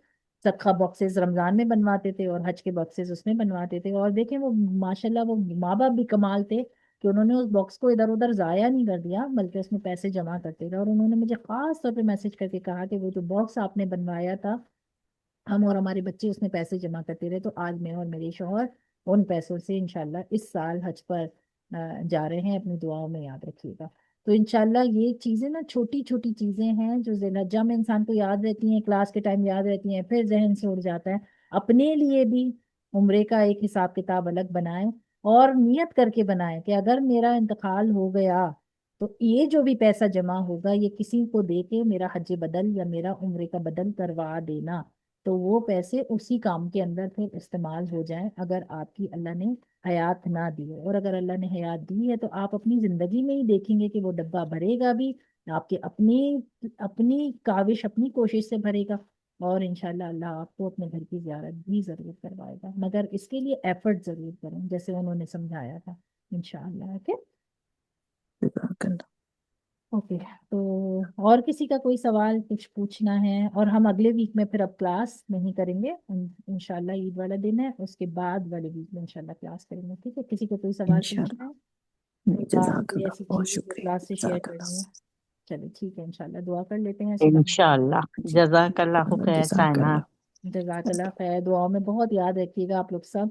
صدقہ باکسز رمضان میں بنواتے تھے اور حج کے باکسز اس میں بنواتے تھے، اور دیکھیں وہ ماشاءاللہ وہ ماں باپ بھی کمال تھے کہ انہوں نے اس باکس کو ادھر ادھر ضائع نہیں کر دیا بلکہ اس میں پیسے جمع کرتے تھے، اور انہوں نے مجھے خاص طور پہ میسج کر کے کہا کہ وہ جو باکس آپ نے بنوایا تھا ہم اور ہمارے بچے اس میں پیسے جمع کرتے رہے، تو آج میں اور میرے شوہر ان پیسوں سے انشاءاللہ اس سال حج پر جا رہے ہیں، اپنی دعاؤں میں یاد رکھیے گا۔ تو انشاءاللہ یہ چیزیں نا چھوٹی چھوٹی چیزیں ہیں جو ذی الحجہ میں انسان کو یاد رہتی ہیں، کلاس کے ٹائم یاد رہتی ہیں، پھر ذہن سے اڑ جاتا ہے۔ اپنے لیے بھی عمرے کا ایک حساب کتاب الگ بنائیں اور نیت کر کے بنائیں کہ اگر میرا انتقال ہو گیا تو یہ جو بھی پیسہ جمع ہوگا یہ کسی کو دے کے میرا حج بدل یا میرا عمرے کا بدل کروا دینا، تو وہ پیسے اسی کام کے اندر پھر استعمال ہو جائیں اگر آپ کی اللہ نے حیات نہ دی ہے۔ اور اگر اللہ نے حیات دی ہے تو آپ اپنی زندگی میں ہی دیکھیں گے کہ وہ ڈبہ بھرے گا بھی، آپ کے اپنی اپنی کاوش اپنی کوشش سے بھرے گا، اور انشاءاللہ اللہ آپ کو اپنے گھر کی زیارت بھی ضرور کروائے گا، مگر اس کے لیے ایفرٹ ضرور کریں جیسے انہوں نے سمجھایا تھا انشاءاللہ۔ اوکے جزاک اللہ۔ اوکے، تو اور کسی کا کوئی سوال کچھ پوچھنا ہے؟ اور ہم اگلے ویک میں پھر اب کلاس نہیں کریں گے انشاءاللہ، عید والا دن ہے اس کے بعد والے ویک میں انشاءاللہ کلاس کریں گے، ٹھیک ہے؟ کسی کو کوئی سوال پوچھنا انشاءاللہ، ہے، نہیں کوئی بات جزاک کوئی اللہ، ایسی بہت چیز جو شکریہ، کلاس سے شیئر جزاک کرنی ہے؟ اللہ۔ چلے ٹھیک ہے، انشاءاللہ دعا کر لیتے ہیں۔ انشاءاللہ جی جزاک اللہ خیر جزاک سائمہ۔ اللہ۔ جزاک اللہ خیر، دعاؤں میں بہت یاد رکھیے گا آپ لوگ سب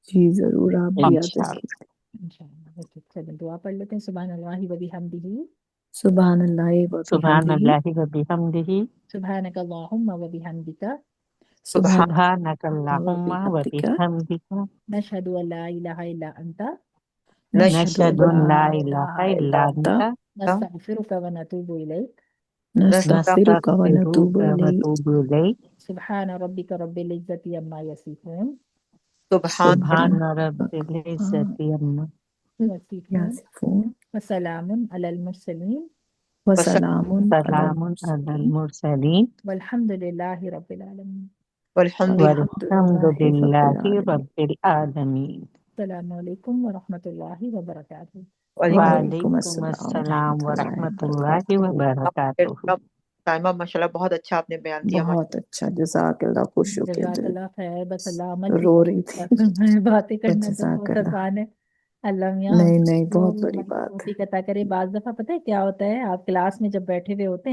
جی ضرور، آپ بھی یاد انشاءاللہ رکھیے۔ انشاءاللہ۔ اوکے چلیں دعا پڑھ لیتے ہیں۔ سبحان اللہ و بحمدہ، سبحان اللہ و سبحان بحمدہ، اللہ و بحمدہ، سبحانک اللہم و بحمدک، سبحان سبحانک اللہ و اللہم و بحمدک، بحمدک، نشہد ان لا الہ الا انت، نشہد نشہد ان ان لا لا الہ الہ الا الا انت، انت، نستغفرک و نتوب الیک، نستغفرک و نتوب نستغفرک و الیک، نتوب الیک، سبحان ربک رب العزت عما یصفون سبحان سبحان رب العزت عما یصفون یاسفون، وسلام علی المرسلین وسلام علی سلام علی المرسلین، المرسلین والحمد للہ رب العالمین۔ والحمد والحمد للہ رب للہ العالمین۔ رب العالمین۔ السلام علیکم ورحمۃ اللہ وبرکاتہ۔ وعلیکم وعلیکم السلام السلام ورحمۃ اللہ ورحمۃ اللہ وبرکاتہ۔ وبرکاتہ۔ سائمہ ماشاءاللہ بہت اچھا آپ نے بیان دیا بہت اچھا، جزاک اللہ، خوش ہو کے جزاک دل اللہ خیر، بس اللہ عمل کی رو رہی توفیق تھی، عطا فرمائے، باتیں کرنا تو جزاک بہت اللہ۔ آسان ہے، اللہ میاں ہم نہیں سب نہیں، کو بہت بڑی عمل کی بات ہے۔ توفیق عطا کرے۔ بعض دفعہ پتہ ہے کیا ہوتا ہے، آپ کلاس میں جب بیٹھے ہوئے ہوتے ہیں